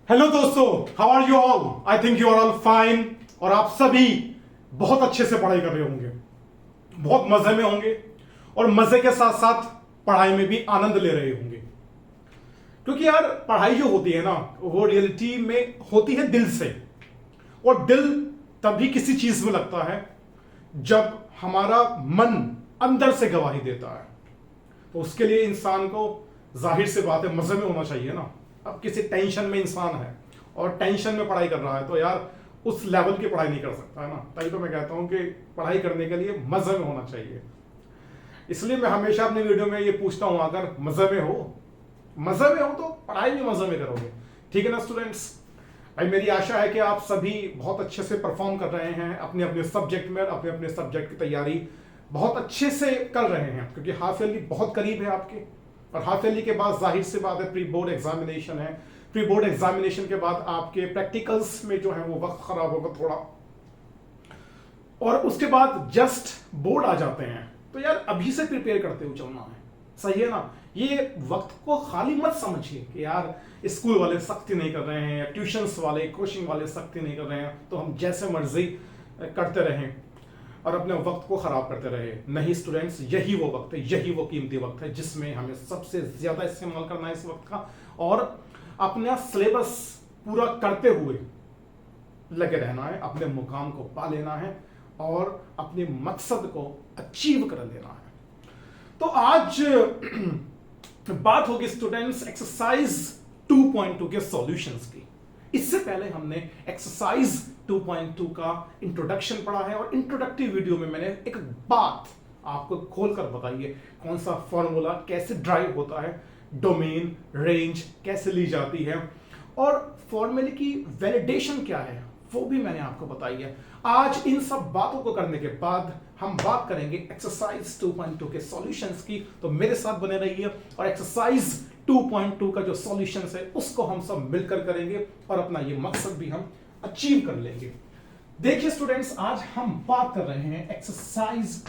Hello दोस्तों, how are you all? I think you are all fine. और आप सभी बहुत अच्छे से पढ़ाई कर रहे होंगे, बहुत मजे में होंगे और मजे के साथ साथ पढ़ाई में भी आनंद ले रहे होंगे। क्योंकि यार पढ़ाई जो होती है ना, वो रियलिटी में होती है दिल से। और दिल तभी किसी चीज में लगता है जब हमारा मन अंदर से गवाही देता है। तो उसके लिए इंसान को जाहिर से बात है मजे में होना चाहिए ना। अब किसी टेंशन में इंसान है और टेंशन में पढ़ाई कर रहा है तो यार उस लेवल की पढ़ाई नहीं कर सकता है ना। तभी तो मैं कहता हूं कि पढ़ाई करने के लिए मजे में होना चाहिए। इसलिए मैं हमेशा अपने वीडियो में ये पूछता हूं, अगर मजे में हो तो पढ़ाई भी मजे में करोगे। ठीक है ना स्टूडेंट्स? भाई मेरी आशा है कि आप सभी बहुत अच्छे से परफॉर्म कर रहे हैं अपने अपने सब्जेक्ट में, अपने अपने सब्जेक्ट की तैयारी बहुत अच्छे से कर रहे हैं। क्योंकि हाफ ईयरली बहुत करीब है आपके, और हाफ ईयरली के बाद जाहिर सी बात है प्री बोर्ड एग्जामिनेशन है। प्री बोर्ड एग्जामिनेशन के बाद आपके प्रैक्टिकल्स में जो है वो वक्त खराब होगा थोड़ा, और उसके बाद जस्ट बोर्ड आ जाते हैं। तो यार अभी से प्रिपेयर करते हुए चलना है, सही है ना। ये वक्त को खाली मत समझिए कि यार स्कूल वाले सख्ती नहीं कर रहे हैं या ट्यूशंस वाले कोचिंग वाले सख्ती नहीं कर रहे हैं तो हम जैसे मर्जी करते रहें और अपने वक्त को खराब करते रहे। नहीं स्टूडेंट्स, यही वो वक्त है, यही वो कीमती वक्त है जिसमें हमें सबसे ज्यादा इस्तेमाल करना है इस वक्त का, और अपना सिलेबस पूरा करते हुए लगे रहना है, अपने मुकाम को पा लेना है और अपने मकसद को अचीव कर लेना है। तो आज बात होगी स्टूडेंट्स एक्सरसाइज 2.2 के सॉल्यूशंस की। इससे पहले हमने एक्सरसाइज 2.2 का इंट्रोडक्शन पढ़ा है और इंट्रोडक्टिव वीडियो में मैंने एक बात आपको खोलकर बताई है, कौन सा फॉर्मूला कैसे ड्राइव होता है, डोमेन रेंज कैसे ली जाती है और फॉर्मूले की वैलिडेशन क्या है वो भी मैंने आपको बताई है। आज इन सब बातों को करने के बाद हम बात करेंगे एक्सरसाइज 2.2 के सॉल्यूशंस की। तो मेरे साथ बने रहिए और एक्सरसाइज 2.2 का जो सॉल्यूशंस है उसको हम सब मिलकर करेंगे और अपना ये मकसद भी हम अचीव कर लेंगे। देखिए स्टूडेंट्स, आज हम बात कर रहे हैं एक्सरसाइज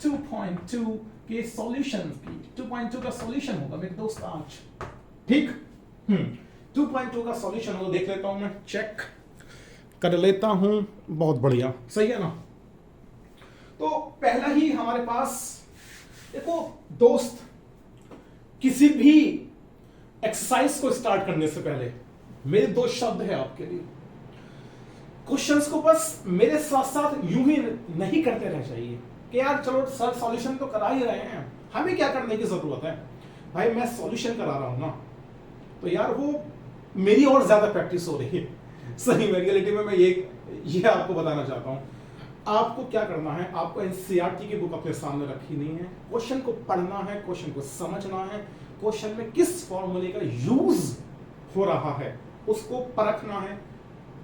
2.2 के सॉल्यूशंस की। 2.2 का सॉल्यूशन होगा मेरे दोस्त आज, ठीक। 2.2 का सॉल्यूशन होगा, देख लेता हूं मैं, चेक कर लेता हूं। बहुत बढ़िया, सही है ना। तो पहला ही हमारे पास, देखो दोस्त, किसी भी एक्सरसाइज को स्टार्ट करने से पहले मेरे दो शब्द है आपके लिए। क्वेश्चंस को बस मेरे साथ साथ यूं ही नहीं करते रहना चाहिए कि यार चलो सर सॉल्यूशन तो करा ही रहे हैं, हमें क्या करने की जरूरत है। भाई मैं सॉल्यूशन करा रहा हूं ना, तो यार वो मेरी और ज्यादा प्रैक्टिस हो रही है। सही में रियलिटी में मैं ये आपको बताना चाहता हूं। आपको क्या करना है, आपको एनसीईआरटी की बुक अपने सामने रखी नहीं है, क्वेश्चन को पढ़ना है, क्वेश्चन को समझना है, क्वेश्चन में किस फॉर्मूले का यूज हो रहा है उसको परखना है,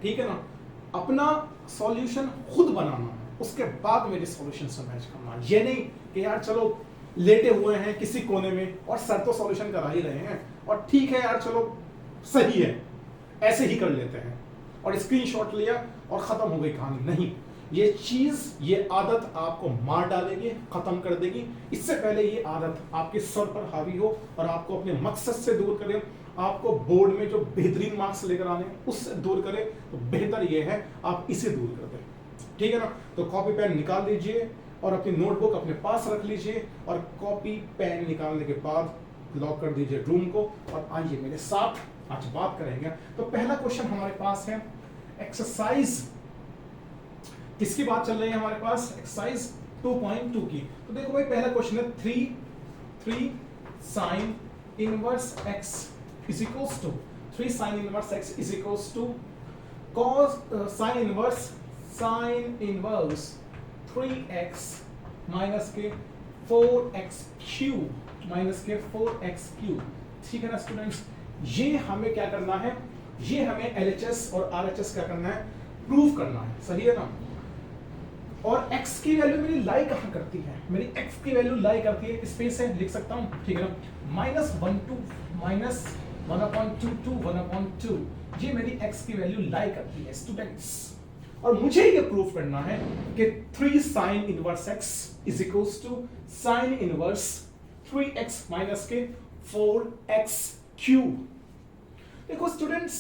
ठीक है ना। अपना सॉल्यूशन खुद बनाना है, उसके बाद मेरे सॉल्यूशन से मैच करना है। ये नहीं कि यार चलो लेटे हुए हैं किसी कोने में और सर तो सॉल्यूशन करा ही रहे हैं और ठीक है यार चलो सही है, ऐसे ही कर लेते हैं और स्क्रीनशॉट लिया और खत्म हो गई कहानी। नहीं, ये चीज, ये आदत आपको मार डालेगी, खत्म कर देगी। इससे पहले ये आदत आपके सर पर हावी हो और आपको अपने मकसद से दूर करे, आपको बोर्ड में जो बेहतरीन मार्क्स लेकर आने उससे दूर करे, तो बेहतर ये है आप इसे दूर कर दें, ठीक है ना। तो कॉपी पेन निकाल लीजिए और अपनी नोटबुक अपने पास रख लीजिए और कॉपी पेन निकालने के बाद लॉक कर दीजिए रूम को और आइए मेरे साथ आज बात करेंगे। तो पहला क्वेश्चन हमारे पास है एक्सरसाइज, किसकी बात चल रही है हमारे पास, एक्सरसाइज 2.2 की। तो देखो भाई पहला क्वेश्चन है 3 sin inverse x is equals to 3 sin inverse x is equals to cos sin inverse 3x minus के 4x क्यूब माइनस के 4x क्यूब, ठीक है ना स्टूडेंट्स। ये हमें क्या करना है, ये हमें LHS और RHS क्या करना है, प्रूव करना है, सही है ना। और x की वैल्यू मेरी लाई कहां करती है, मेरी x की वैल्यू लाई करती है, स्पेस है लिख सकता हूं, ठीक है ना। -1/2 ये मेरी x की वैल्यू लाई करती है स्टूडेंट्स। और मुझे ये प्रूव करना है कि 3 sin inverse x is equals to sin inverse 3x minus के 4x क्यूब। देखो स्टूडेंट्स,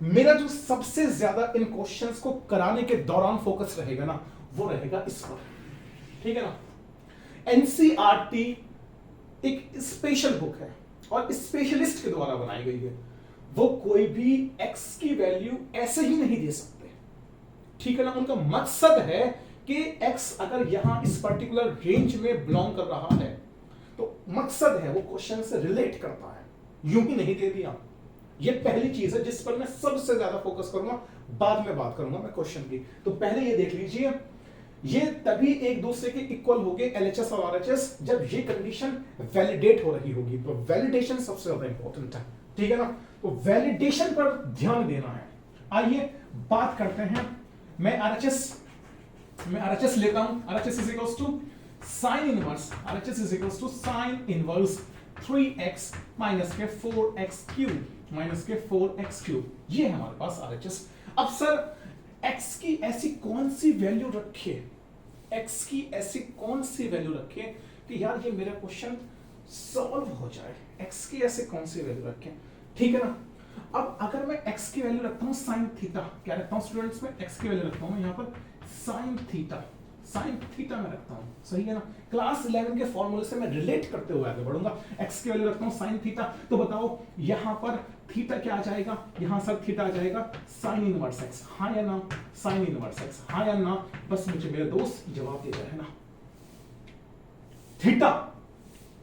मेरा जो सबसे ज्यादा इन क्वेश्चंस को कराने के दौरान फोकस रहेगा ना, वो रहेगा इस पर, ठीक है ना। एनसीईआरटी एक स्पेशल बुक है और स्पेशलिस्ट के द्वारा बनाई गई है। वो कोई भी एक्स की वैल्यू ऐसे ही नहीं दे सकते, ठीक है ना। उनका मकसद है कि एक्स अगर यहां इस पर्टिकुलर रेंज में बिलोंग कर रहा है तो मकसद है वो क्वेश्चन से रिलेट करता है, यूं ही नहीं दे दिया। ये पहली चीज है जिस पर मैं सबसे ज्यादा फोकस करूंगा, बाद में बात करूंगा मैं क्वेश्चन की। तो पहले ये देख लीजिए, ये तभी एक दूसरे के इक्वल होंगे एलएचएस और आरएचएस जब ये कंडीशन वैलिडेट हो रही होगी। तो वैलिडेशन सबसे ज्यादा इंपॉर्टेंट है, ठीक है ना। तो वैलिडेशन पर ध्यान देना है। आइए बात करते हैं। मैं आरएचएस लेता हूं। RHS is equals to sine inverse, RHS is equals to sine inverse 3x minus के 4x क्यूब माइनस के 4x क्यूब। ये है हमारे पास आरएचएस। अब सर x की ऐसी कौन सी वैल्यू रखे, x की ऐसी कौन सी वैल्यू रखे कि यार ये मेरा क्वेश्चन सॉल्व हो जाए। x की ऐसे कौन सी वैल्यू रखें, ठीक है ना। अब अगर मैं x की वैल्यू रखता हूं साइन थीटा, क्या रखता हूं स्टूडेंट्स में x की वैल्यू रखता हूं यहां पर साइन थीटा, साइन थीटा में रखता हूं, सही है ना। क्लास 11 के फॉर्मूले से मैं रिलेट करते हुए आगे बढ़ूंगा। x की वैल्यू रखता हूं साइन थीटा, तो बताओ यहां पर थीटा क्या आ जाएगा, यहां सर थीटा आ जाएगा साइन इनवर्स x, हां या ना, साइन इनवर्स x, हां या ना। बस मुझे मेरे दोस्त जवाब दे रहे हैं ना, थीटा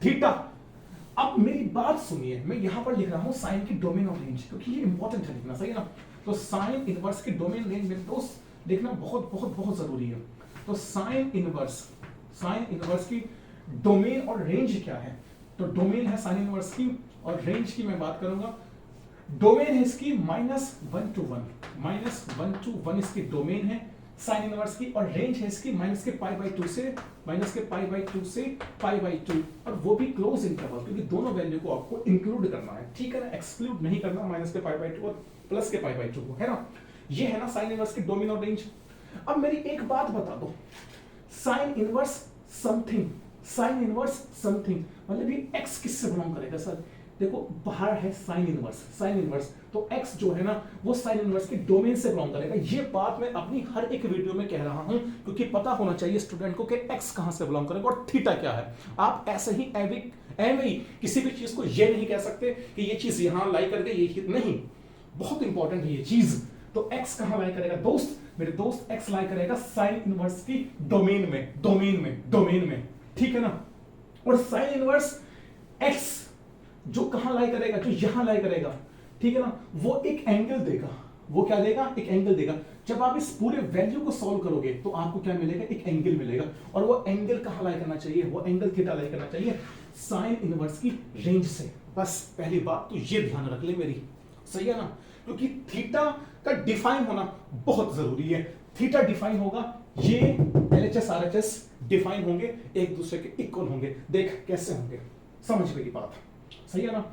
थीटा। अब मेरी बात सुनिए, मैं यहां पर लिख रहा हूं साइन की डोमेन और रेंज, क्योंकि ये इंपॉर्टेंट है लिखना, सही है ना। तो साइन इनवर्स की डोमेन रेंज मेरे दोस्त लिखना बहुत बहुत बहुत जरूरी है। तो साइन इनवर्स की डोमेन और रेंज क्या है, तो डोमेन है साइन इनवर्स की और रेंज की मैं बात करूंगा। डोमेन है इसकी -1 to 1, -1 to 1 इसकी डोमेन है साइन इनवर्स की, और रेंज है इसकी -2 से -2 से π/2, और वो भी क्लोज इंटरवल, क्योंकि दोनों वैल्यू को आपको इंक्लूड करना है, ठीक है ना, एक्सक्लूड नहीं करना -π/2 और +π/2 को, है ना। ये है ना साइन इनवर्स की डोमेन और रेंज। अब मेरी एक बात बता दो, साइन इनवर्स समथिंग मतलब ये x किससे बिलोंग करेगा सर। देखो बाहर है साइन इनवर्स, तो x जो है ना वो साइन इनवर्स की डोमेन से बिलोंग करेगा। ये बात मैं अपनी हर एक वीडियो में कह रहा हूं, क्योंकि पता होना चाहिए स्टूडेंट को कि x कहां से बिलोंग करेगा और थीटा क्या है। आप ऐसे ही एवरी किसी भी चीज को ये नहीं कह सकते कि ये चीज यहां लाई करके ये नहीं, बहुत इंपॉर्टेंट है ये चीज। तो x कहां लाई करेगा दोस्त, मेरे दोस्त x लाई करेगा साइन इनवर्स की डोमेन में, ठीक है ना। और साइन इनवर्स x जो कहां लाई करेगा, जो यहां लाई करेगा, ठीक है ना, वो एक एंगल देगा। वो क्या देगा, एक एंगल देगा। जब आप इस पूरे वैल्यू को सॉल्व करोगे तो आपको क्या मिलेगा, एक एंगल मिलेगा, और वो एंगल कहां लाई करना चाहिए, वो एंगल थीटा लाई करना चाहिए साइन इनवर्स की रेंज से। बस पहली बात तो ये ध्यान रख ले मेरी, सही है ना, क्योंकि थीटा का डिफाइन होना बहुत जरूरी है। थीटा डिफाइन होगा, ये एलएचएस आरएचएस डिफाइन होंगे, एक दूसरे के इक्वल होंगे। देख कैसे होंगे, समझ मेरी बात, सही है ना।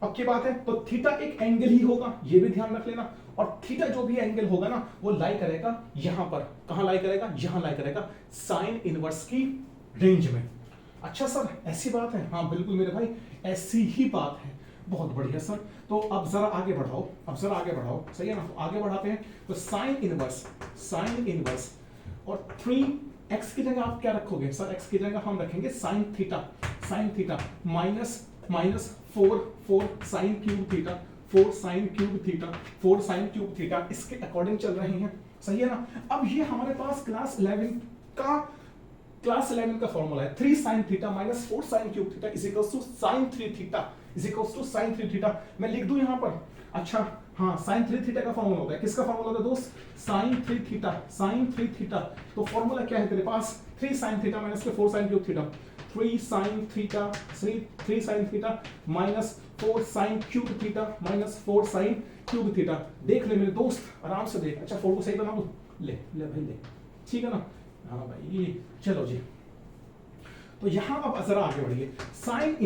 अब की बात है, तो थीटा एक एंगल ही होगा, ये भी ध्यान रख लेना। और थीटा जो भी एंगल होगा ना वो लाई करेगा यहां पर, कहां लाई करेगा, यहां लाई करेगा साइन इनवर्स की रेंज में। अच्छा सर ऐसी बात है, हाँ बिल्कुल मेरे भाई ऐसी ही बात है, बहुत बढ़िया सर। तो अब जरा आगे बढ़ाओ, सही है ना। तो आगे बढ़ाते हैं, तो साइन इनवर्स और 3x की जगह आप क्या रखोगे सर, x की जगह हम रखेंगे sign theta minus 4 sine cube theta, 4 sine cube theta, इसके अकॉर्डिंग चल रहे हैं, सही है ना। अब ये हमारे पास क्लास 11 का फॉर्मूला है, 3 sine theta minus 4 sine cube theta is equals to sine 3 theta. मैं लिख दूं यहां पर, अच्छा हाँ, साइन 3 थीटा का फॉर्मूला होता है, किसका फॉर्मूला होता है दोस्त, साइन 3 थीटा। तो फॉर्मूला क्या है तेरे पास, 3 sine theta minus 4 sine cube theta, 3 sine theta minus 4 sine cube theta minus 4 sine cube theta. देख ले मेरे दोस्त, आराम से देख। अच्छा 4 को सही बना दूं, ले भाई ले, ठीक है ना। हाँ भाई चलो जी, तो यहां अब जरा आगे बढ़िए। साइन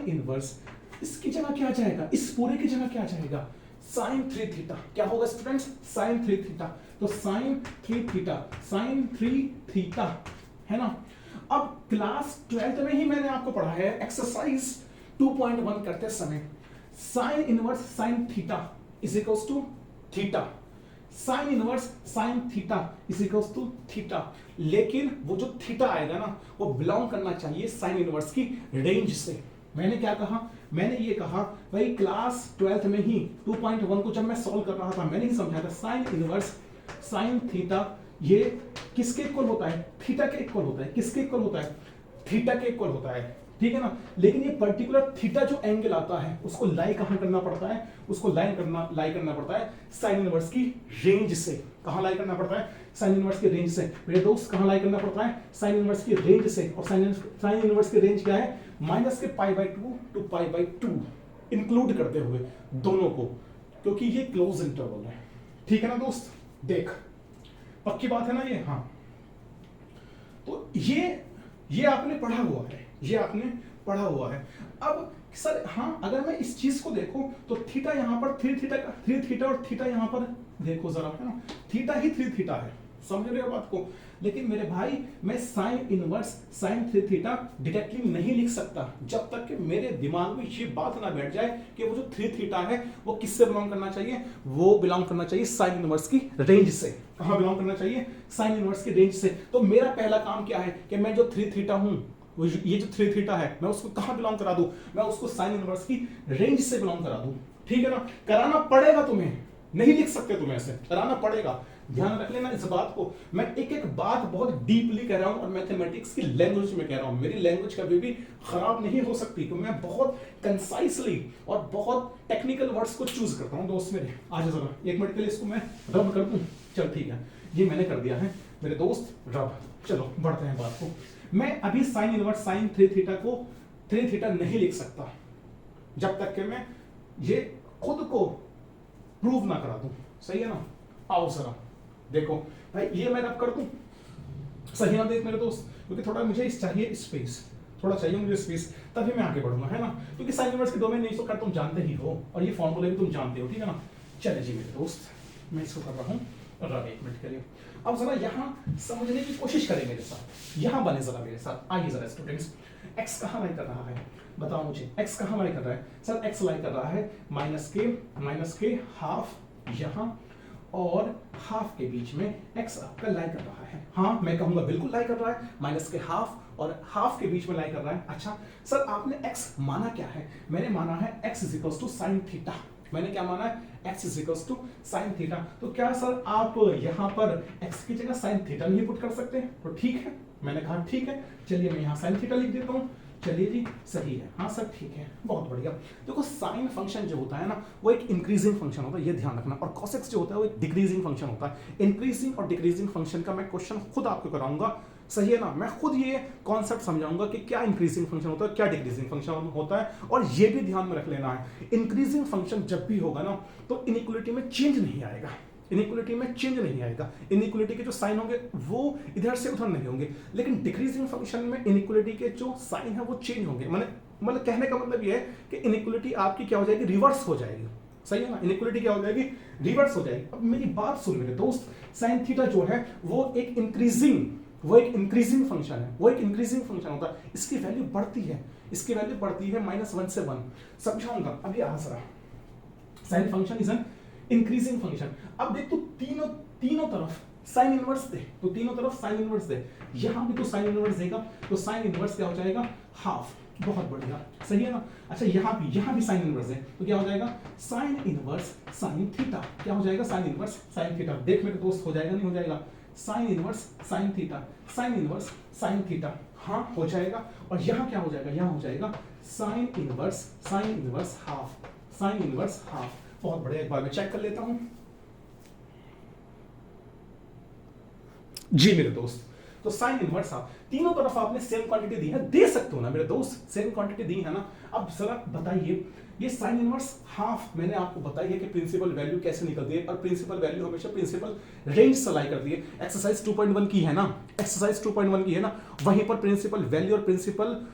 इनवर्स इसकी जगह क्या जाएगा, इस पूरे की जगह क्या जाएगा, साइन 3 थीटा। क्या होगा स्टूडेंट्स, साइन 3 थीटा। तो साइन 3 थीटा है ना। अब क्लास 12th में ही मैंने आपको पढ़ा है एक्सरसाइज 2.1 करते समय, sine inverse sine theta is equals to theta, sine inverse sine theta is equals to theta, लेकिन वो जो थीटा आएगा ना वो बिलोंग करना चाहिए साइन इनवर्स की रेंज से। मैंने क्या कहा, मैंने ये कहा भाई क्लास 12th में ही 2.1 को जब मैं सॉल्व कर रहा था मैंने ही समझाया था साइन इनवर्स साइन थीटा ये किसके इक्वल होता है, थीटा के इक्वल होता है। किसके इक्वल होता है, थीटा के इक्वल होता है, ठीक है ना। लेकिन ये पर्टिकुलर थीटा जो एंगल आता है उसको लाई कहां करना पड़ता है, उसको लाई करना पड़ता है साइन इनवर्स की रेंज से। कहां लाई करना पड़ता है, साइन इनवर्स की रेंज से। मेरे दोस्त कहां लाई करना पड़ता है, साइन इनवर्स की रेंज से। और साइन इनवर्स की रेंज क्या है, माइनस के π/2 टू π/2 इंक्लूड करते हुए दोनों को, क्योंकि ये क्लोज इंटरवल है, ठीक है ना दोस्त। देख पक्की बात है ना ये, हाँ। तो ये आपने पढ़ा हुआ है, ये आपने पढ़ा हुआ है। अब सर हाँ, अगर मैं इस चीज को देखूं तो थीटा यहां पर 3 थीटा और थीटा यहां पर देखो जरा, है ना, थीटा ही 3 थीटा है, समझ रहे हो बात को। लेकिन मेरे भाई मैं sign inverse sine 3 theta directly नहीं लिख सकता जब तक कि मेरे दिमाग में ये बात ना बैठ जाए कि वो जो 3 थीटा है वो किससे बिलोंग करना चाहिए, वो बिलोंग करना चाहिए साइन इनवर्स की रेंज से। कहां बिलोंग करना चाहिए, साइन इनवर्स की रेंज से। तो मेरा पहला काम क्या है कि मैं जो 3 थीटा हूं, ये जो 3 थीटा है मैं उसको कहां बिलोंग करा दूं, मैं उसको साइन इनवर्स की रेंज से बिलोंग करा दूं, ठीक है ना। कराना पड़ेगा तुम्हें, नहीं लिख सकते तुम ऐसे, कराना पड़ेगा। ध्यान रख लेना इस बात को, मैं एक एक बात बहुत डीपली कह रहा हूं और मैथमेटिक्स की लैंग्वेज में कह रहा हूं। मेरी लैंग्वेज कभी भी खराब नहीं हो सकती, तो मैं बहुत कंसाइसली और बहुत टेक्निकल वर्ड्स को चूज करता हूं। दोस्त मेरे आज जरा 1 मिनट के लिए इसको मैं रब कर दूं, चल ठीक है, ये मैंने कर दिया है मेरे दोस्त रब। चलो बढ़ते हैं बात को। मैं अभी साइन इनवर्स साइन 3 थीटा को 3 थीटा नहीं लिख सकता जब तक कि मैं ये खुद को प्रूव ना करा दूं, सही है ना। आओ जरा देखो भाई, ये मैं रब कर दूं, सही ना देख मेरे दोस्त, क्योंकि थोड़ा मुझे इस चाहिए स्पेस, थोड़ा चाहिए मुझे स्पेस, तभी मैं आगे बढ़ूंगा, है ना। क्योंकि साइन इनवर्स के डोमेन नहीं तो कर तुम जानते ही हो और ये फॉर्मूले भी तुम जानते हो, ठीक है ना। चले जी मेरे दोस्त, मैं इसको कर रहा हूं रब 1 मिनट के लिए। अब जरा यहां समझने की कोशिश करें मेरे साथ, यहां बने जरा मेरे साथ, आइए जरा स्टूडेंट्स। एक्स कहां लाई कर रहा है, बताओ मुझे, एक्स कहां लाई कर रहा है। सर एक्स लाई कर रहा है माइनस के हाफ यहां और हाफ के बीच में एक्स आपका लाई कर रहा है। हाँ मैं कहूंगा बिल्कुल लाई कर रहा है, माइनस के हाफ और हाफ के बीच में लाई कर रहा है। अच्छा सर आपने एक्स माना क्या है, मैंने माना है x is equals to sine theta. मैंने क्या माना है, x is equals to sine theta. तो क्या सर आप यहां पर एक्स की जगह साइन थीटा नहीं पुट कर सकते, तो ठीक है, मैंने कहा ठीक है, चलिए मैं यहां साइन थीटा लिख देता हूं। चलिए जी सही है, हाँ सर ठीक है, बहुत बढ़िया। देखो साइन फंक्शन जो होता है ना वो एक इंक्रीजिंग फंक्शन होता है, ये ध्यान रखना, और कॉसेक्स जो होता है वो एक डिक्रीजिंग फंक्शन होता है। इंक्रीजिंग और डिक्रीजिंग फंक्शन का मैं क्वेश्चन खुद आपको कराऊंगा, सही है ना। मैं खुद ये कॉन्सेप्ट समझाऊंगा कि क्या इंक्रीजिंग फंक्शन होता है, क्या डिक्रीजिंग फंक्शन होता है। और ये भी ध्यान में रख लेना है, इंक्रीजिंग फंक्शन जब भी होगा ना तो इनइक्वालिटी में चेंज नहीं आएगा, इनइक्वालिटी में चेंज नहीं आएगा। इनइक्वालिटी के जो साइन होंगे वो इधर से उधर नहीं होंगे, लेकिन डिक्रीजिंग फंक्शन में इनइक्वालिटी के जो साइन है वो चेंज होंगे। मतलब कहने का मतलब ये है कि इनइक्वालिटी आपकी क्या हो जाएगी, रिवर्स हो जाएगी, सही है ना। इनइक्वालिटी क्या हो जाएगी, रिवर्स हो जाएगी। अब मेरी बात सुन मेरे दोस्त, साइन थीटा जो है वो एक इंक्रीजिंग फंक्शन है, वो एक इंक्रीजिंग फंक्शन होता है। इसकी वैल्यू बढ़ती है, इसकी वैल्यू बढ़ती है -1 से 1, समझाऊंगा अभी आसरा। Sine function is an increasing function. अब देख तो तीनों तरफ साइन इनवर्स दे, तो तीनों तरफ साइन इनवर्स दे, यहां भी तो साइन इनवर्स देगा, तो साइन इनवर्स क्या हो जाएगा, हाफ, बहुत बढ़िया, सही है ना। अच्छा यहां भी साइन इनवर्स है, तो क्या हो जाएगा, साइन इनवर्स साइन थीटा, क्या हो जाएगा, साइन इनवर्स साइन थीटा। देख मेरे दोस्त हो जाएगा नहीं हो जाएगा, sign inverse sine theta, sine inverse sine theta, हाँ हो जाएगा। और यहां क्या हो जाएगा, यहां हो जाएगा sine inverse half, sine inverse half. बहुत बढ़िया, एक बार मैं चेक कर लेता हूं जी मेरे दोस्त। तो साइन इनवर्स हाफ, तीनों तरफ आपने सेम क्वांटिटी दी है, दे सकते हो ना मेरे दोस्त, सेम क्वांटिटी दी है ना। अब जरा बताइए, ये साइन इनवर्स हाफ मैंने आपको बताई है कि प्रिंसिपल वैल्यू कैसे निकलती है, और प्रिंसिपल वैल्यू हमेशा प्रिंसिपल रेंज से लाई करती है। एक्सरसाइज 2.1 की है ना, एक्सरसाइज 2.1 की है ना, वहीं पर प्रिंसिपल वैल्यू और प्रिंसिपल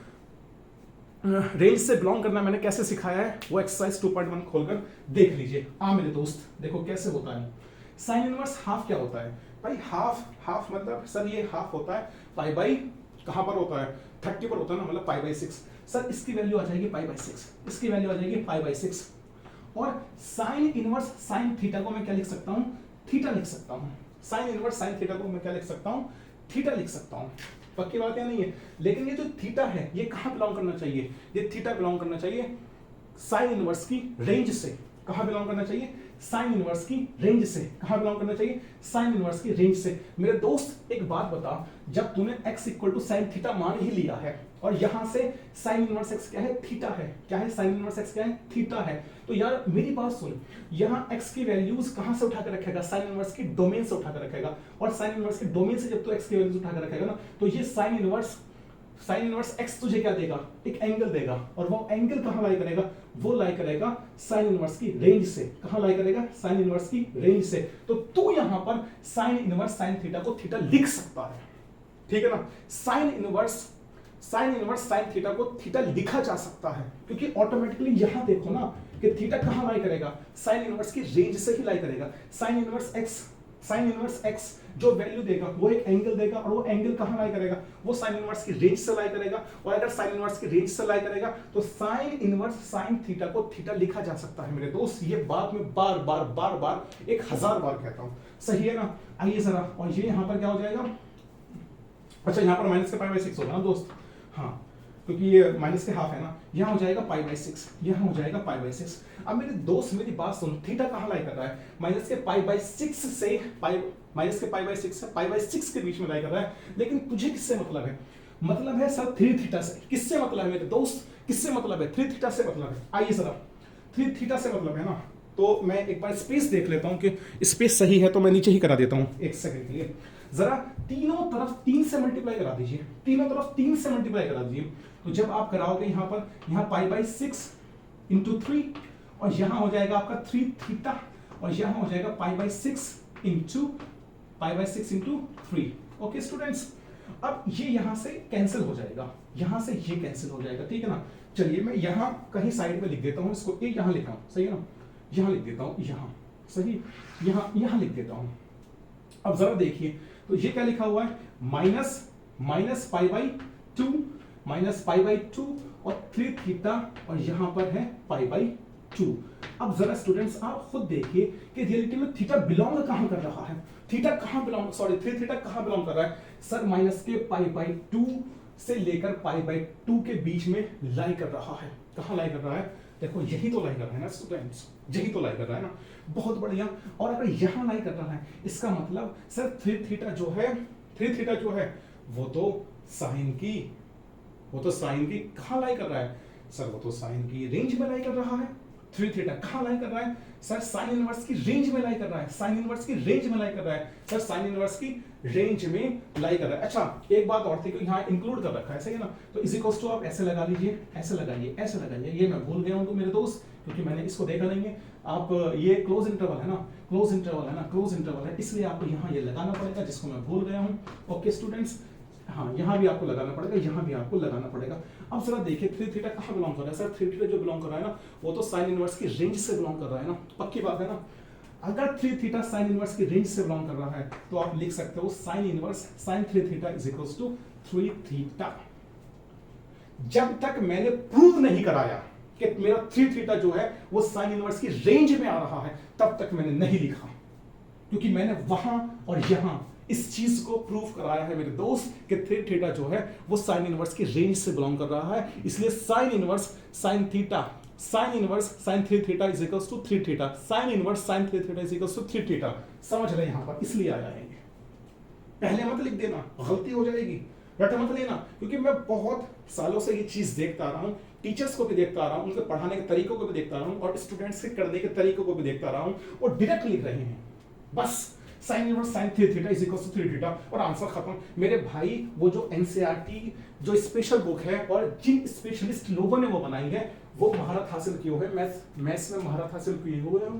रेंज से बिलोंग करना मैंने कैसे सिखाया है, वो एक्सरसाइज 2.1 खोलकर देख लीजिए। मेरे दोस्त देखो कैसे होता है। साइन इनवर्स हाफ क्या होता है भाई, हाफ मतलब सर ये हाफ होता है पाई बाई, कहां पर होता है, 30 पर होता है ना, मतलब पाई बाई 6। सर इसकी वैल्यू आ जाएगी पाई बाई 6, इसकी वैल्यू आ जाएगी पाई बाई 6, और साइन इनवर्स साइन थीटा को मैं क्या लिख सकता हूं, थीटा लिख सकता हूं। साइन इनवर्स साइन थीटा को मैं क्या लिख सकता हूं, थीटा लिख सकता हूं। पक्की बात या नहीं है? लेकिन ये जो थीटा है ये कहां बिलोंग करना चाहिए, ये थीटा बिलोंग करना चाहिए साइन इनवर्स की रेंज से। कहां बिलोंग करना चाहिए, साइन इनवर्स की रेंज से। कहां बिलोंग करना चाहिए, साइन इनवर्स की रेंज से। मेरे दोस्त एक बात बता, जब तूने x equal to sine theta मान ही लिया है और यहां से साइन इनवर्स x क्या है, थीटा है। क्या है, साइन इनवर्स x क्या है, थीटा है। तो यार मेरी बात सुन, यहां x की वैल्यूज कहां से उठा कर रखेगा, साइन इनवर्स की डोमेन से उठा कर रखेगा। और साइन इनवर्स की डोमेन से जब तू x की वैल्यूज उठा कर रखेगा ना, तो ये साइन इनवर्स x तुझे क्या देगा, एक एंगल देगा। और वो एंगल कहां लाई करेगा, वो लाई करेगा साइन इनवर्स की रेंज से। कहां लाई करेगा, साइन इनवर्स की रेंज से। तो तू यहां पर साइन इनवर्स साइन थीटा को थीटा लिख सकता है, ठीक है ना। साइन इनवर्स साइन थीटा को थीटा लिखा जा सकता है, क्योंकि ऑटोमेटिकली यहां देखो ना कि थीटा कहां लाई करेगा, साइन इनवर्स की रेंज से ही लाई करेगा। साइन इनवर्स x जो वैल्यू देगा वो एक एंगल देगा, और वो एंगल कहां लाई करेगा, वो साइन इनवर्स की रेंज से लाई करेगा। और अगर साइन इनवर्स की रेंज से लाई करेगा तो साइन इनवर्स साइन थीटा को थीटा लिखा जा सकता है मेरे दोस्त। ये बात मैं बार बार 1000 बार कहता हूं, सही है ना। आइए जरा, और ये यहां पर क्या हो जाएगा, अच्छा यहां पर माइनस के पाई बाई 6 होगा ना दोस्त, हाँ, क्योंकि ये माइनस के हाफ है ना। यहां हो जाएगा पाई बाई 6, यहां हो जाएगा पाई बाई 6। अब मेरे दोस्त मेरी बात सुन, थीटा कहां लाई कर रहा है, माइनस के पाई बाई 6 से माइनस के पाई बाई 6 से पाई बाई 6 के बीच में लाई कर रहा है। लेकिन तुझे किससे मतलब है, मतलब है सर 3 थीटा से। किससे मतलब है मेरे दोस्त, किससे मतलब है, 3 थीटा से मतलब है। आइए जरा, 3 थीटा से मतलब है ना, तो मैं एक बार स्पेस देख लेता हूं कि स्पेस सही है, तो मैं नीचे ही करा देता हूं एक सेकंड के लिए। जरा तीनों तरफ 3 से मल्टीप्लाई करा दीजिए, तीनों तरफ 3 से मल्टीप्लाई करा दीजिए। तो जब आप कराओगे यहां पर, यहां पाई बाई 6 इंटू 3, और यहां हो जाएगा आपका 3 थीटा, और यहां हो जाएगा पाई बाई 6 इंटू 3। ओके स्टूडेंट्स, अब ये यहां से कैंसिल हो जाएगा, यहां से ये कैंसिल हो जाएगा, ठीक है ना। चलिए मैं यहां कहीं साइड में लिख देता हूं इसको, ये यहां लिखा हूं, सही है ना, यहां लिख देता हूं, यहां सही, यहां लिख देता हूं। अब जरा देखिए, तो ये क्या लिखा हुआ है, माइनस पाई बाई 2 और 3 थीटा, और यहां पर है पाई बाई 2। अब जरा स्टूडेंट्स आप खुद देखिए कि रियलिटी में थीटा बिलोंग कहां कर रहा है, 3 थीटा कहां बिलोंग कर रहा है सर, माइनस के पाई बाई 2 से लेकर पाई बाई 2 के बीच में लाई कर रहा है। कहां लाई कर रहा है, देखो यही तो लाई कर रहा है ना स्टूडेंट्स, यही तो लाई कर रहा है ना, बहुत बढ़िया। और अगर यहां लाई कर रहा है, इसका मतलब सर 3 थीटा जो है वो तो साइन की कहां लाई कर रहा है सर, वो तो साइन की रेंज में लाई कर रहा है। 3 थीटा कहां लाई कर रहा है सर, साइन इनवर्स की रेंज में लाई कर रहा है, साइन इनवर्स की रेंज में लाई कर रहा है सर, साइन इनवर्स की रेंज में लाई कर रहा है। अच्छा एक बात और थी कि यहाँ इंक्लूड कर रखा है, सही है ना, तो इज इक्वल्स टू आप ऐसे लगा लीजिए, ऐसे लगाइए, ये मैं भूल गया हूं तो मेरे दोस्त, क्योंकि मैंने इसको देखा नहीं है। आप ये क्लोज इंटरवल है, इसलिए आपको यहाँ ये लगाना पड़ेगा, जिसको मैं भूल गया हूँ। ओके स्टूडेंट्स, हाँ यहाँ भी आपको लगाना पड़ेगा, यहाँ भी आपको लगाना पड़ेगा। अब जरा देखिए 3 थीटा कहाँ बिलोंग कर रहा है सर, 3 थीटा जो बिलोंग कर रहा है ना, वो तो साइन इनवर्स की रेंज से बिलोंग कर रहा है ना, पक्की बात है ना। अगर 3 थीटा साइन इनवर्स की रेंज से बिलोंग कर रहा है, तो आप लिख सकते हो sine inverse sine 3 theta is equals to 3 theta. जब तक मैंने प्रूव नहीं कराया कि मेरा 3 थीटा जो है वो साइन इनवर्स की रेंज में आ रहा है, तब तक मैंने नहीं लिखा, क्योंकि मैंने वहां और यहां इस चीज को प्रूव कराया है मेरे दोस्त कि 3 थीटा जो है वो साइन इनवर्स की रेंज से बिलोंग कर रहा है। इसलिए sine inverse sine 3 theta is equals to 3 theta, sine inverse sine 3 theta is equals to 3 theta. समझ रहे यहां पर, इसलिए आ जाएंगे, पहले मत लिख देना, गलती हो जाएगी, रट मत लेना, क्योंकि मैं बहुत सालों से ये चीज देखता आ रहा हूं, टीचर्स को भी देखता आ रहा हूं, उनके पढ़ाने के तरीकों को भी देखता आ रहा हूं, और स्टूडेंट्स के करने के तरीकों को भी देखता आ रहा हूं, और डायरेक्ट लिख रहे हैं बस sine inverse sine 3 theta is equals to 3 theta, और आंसर खत्म। मेरे भाई वो जो एनसीईआरटी जो स्पेशल बुक है, और जिन स्पेशलिस्ट लोगों ने वो बनाई है, वो महारत हासिल किए हुए, मैथ्स में महारत हासिल किए हुए हैं,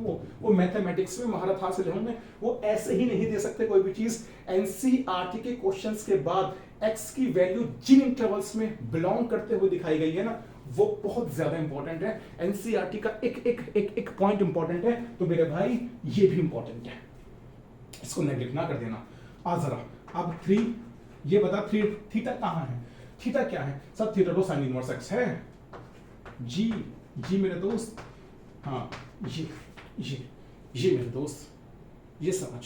वो मैथमेटिक्स में महारत हासिल है, वो ऐसे ही नहीं दे सकते कोई भी चीज। एनसीईआरटी के क्वेश्चंस के बाद एक्स की वैल्यू जिन इंटरवल्स में बिलोंग करते हुए दिखाई गई है ना, वो बहुत ज्यादा इंपॉर्टेंट है। एनसीईआरटी का एक पॉइंट इंपॉर्टेंट है, तो मेरे भाई ये भी इंपॉर्टेंट है, इसको नेगलेक्ट ना कर देना। आ जरा अब 3, ये बता 3 थीटा कहां है, थीटा क्या है सर, थीटा तो साइन इनवर्स एक्स है। जी मेरे दोस्त, हाँ ये मेरे दोस्त, ये समझ।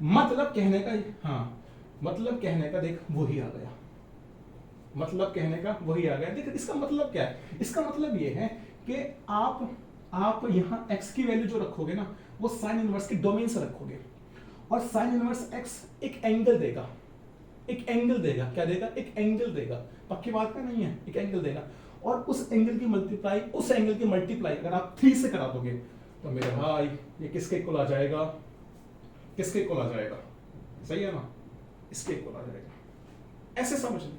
मतलब कहने का, हाँ मतलब कहने का देख वही आ गया, मतलब कहने का वही आ गया। देख इसका मतलब क्या है, इसका मतलब ये है कि आप यहां x की वैल्यू जो रखोगे ना वो साइन इनवर्स के डोमेन से रखोगे, और साइन इनवर्स x एक एंगल देगा, एक एंगल देगा। क्या देगा? एक एंगल देगा। पक्की बात का नहीं है, एक एंगल देगा। और उस एंगल की मल्टीप्लाई, उस एंगल की मल्टीप्लाई अगर आप 3 से करा दोगे तो मेरे भाई ये किसके इक्वल आ जाएगा? किसके इक्वल आ जाएगा? सही है ना, इसके इक्वल आ जाएगा। ऐसे समझ लें,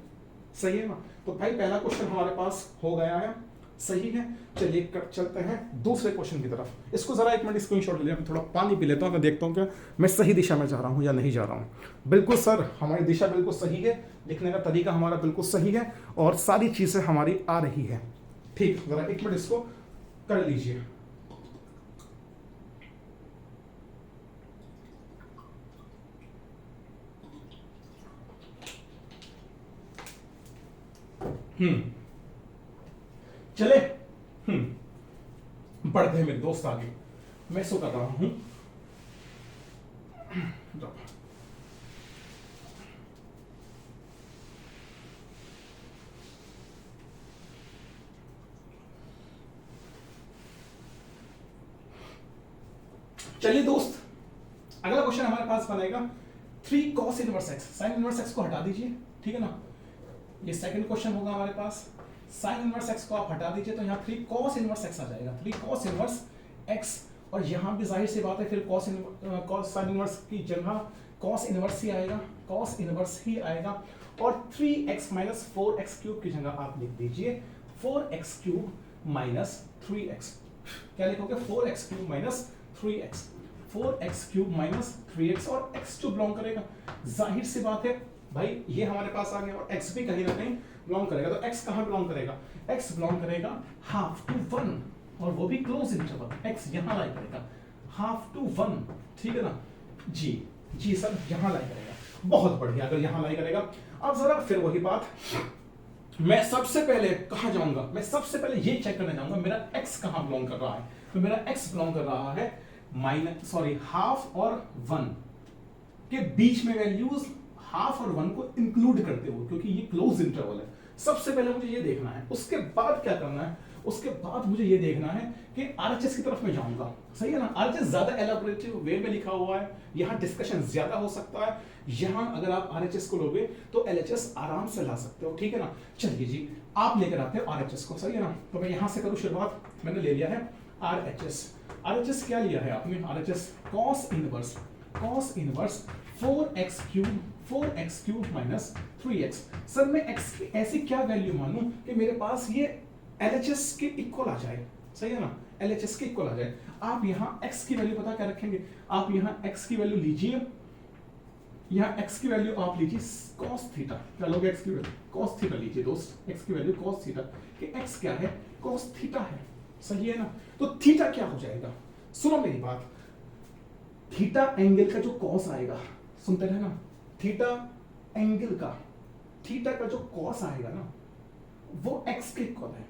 सही है ना। तो भाई पहला क्वेश्चन हमारे पास हो गया है, सही है। चलिए चलते हैं दूसरे क्वेश्चन की तरफ। इसको जरा एक मिनट स्क्रीनशॉट ले लिया, मैं थोड़ा पानी पी लेता हूं, मैं देखता हूं कि मैं सही दिशा में जा रहा हूं या नहीं जा रहा हूं। बिल्कुल सर, हमारी दिशा बिल्कुल सही है, लिखने का तरीका हमारा बिल्कुल सही है और सारी चीजें हमारी आ रही है। ठीक, जरा एक मिनट इसको कर लीजिए। चले बढ़ते हैं मेरे दोस्त आगे। मैं सो कर रहा हूं। चलिए दोस्त, अगला क्वेश्चन हमारे पास बनेगा 3 cos inverse x। Sign inverse x को हटा दीजिए, ठीक है ना। ये सेकंड क्वेश्चन होगा हमारे पास। साइन इनवर्स x को आप हटा दीजिए तो यहाँ 3 cos इनवर्स x आ जाएगा। 3 cos इनवर्स x, और यहाँ भी जाहिर सी बात है फिर cos साइन इनवर्स की जगह cos इनवर्स ही आएगा, cos इनवर्स ही आएगा। और 3x माइनस 4x क्यूब की जगह आप लिख दीजिए 4x क्यूब माइनस 3x। क्या लिखोगे? 4x cube minus 3x, 4x cube minus 3x, और x जो बिलोंग करेगा, जाहिर सी बात है भाई ये हमारे पास आ गया, और x भी कहीं ना कहीं बिलोंग करेगा। तो x कहां बिलोंग करेगा? x बिलोंग करेगा हाफ टू 1, और वो भी क्लोज इंटरवल। x यहां लाई करेगा हाफ टू 1, ठीक है ना जी सर, यहां लाई करेगा। बहुत बढ़िया, अगर यहां लाई करेगा। अब जरा फिर वही बात, मैं सबसे पहले कहां जाऊंगा? मैं सबसे पहले ये चेक करने जाऊंगा मेरा x कहां बिलोंग कर रहा है। तो मेरा x बिलोंग कर रहा है हाफ और 1 के बीच में, वैल्यूज हाफ और 1 को इंक्लूड करते हुए, क्योंकि ये क्लोज इंटरवल है। सबसे पहले मुझे ये देखना है, उसके बाद क्या करना है? उसके बाद मुझे ये देखना है कि आरएचएस की तरफ मैं जाऊंगा, सही है ना। आरएचएस ज्यादा एलाबोरेटिव वे में लिखा हुआ है, यहां डिस्कशन ज्यादा हो सकता है। यहां अगर आप आरएचएस को लोगे तो एलएचएस आराम से ला सकते हो, ठीक है ना। चलिए जी, आप लेकर आते हो आरएचएस को, सही है ना। तो मैं यहां से करूं शुरुआत। मैंने ले लिया है आरएचएस। आरएचएस क्या लिया है आपने? RHS cos inverse 4x cube minus 3x। Sir मैं x की ऐसी क्या वैल्यू मानूं कि मेरे पास ये LHS के इक्वल आ जाए, सही है ना, LHS के इक्वल आ जाए। आप यहां x की वैल्यू पता क्या रखेंगे? आप यहां x की वैल्यू लीजिए, यहां x की वैल्यू आप लीजिए cos थीटा। क्या लोगे? x की वैल्यू cos थीटा लीजिए दोस्त, x की वैल्यू cos थीटा, कि x क्या है? cos थीटा है, सही है ना। तो थीटा क्या हो जाएगा? सुनो मेरी बात, थीटा एंगल का जो cos आएगा, सुनते रहे ना, थीटा एंगल का, थीटा का जो cos आएगा ना वो x के इक्वल है।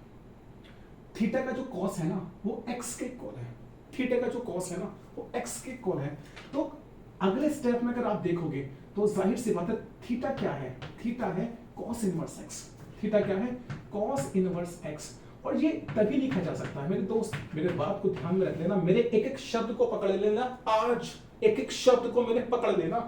थीटा का जो cos है ना वो x के इक्वल है। थीटा का जो cos है ना वो x के इक्वल है। तो अगले स्टेप में अगर आप देखोगे तो जाहिर सी बात है थीटा क्या है? थीटा है cos इनवर्स x। थीटा क्या है? cos inverse x। और ये तभी लिखा जा सकता है मेरे दोस्त, मेरे बात को ध्यान में रख लेना, मेरे एक एक शब्द को पकड़ लेना, आज एक एक शब्द को मेरे पकड़ लेना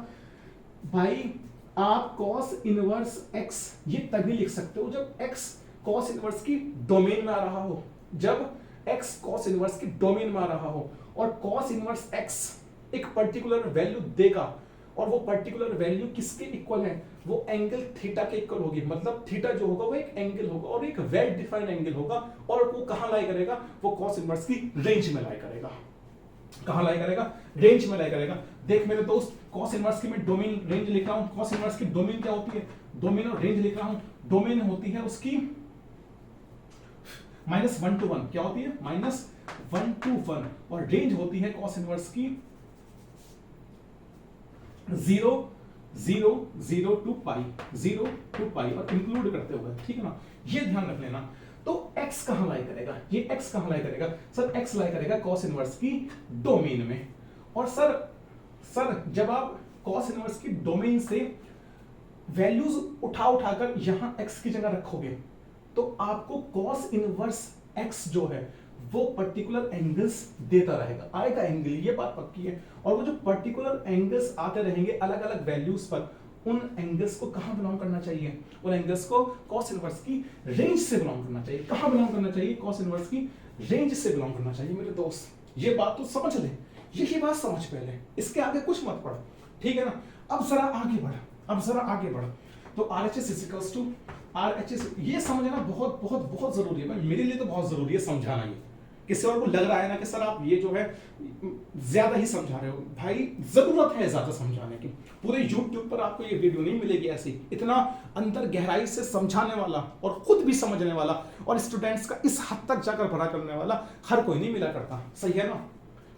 भाई। आप cos इनवर्स x ये तभी लिख सकते हो जब x cos इनवर्स की डोमेन में आ रहा हो, जब x cos इनवर्स की डोमेन में आ रहा हो। और cos इनवर्स x एक पर्टिकुलर वैल्यू देगा, और वो पर्टिकुलर वैल्यू किसके इक्वल है? वो एंगल थीटा के इक्वल होगी। मतलब थीटा जो होगा वो एक एंगल होगा, और एक वेल डिफाइंड एंगल होगा, और वो कहां लाई करेगा? वो cos इनवर्स की रेंज में लाई करेगा। कहां लाई करेगा? रेंज में लाई करेगा। देख मेरे दोस्त, cos इनवर्स की मैं डोमेन रेंज लिख रहा हूं। cos इनवर्स की डोमेन क्या होती है? डोमेन और रेंज लिख रहा हूं। डोमेन होती है उसकी -1 to 1। क्या होती है? -1 to 1। और रेंज होती है cos इनवर्स की 0 to पाई, 0 to पाई, और इंक्लूड करते हुए, ठीक है ना। ये ध्यान रख लेना। तो x कहां लाई करेगा, ये x कहां लाई करेगा सर, x लाई करेगा cos इनवर्स की डोमेन में। और सर जब आप cos इनवर्स की डोमेन से वैल्यूज उठाकर यहां x की जगह रखोगे तो आपको cos इनवर्स x जो है वो पर्टिकुलर एंगल्स देता रहेगा, आएगा एंगल, ये बात पक्की है। और वो जो पर्टिकुलर एंगल्स आते रहेंगे अलग अलग वैल्यूज पर, उन एंगल्स को कहां बिलोंग करना चाहिए, उन एंगल्स को cos इनवर्स की रेंज से बिलोंग करना चाहिए। कहां बिलोंग करना चाहिए, cos इनवर्स की रेंज से बिलोंग करना चाहिए मेरे दोस्त। ये बात तो समझ ले, यही बात समझ पहले, इसके आगे कुछ मत पढ़, ठीक है ना। अब जरा आगे बढ़, तो RHS is equals to RHS, ये समझना बहुत बहुत बहुत जरूरी है भाई, मेरे लिए तो बहुत जरूरी है समझाना। ये किसी और को लग रहा है ना कि सर आप ये जो है ज्यादा ही समझा रहे हो, भाई जरूरत है ज्यादा समझाने की। पूरे YouTube पर आपको ये वीडियो नहीं मिलेगी ऐसी इतना अंदर गहराई से समझाने वाला और खुद भी समझने वाला और स्टूडेंट्स का इस हद तक जाकर भरा करने वाला हर कोई नहीं मिला करता, सही है ना।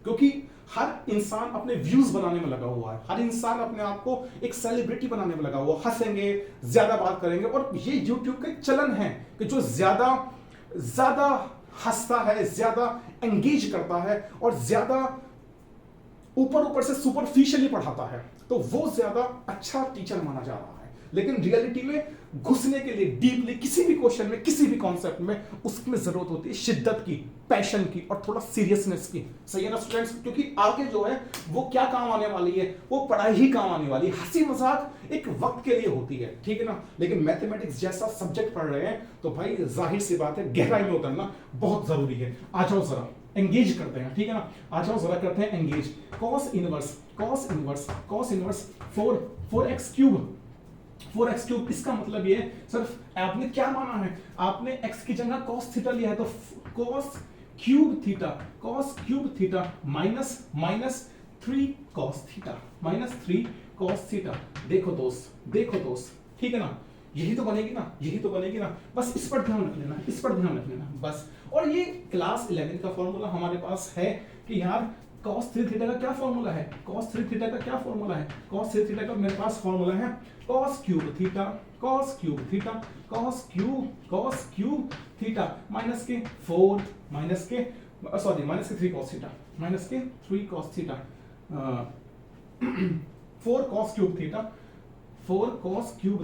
क्योंकि हर इंसान अपने व्यूज बनाने में लगा हुआ है, हर इंसान अपने आप को एक सेलिब्रिटी बनाने में लगा हुआ, हंसेंगे, ज्यादा बात करेंगे। और ये YouTube का चलन है कि जो ज्यादा हंसता है, ज्यादा एंगेज करता है और ज्यादा ऊपर से सुपरफिशियली पढ़ाता है, तो वो ज्यादा अच्छा टीचर माना जा रहा है। लेकिन रियलिटी में घुसने के लिए डीपली किसी भी क्वेश्चन में, किसी भी कॉन्सेप्ट में, उसमें जरूरत होती है शिद्दत की, पैशन की और थोड़ा सीरियसनेस की, सही है ना स्टूडेंट्स। क्योंकि आगे जो है वो क्या काम आने वाली है, वो पढ़ाई ही काम आने वाली है। हंसी मजाक एक वक्त के लिए होती है, ठीक है ना। लेकिन मैथमेटिक्स जैसा सब्जेक्ट पढ़ रहे हैं तो भाई जाहिर सी बात है गहराई में उतरना बहुत जरूरी है। आ जाओ जरा एंगेज करते हैं, ठीक है ना, आ जाओ जरा करते हैं engage. cos inverse 4x cube, इसका मतलब ये सिर्फ आपने क्या माना है, आपने x की जगह cos थीटा लिया है, तो cos cube theta minus 3 cos theta. देखो दोस्त, ठीक है ना, यही तो बनेगी ना। बस इस पर ध्यान रख लेना बस। और ये क्लास 11 का फॉर्मूला हमारे पास है कि यार cos 3 थीटा का क्या फॉर्मूला है, cos 3 थीटा का मेरे पास फॉर्मूला है cos क्यूब थीटा माइनस के 3 cos theta 4 cos cube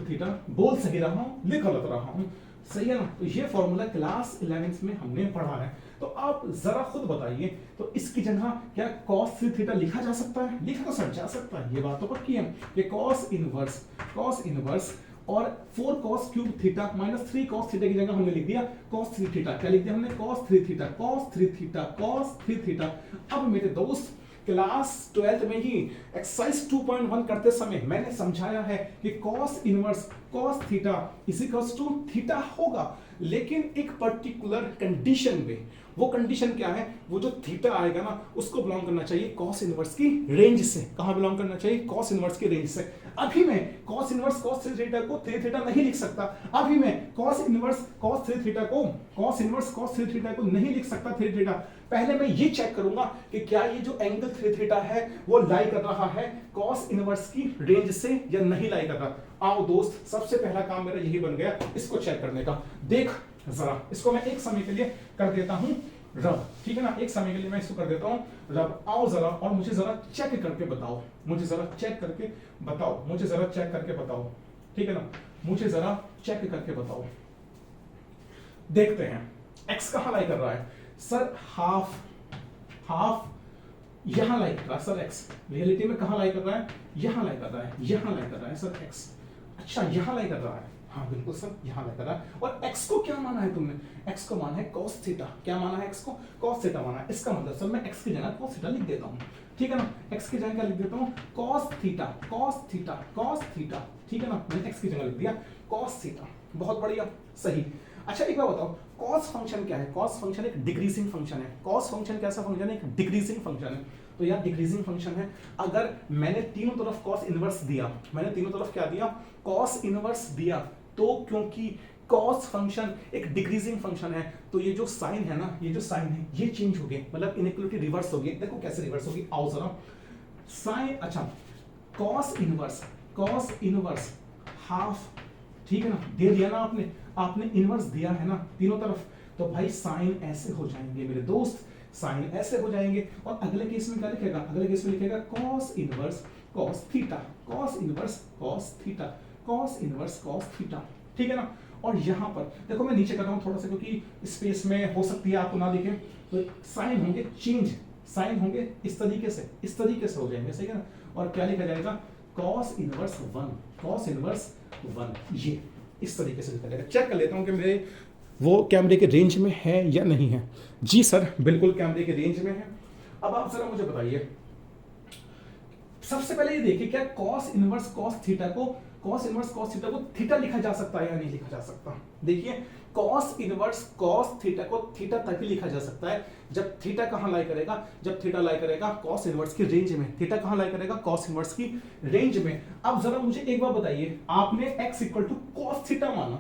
theta, बोल सही रहा हूं, लिख गलत रहा हूं, सही है ना। तो ये फॉर्मूला क्लास 11 में हमने पढ़ा है। तो आप जरा खुद बताइए, तो इसकी जगह क्या cos 3 थीटा लिखा जा सकता है, लिखा तो सर जा सकता है, ये बात तो पक्की है कि cos इनवर्स और 4 cos cube theta minus 3 cos theta की जगह हमने लिख दिया cos 3 थीटा। क्या लिख दिया हमने, cos 3 थीटा। अब मेरे दोस्त क्लास 12 में ही एक्सरसाइज 2.1 करते समय मैंने समझाया है कि cos inverse cos theta is equals to theta होगा, लेकिन एक पर्टिकुलर कंडीशन में। वो कंडीशन क्या है, वो जो थीटा आएगा ना उसको बिलोंग करना चाहिए cos इनवर्स की रेंज से। कहां बिलोंग करना चाहिए, cos इनवर्स की रेंज से। अभी मैं cos इनवर्स cos 3 थीटा को 3 थीटा नहीं लिख सकता, अभी मैं cos इनवर्स cos 3 थीटा को नहीं लिख सकता 3 थीटा। पहले मैं ये चेक करूंगा कि क्या ये जो एंगल 3 थीटा है वो लाई कर रहा है cos इनवर्स की रेंज से या नहीं लाई कर रहा। आओ दोस्त, सबसे पहला काम मेरा यही बन गया इसको चेक करने का। देख जरा, इसको मैं एक समय के लिए कर देता हूं रब, ठीक है ना, एक समय के लिए मैं इसको कर देता हूं रब। आओ जरा और मुझे जरा चेक करके बताओ, मुझे जरा चेक करके बताओ, ठीक है ना, मुझे जरा चेक करके बताओ। देखते हैं x कहां लाई कर रहा है सर, हाफ यहां लाई कर रहा है सर x, रियलिटी में कहां लाई कर रहा है, यहां लाई कर रहा है सर x। अच्छा यहां लाई कर रहा है, हाँ बिल्कुल सर यहां लाई कर रहा है। और x को क्या माना है तुमने, x को माना है cos थीटा। क्या माना है, x को cos थीटा माना है। इसका मतलब सर मैं x की जगह cos थीटा लिख देता हूं, ठीक है ना, x की जगह क्या लिख देता हूं, cos थीटा, ठीक है ना, मैंने x की जगह लिख दिया cos थीटा। बहुत बढ़िया, सही। अच्छा एक बात बताओ, cos फंक्शन क्या है, cos फंक्शन एक डिक्रीजिंग फंक्शन है। cos फंक्शन कैसा फंक्शन है, एक डिक्रीजिंग फंक्शन है। तो यार डिक्रीजिंग फंक्शन है, अगर मैंने तीनों तरफ cos इनवर्स दिया, मैंने तीनों तरफ क्या दिया, cos इनवर्स दिया, तो क्योंकि cos फंक्शन एक डिक्रीजिंग फंक्शन है तो ये जो साइन है ना, ये जो साइन है ये चेंज हो गई, मतलब इनइक्वालिटी रिवर्स होगी। देखो कैसे रिवर्स होगी, आओ जरा साइन, अच्छा cos इनवर्स हाफ, ठीक है ना, दे दिया ना आपने, आपने इनवर्स दिया है ना तीनों तरफ, तो भाई साइन ऐसे हो जाएंगे मेरे दोस्त, साइन ऐसे हो जाएंगे। और अगले केस में क्या लिखेगा, अगले केस में लिखेगा cos inverse cos theta, cos inverse cos theta, cos inverse cos theta, ठीक है ना। और यहां पर देखो मैं नीचे कर रहा हूं थोड़ा सा क्योंकि स्पेस में हो सकती है आपको ना दिखे, तो साइन होंगे चेंज, साइन होंगे इस तरीके से हो जाएंगे, सही है ना। और क्या लिखा जाएगा, कॉस इनवर्स 1, कॉस इनवर्स 1, ये इस तरीके से लिखा जाएगा। चेक कर लेता हूं कि मेरे वो कैमरे के रेंज में है या नहीं है। जी सर बिल्कुल कैमरे के रेंज में है। अब आप जरा मुझे बताइए, सबसे पहले ये देखिए क्या कॉस इनवर्स कॉस थीटा को, कॉस इनवर्स कॉस थीटा को थीटा लिखा जा सकता है या नहीं लिखा जा सकता। देखिए कॉस इनवर्स कॉस थीटा को थीटा तभी लिखा जा सकता है जब थीटा कहां लाई करेगा, जब थीटा लाई करेगा कॉस इनवर्स की रेंज में, थीटा कहां लाई करेगा, कॉस इनवर्स की रेंज में। अब जरा मुझे एक बार बताइए, आपने x equal to cos theta माना,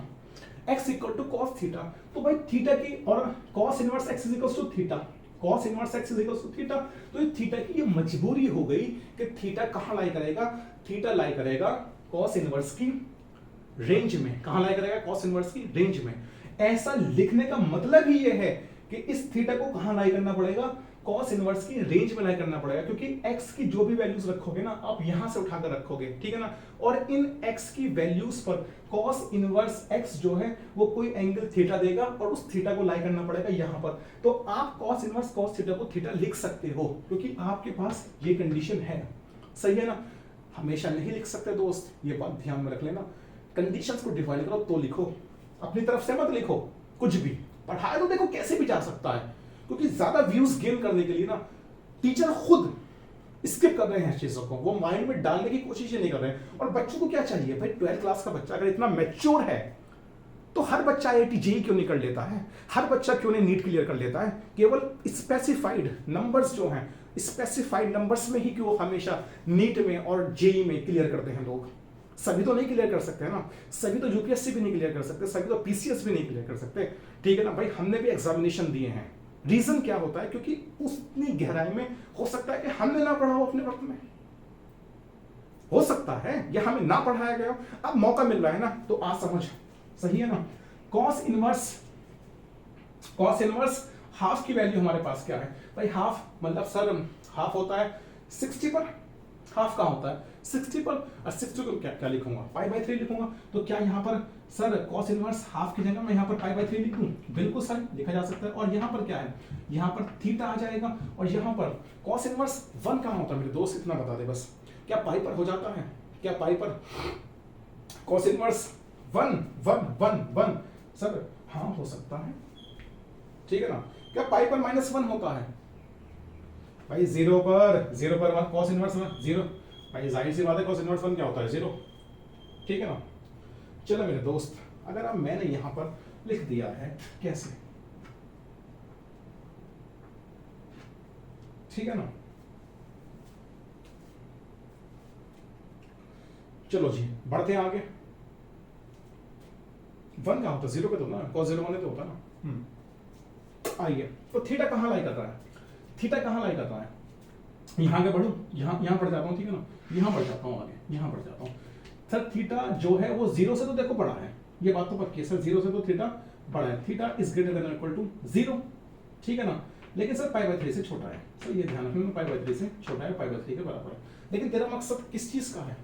x equal to cos theta, तो भाई थीटा की और cos inverse x is equal to theta, cos inverse x is equal to theta, तो ये थीटा की ये मजबूरी हो गई कि थीटा कहां लाई करेगा, थीटा लाई करेगा कॉस इनवर्स की रेंज में, कहां लाई करेगा, कॉस इनवर्स की रेंज में। ऐसा लिखने का मतलब ही ये है कि इस थीटा को कहां लाई करना पड़ेगा, कॉस इनवर्स की रेंज में लाई करना पड़ेगा, क्योंकि x की जो भी वैल्यूज रखोगे ना आप यहां से उठाकर रखोगे, ठीक है ना। और इन x की वैल्यूज पर कॉस इनवर्स x जो है वो कोई एंगल थीटा देगा और उस थीटा को लाई करना पड़ेगा यहां पर। तो आप कॉस इनवर्स कॉस थीटा को थीटा लिख सकते हो क्योंकि आपके पास ये कंडीशन है, सही है ना। हमेशा नहीं लिख सकते दोस्त, ये बात ध्यान में रख लेना। कंडीशंस को डिफाइन करो तो लिखो, अपनी तरफ से मत लिखो कुछ भी। पढ़ाया तो देखो कैसे भी जा सकता है, क्योंकि ज्यादा व्यूज गेन करने के लिए ना टीचर खुद स्किप कर रहे हैं चीजों को, वो माइंड में डालने की कोशिश ही नहीं कर रहे हैं। और बच्चों को क्या चाहिए भाई, 12th क्लास का बच्चा अगर इतना मैच्योर है तो हर बच्चा IIT JEE क्यों नहीं कर लेता है, हर बच्चा क्यों नहीं नीट क्लियर कर लेता है। केवल स्पेसिफाइड नंबर्स जो हैं, स्पेसिफाइड नंबर्स में ही क्यों हमेशा नीट में और JEE में क्लियर करते हैं लोग। सभी तो नहीं क्लियर कर सकते हैं ना, सभी तो UPSC भी नहीं क्लियर कर सकते, सभी तो PCS भी नहीं क्लियर कर सकते, ठीक है ना भाई। हमने भी एग्जामिनेशन दिए हैं, रीजन क्या होता है, क्योंकि उतनी गहराई में हो सकता है कि हमने ना पढ़ा हो अपने वक्त में, हो सकता है या हमें ना पढ़ाया गया हो। अब मौका मिल रहा है ना तो आज समझ, सही है ना। कॉस इनवर्स हाफ की वैल्यू हमारे पास क्या है भाई, हाफ मतलब सर हाफ होता है 60 पर, हाफ कहां होता है 60 पर, और 60 को क्या क्या लिखूंगा, पाई/3 लिखूंगा। तो क्या यहाँ पर सर कॉस इनवर्स हाफ की जगह मैं यहाँ पर पाई/3 लिख दूं, बिल्कुल सर लिखा जा सकता है। और यहाँ पर क्या है, यहाँ पर थीटा आ जाएगा, और यहाँ पर कॉस इनवर्स 1 कहां होता है मेरे दोस्त, इतना बता दे बस, क्या पाई पर हो जाता है, क्या पाई पर कॉस इनवर्स 1 सर, हाँ हो सकता है, ठीक है ना। क्या पाई पर -1 होता है भाई, 0 पर 1 कॉस इनवर्स 0 भाई, जाहिर सी बात है कॉस इनवर्स 1 क्या होता है 0, ठीक है ना। चलो मेरे दोस्त, अगर अब मैंने यहां पर लिख दिया है कैसे, ठीक है ना। चलो जी बढ़ते हैं आगे। 1 कहां होता है 0 पे तो ना, cos 0 1 तो होता ना। आइए तो थीटा कहां लाई कर रहा है, थीटा कहां लाई कर रहा है, यहां आगे बढ़ूं, यहां बढ़ जाता हूं, ठीक है ना, यहां बढ़ जाता हूं आगे, यहां बढ़ जाता हूं। सर थीटा जो है वो 0 से तो देखो बड़ा है, ये बात तो पक्की है सर, 0 से तो थीटा बड़ा है, theta is greater than equal to 0, ठीक है ना। लेकिन सर पाई/3 से छोटा है, सर ये ध्यान रखना, पाई/3 से छोटा है, पाई/3 के बराबर है। लेकिन तेरा मकसद किस चीज का है,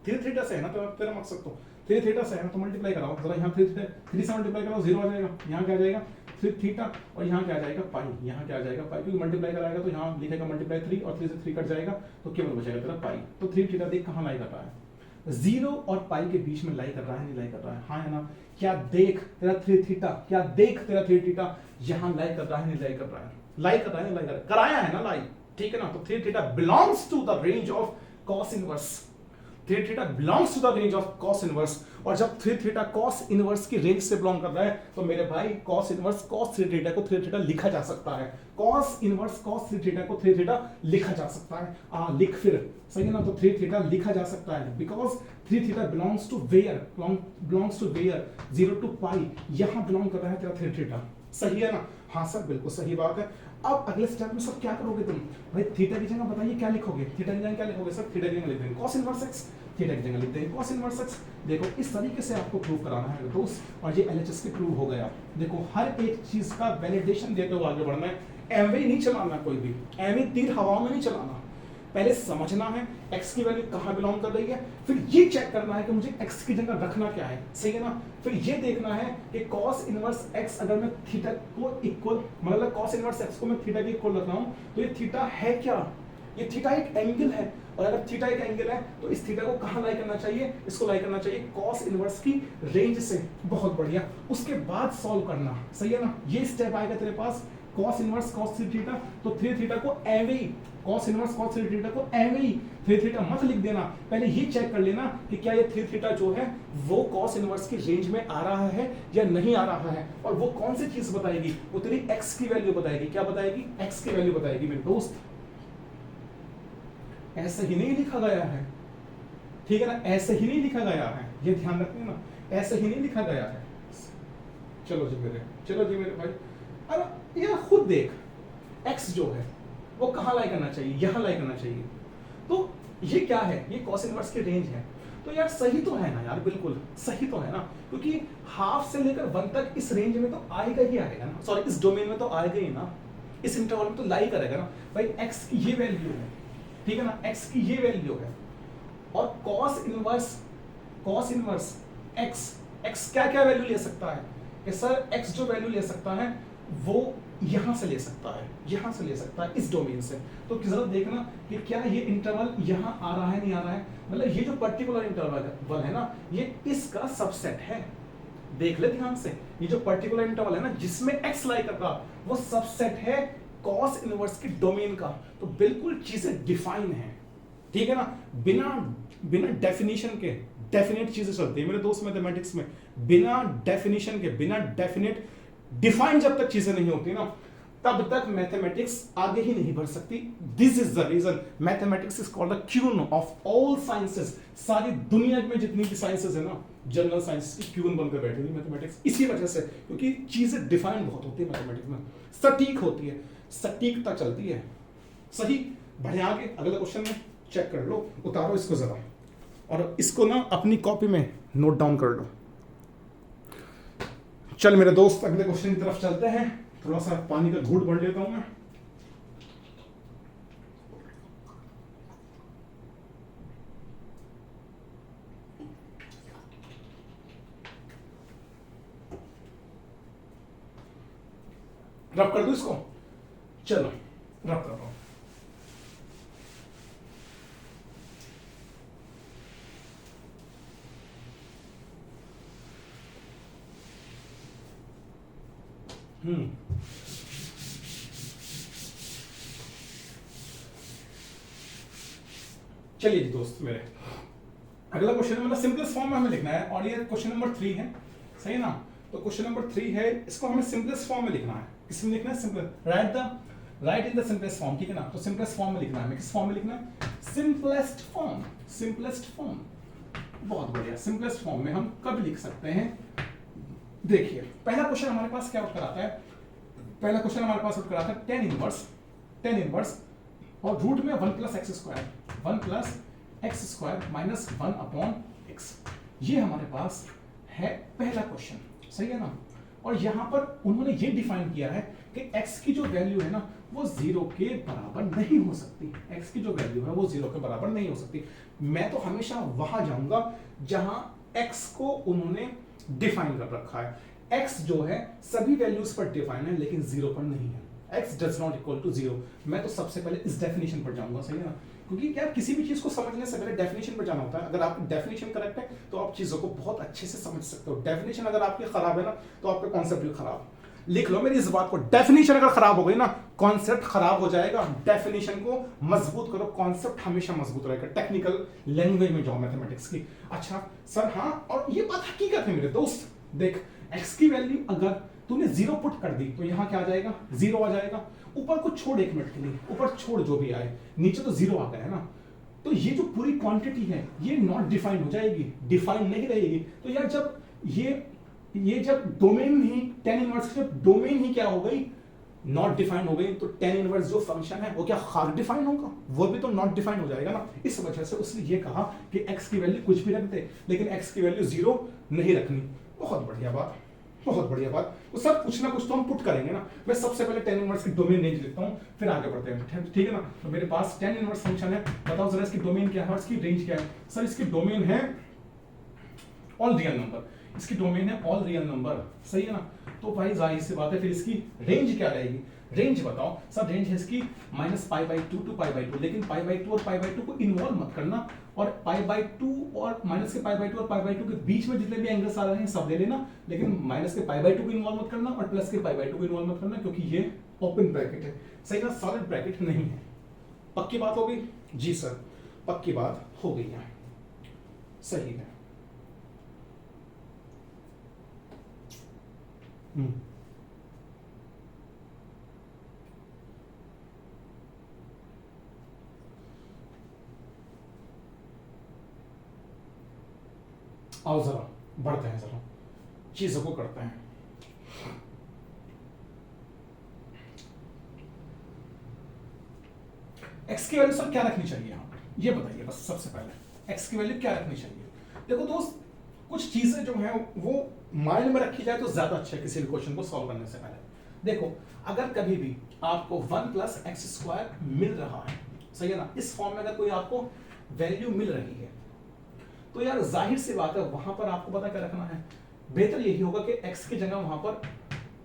3 थीटा से है ना, तो तेरा मकसद तो 3 थीटा से है ना, तो मल्टीप्लाई कराओ जरा, यहाँ 3 से मल्टीप्लाई कराओ 0 आ जाएगा, यहाँ क्या आ जाएगा 3 थीटा, और यहाँ क्या आ जाएगा पाई, यहाँ क्या आ जाएगा पाई, क्योंकि मल्टीप्लाई कराएगा तो यहाँ लिखेगा मल्टीप्लाई 3, और 3 से 3 कट जाएगा तो केवल बचेगा तेरा पाई। तो 3 थीटा देख कहाँ लाई कर रहा है, 0 और पाई के बीच में लाई कर रहा है, नहीं लाई कर रहा है, हाँ है ना। क्या देख तेरा 3 थीटा, क्या देख तेरा 3 थीटा यहाँ लाई कर रहा है, नहीं लाई कर रहा है, लाई कर रहा है, नहीं लाई कर रहा है, कराया है ना लाई, ठीक है ना। तो 3 theta belongs to the range of cos inverse, 3 theta belongs to the range of cos inverse. और जब 3 थीटा cos इनवर्स की रेंज से बिलोंग कर रहा है तो मेरे भाई cos इनवर्स cos 3 थीटा को 3 थीटा लिखा जा सकता है, cos इनवर्स cos 3 थीटा को 3 थीटा लिखा जा सकता है। लिख फिर, सही है ना। तो 3 थीटा लिखा जा सकता है because 3 theta belongs to where, belongs to where 0 to pi, यहां बिलोंग कर रहा है तेरा 3 थीटा, सही है ना। हाँ सर बिल्कुल सही बात है। अब अगले स्टेप में सब क्या करोगे तुम भाई, थीटा की जगह बताइए क्या लिखोगे, थीटा की जगह क्या लिखोगे सर, थीटा की जगह लिख देंगे cos इनवर्स x, थीटा की जगह लिखते हैं cos इनवर्स x। देखो इस तरीके से आपको प्रूव कराना है दोस्त, और ये LHS के प्रूव हो गया। देखो हर एक चीज का वैलिडेशन देते हुए आगे बढ़ना है, एमवे नहीं चलाना, कोई भी एमवे तीर हवाओं में नहीं चलाना। पहले समझना है x की वैल्यू कहाँ बिलोंग कर रही है, फिर ये चेक करना है कि मुझे x की जगह रखना क्या है, सही है ना। फिर ये देखना है कि cos इनवर्स x अगर मैं थीटा को इक्वल, मतलब cos इनवर्स x को मैं थीटा के इक्वल रख रहा हूँ, तो ये थीटा है क्या, ये थीटा एक एंगल है, और अगर थीटा एक एंगल है तो इस थीटा को कहाँ लाई करना चाहिए, इसको लाई करना चाहिए cos इनवर्स की रेंज से। बहुत बढ़िया, उसके बाद सॉल्व करना, सही है ना। ये स्टेप आएगा तेरे पास, cos इनवर्स cos 3 थीटा, तो 3 थीटा को एवे ही cos इनवर्स cos 3 थीटा को एवे ही 3 थीटा मत लिख देना, पहले ये चेक कर लेना कि क्या ये 3 थीटा जो है वो cos इनवर्स की रेंज में आ रहा है या नहीं आ रहा है, और वो कौन सी चीज बताएगी, वो तेरी x की वैल्यू बताएगी। क्या बताएगी, x की वैल्यू बताएगी मेरे दोस्त। ऐसे ही नहीं लिखा गया है, ठीक है ना, ऐसे ही नहीं लिखा गया है, ये ध्यान रखना ना, ऐसे ही नहीं लिखा गया है। चलो जी मेरे भाई, अरे यार खुद देख, x जो है वो कहाँ लाई करना चाहिए, यहां लाई करना चाहिए। तो ये क्या है, ये cos इनवर्स की रेंज है, तो यार सही तो है ना यार, बिल्कुल सही तो है ना, क्योंकि हाफ से लेकर 1 तक इस रेंज में तो आएगा ही आएगा ना, सॉरी इस डोमेन में तो आएगा ही ना, इस इंटरवल में तो लाई करेगा ना भाई। x की ये वैल्यू है, ठीक है ना, x की ये वैल्यू है, और cos इनवर्स x क्या क्या वैल्यू ले सकता है कि सर x जो वैल्यू ले सकता है वो यहां से ले सकता है, यहां से ले सकता है इस डोमेन से। तो जरा देखना कि क्या ये इंटरवल यहां आ रहा है, नहीं आ रहा है, मतलब ये जो पर्टिकुलर इंटरवल है ना, ये इसका सबसेट है। देख ले ध्यान से, ये जो पर्टिकुलर इंटरवल है ना जिसमें x लाई कर रहा, वो सबसेट है cos इनवर्स की डोमेन का। तो बिल्कुल चीजें डिफाइन है, ठीक है ना, बिना डेफिनेशन के डेफिनेट चीजें चलती है मेरे दोस्त मैथमेटिक्स में। बिना डेफिनेशन के, बिना डेफिनेट डिफाइन जब तक चीजें नहीं होती ना, तब तक मैथमेटिक्स आगे ही नहीं बढ़ सकती। This is the reason mathematics is called the queen of all sciences. सारी दुनिया में जितनी भी साइंसेस है ना, जनरल साइंस की क्यून बनकर बैठी हुई मैथमेटिक्स, इसी वजह से, क्योंकि चीजें डिफाइन बहुत होती है मैथमेटिक्स में, सटीक होती है, सटीकता चलती है। सही, बढ़े आगे अगले क्वेश्चन में चेक कर लो, उतारो इसको जरा, और इसको ना अपनी कॉपी में नोट डाउन कर लो। चल मेरे दोस्त अगले क्वेश्चन की तरफ चलते हैं, थोड़ा सा पानी का घूंट भर लेता हूं मैं। रब कर दूं इसको, चलो रब कर रहा हूं। चलिए जी दोस्त मेरे, अगला क्वेश्चन मतलब सिंपलेस्ट फॉर्म में हमें लिखना है, और ये क्वेश्चन नंबर 3 है, सही है ना। तो क्वेश्चन नंबर 3 है, इसको हमें सिंपलेस्ट फॉर्म में लिखना है। किसमें लिखना है, simple, right in the simplest form, ठीक है ना। तो सिंपलेस्ट फॉर्म में लिखना है, किस फॉर्म में लिखना है, सिंपलेस्ट फॉर्म, सिंपलेस्ट फॉर्म। बहुत बढ़िया, सिंपलेस्ट फॉर्म में हम कब लिख सकते हैं। देखिए पहला क्वेश्चन हमारे पास क्या उत्तर आता है, पहला क्वेश्चन हमारे पास उत्तर आता है tan इनवर्स और रूट में 1 + x square minus 1 upon x। ये हमारे पास है पहला क्वेश्चन, सही है ना। और यहां पर उन्होंने ये डिफाइन किया है कि x की जो वैल्यू है ना वो 0 के बराबर नहीं हो सकती, x की जो वैल्यू है वो 0 के बराबर नहीं हो सकती। मैं तो हमेशा वहां जाऊंगा जहां x को उन्होंने डिफाइन कर रखा है। x जो है सभी वैल्यूज पर डिफाइन है लेकिन 0 पर नहीं है, x does not equal to 0। मैं तो सबसे पहले इस डेफिनेशन पर जाऊंगा, सही है ना, क्योंकि क्या किसी भी चीज को समझने से पहले डेफिनेशन पर जाना होता है। अगर आपकी डेफिनेशन करेक्ट है तो आप चीजों को बहुत अच्छे से समझ सकते हो। डेफिनेशन अगर आपकी खराब है ना तो आपका कॉन्सेप्ट भी खराब। लिख लो मेरी इस बात को, डेफिनेशन अगर खराब हो गई ना कॉन्सेप्ट खराब हो जाएगा। डेफिनेशन को मजबूत करो, कॉन्सेप्ट हमेशा मजबूत रहेगा। टेक्निकल लैंग्वेज में जाओ मैथमेटिक्स की। अच्छा सर, हाँ, और ये बात हकीकत है मेरे दोस्त। देख, x की वैल्यू अगर तूने 0 पुट कर दी तो यहां क्या आ जाएगा, 0 आ जाएगा। ऊपर को छोड़ 1 मिनट के लिए, ऊपर छोड़ जो भी आए, नीचे तो 0 आ गया है ना। तो ये जो पूरी क्वांटिटी है ये नॉट डिफाइंड हो जाएगी, डिफाइंड नहीं रहेगी। तो यार जब ये जब डोमेन ही tan इनवर्स जब डोमेन ही क्या हो गई, नॉट डिफाइन हो गई तो टेन इनवर्स जो फंक्शन है वो क्या हार्ड डिफाइन होगा, वो भी तो नॉट डिफाइन हो जाएगा ना। इस वजह से उसने ये कहा कि x की वैल्यू कुछ भी रख दे लेकिन x की वैल्यू 0 नहीं रखनी। बहुत बढ़िया बात, बहुत बढ़िया बात। तो सर कुछ ना कुछ तो हम पुट करेंगे ना। मैं सबसे पहले टेन इनवर्स की डोमेन रेंज लिखता हूँ फिर आगे बढ़ते हैं, ठीक है ना। तो मेरे पास टेन इनवर्स फंक्शन है, बताओ जरा इसकी डोमेन क्या है और इसकी रेंज क्या है। सर इसकी डोमेन है ऑल रियल नंबर, इसकी डोमेन है ऑल रियल नंबर, सही है ना। तो भाई जाहिर सी बात है फिर इसकी रेंज क्या रहेगी, रेंज बताओ। सर रेंज है इसकी -π/2 टू π/2, लेकिन π/2 और π/2 को इन्वॉल्व मत करना, और π/2 और माइनस के π/2 और π/2 के बीच में जितने भी एंगल्स आ रहे हैं सब ले लेना, लेकिन माइनस के π/2 को इन्वॉल्व मत करना और प्लस के π/2 को इन्वॉल्व मत करना, क्योंकि ये ओपन ब्रैकेट है, सही ना, सॉलिड ब्रैकेट नहीं है। पक्की बात हो गई जी सर, पक्की बात हो गई है, सही है। आओ जरा बढ़ते हैं, जरा चीजों को करते हैं। एक्स की वैल्यू सर क्या रखनी चाहिए यहाँ पर, ये बताइए बस सबसे पहले एक्स की वैल्यू क्या रखनी चाहिए। देखो दोस्त कुछ चीजें जो हैं वो माइंड में रखी जाए तो ज्यादा अच्छा है किसी भी क्वेश्चन को सॉल्व करने से पहले। देखो अगर कभी भी आपको 1 + x² मिल रहा है, सही है ना, इस फॉर्म में अगर कोई आपको वैल्यू मिल रही है तो यार जाहिर सी बात है वहां पर आपको पता क्या रखना है, बेहतर यही होगा कि x की जगह वहां पर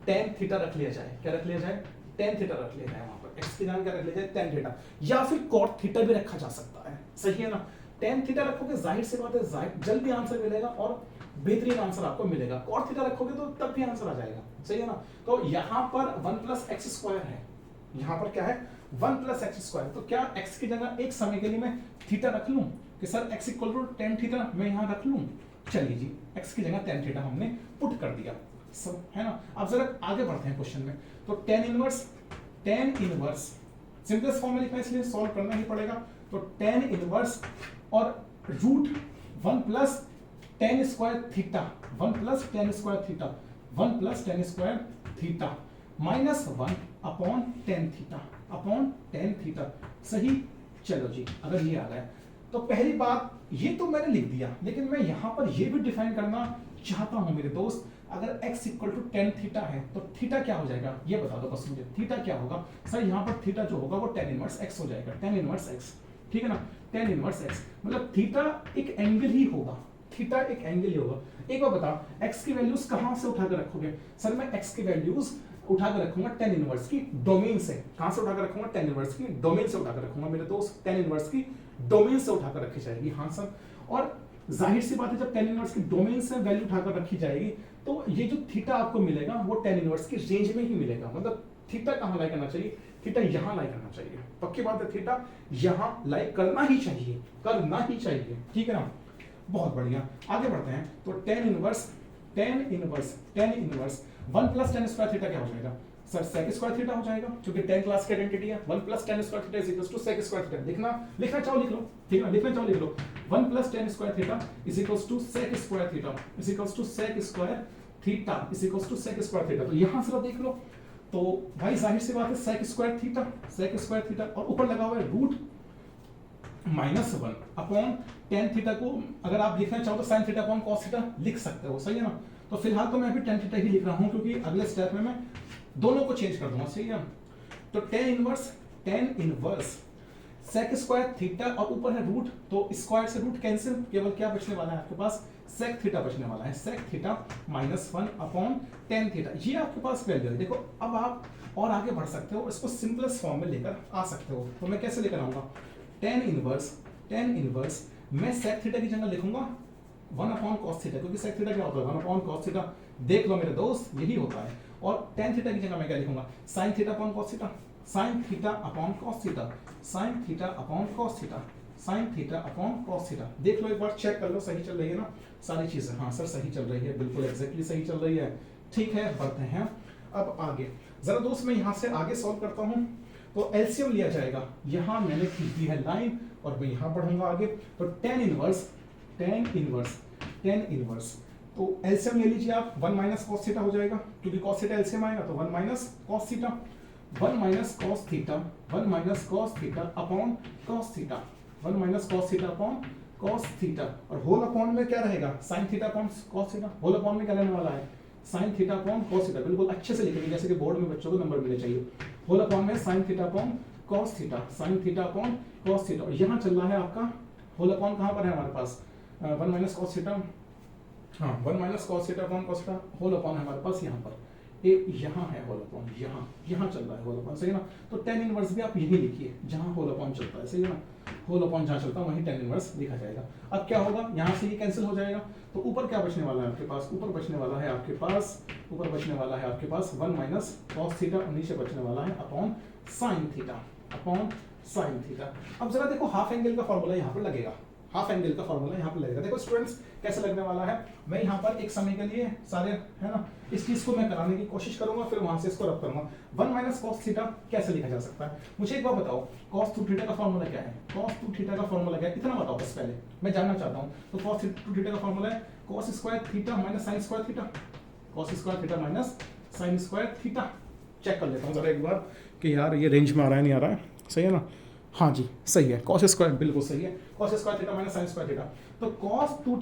tan थीटा रख लिया जाए। क्या रख लिया जाए, tan थीटा रख लिया जाए, वहां पर x की जगह क्या रख लिया जाए, tan थीटा, या फिर cot थीटा भी रखा जा सकता है, सही है ना। tan थीटा रखोगे जाहिर सी बात है जल्दी आंसर मिलेगा और बेहतरीन आंसर आपको मिलेगा। cot थीटा रखोगे तो तब भी आंसर आ जाएगा, सही है ना। तो यहां पर 1 + x² है, यहां पर क्या है 1 + x², तो क्या x की जगह एक समय के लिए मैं थीटा रख लूं कि सर x = tan थीटा मैं यहां रख लूं। चलिए जी x की जगह tan थीटा हमने पुट कर दिया, सब है ना। अब जरा आगे बढ़ते हैं क्वेश्चन में। तो tan इनवर्स सिंपलेस्ट फॉर्म में लिखना है इसलिए सॉल्व करना ही पड़ेगा। तो tan इनवर्स और √1 + tan² theta, 1 + tan² theta, 1 + tan² theta -1 upon tan theta, सही। चलो जी अगर ये आ गया तो पहली बात ये तो मैंने लिख दिया, लेकिन मैं यहां पर ये भी डिफाइन करना चाहता हूं मेरे दोस्त, अगर x = tan थीटा है तो थीटा क्या हो जाएगा ये बता दो बस मुझे, थीटा क्या होगा। सर यहां पर थीटा जो होगा वो tan इनवर्स x हो जाएगा, tan इनवर्स x, ठीक है ना, tan इनवर्स x मतलब थीटा एक एंगल ही होगा, थीटा एक एंगल ही होगा। एक बार बताओ x की वैल्यूज कहां से उठाकर रखोगे। सर मैं x की वैल्यूज उठाकर रखूंगा tan इनवर्स की डोमेन से। कहां से उठाकर रखूंगा, tan इनवर्स की डोमेन से उठाकर रखूंगा मेरे दोस्त, tan इनवर्स की डोमेन से उठाकर रखी जाएगी। हाँ सर, और जाहिर सी बात है जब tan इनवर्स की डोमेन से वैल्यू उठाकर रखी जाएगी तो ये जो थीटा आपको मिलेगा वो tan इनवर्स की रेंज में ही मिलेगा। मतलब थीटा कहां लाई करना चाहिए, थीटा यहां लाई करना चाहिए, पक्की बात है, थीटा यहां लाई करना ही चाहिए, करना ही चाहिए, ठीक है ना। बहुत बढ़िया, आगे बढ़ते हैं। तो tan इनवर्स 1 + tan² थीटा क्या हो जाएगा सर, sec² थीटा हो जाएगा, क्योंकि tan क्लास की आइडेंटिटी है। 1 + tan² थीटा = sec² थीटा। लिखना चाहो लिख लो, ठीक है, लिखना चाहो लिख लो। 1 + tan² theta = sec² theta sec² theta. तो यहां से देख लो तो भाई जाहिर सी बात है sec² थीटा और ऊपर लगा हुआ है √-1 अपॉन tan थीटा को अगर आप लिखना चाहो तो sin theta upon cos theta लिख सकते हो, सही है ना। तो फिलहाल तो मैं अभी tan थीटा ही लिख रहा हूं क्योंकि अगले स्टेप में मैं दोनों को चेंज कर दूंगा, सही है। तो tan इनवर्स sec² थीटा और ऊपर है रूट, तो स्क्वायर से रूट कैंसिल, केवल क्या बचने वाला है आपके पास sec थीटा बचने वाला है, sec theta -1 upon tan theta. ये आपके पास वैल्यू है। देखो अब आप और आगे बढ़ सकते हो, इसको सिंपलेस्ट फॉर्म में लेकर आ सकते हो। तो मैं कैसे लेकर आऊंगा, tan इनवर्स मैं sec थीटा की जगह लिखूंगा 1 अपॉन cos थीटा, क्योंकि sec थीटा क्या होता है 1 अपॉन cos थीटा, देख लो मेरे दोस्त यही होता है। और tan थीटा की जगह मैं क्या लिखूंगा sin theta upon cos theta, sin theta upon cos theta, sin theta upon cos theta, sin theta upon cos theta. देख लो एक बार, चेक कर लो सही चल रही है ना सारी चीजें। हाँ सर सही चल रही है, बिल्कुल एग्जैक्टली सही चल रही है, ठीक है। बढ़ते हैं अब आगे, जरा दोस्त मैं यहां से आगे सॉल्व करता हूं। तो एलसीएम लिया जाएगा, यहां मैंने खींच दी है लाइन और मैं यहां बढ़ूंगा आगे। तो tan इनवर्स तो एलसीएम ले लीजिए आप, 1 - cos थीटा हो जाएगा, क्योंकि cos थीटा एलसीएम आएगा तो 1 - cos theta. 1 minus cos theta, 1 minus cos theta upon cos theta, 1 minus cos theta upon cos theta, और होल अपॉन में क्या रहेगा, sine theta upon cos theta. Whole upon में क्या रहने वाला है, sine theta upon cos theta. बिल्कुल अच्छे से लिखेंगे जैसे कि बोर्ड में बच्चों को नंबर मिलने चाहिए। होल अपॉन में sign theta upon cos theta, sign theta upon cos theta, और यहाँ चल रहा है आपका होल अपॉन कहाँ पर है हमारे पास, 1 माइनस कॉस थीटा, हाँ 1 minus cos theta upon cos theta, whole upon है हमारे पास यहाँ पर, यहाँ है होल अपॉन, यहाँ चल रहा है होल अपॉन, सही है ना। तो tan इनवर्स भी आप यही लिखिए जहाँ होल अपॉन चलता है, सही है ना। होल अपॉन जहाँ चलता है वहीं tan इनवर्स लिखा जाएगा। अब क्या होगा, यहाँ से ये कैंसिल हो जाएगा, तो ऊपर क्या बचने वाला है आपके पास, ऊपर बचने वाला है आपके पास 1 माइनस कॉस थीटा, और नीचे बचने वाला है upon sine theta, upon sine theta. अब जरा देखो हाफ एंगल का फॉर्मूला यहाँ पर लगेगा, हाफ एंगल का फॉर्मूला यहाँ पर लगेगा। देखो स्टूडेंट्स कैसे लगने वाला है, मैं यहाँ पर एक समय के लिए सारे है ना इस चीज को मैं कराने की कोशिश करूंगा, फिर वहां से इसको रब करूंगा। 1 माइनस कॉस थीटा कैसे लिखा जा सकता है, मुझे एक बार बताओ, कॉस 2 थीटा का फॉर्मूला क्या है, कॉस 2 थीटा का फॉर्मूला क्या है, इतना बताओ बस पहले मैं जानना चाहता हूँ। तो कॉस 2 थीटा का फॉर्मूला है cos square theta minus sine square theta, cos square theta minus sine square theta. Check कर लेता हूँ जरा एक बार कि यार ये रेंज में आ रहा है नहीं आ रहा है, सही है ना, हाँ जी सही है, कॉस स्क्वायर बिल्कुल सही है, cos square theta minus sine square theta. तो कॉस 2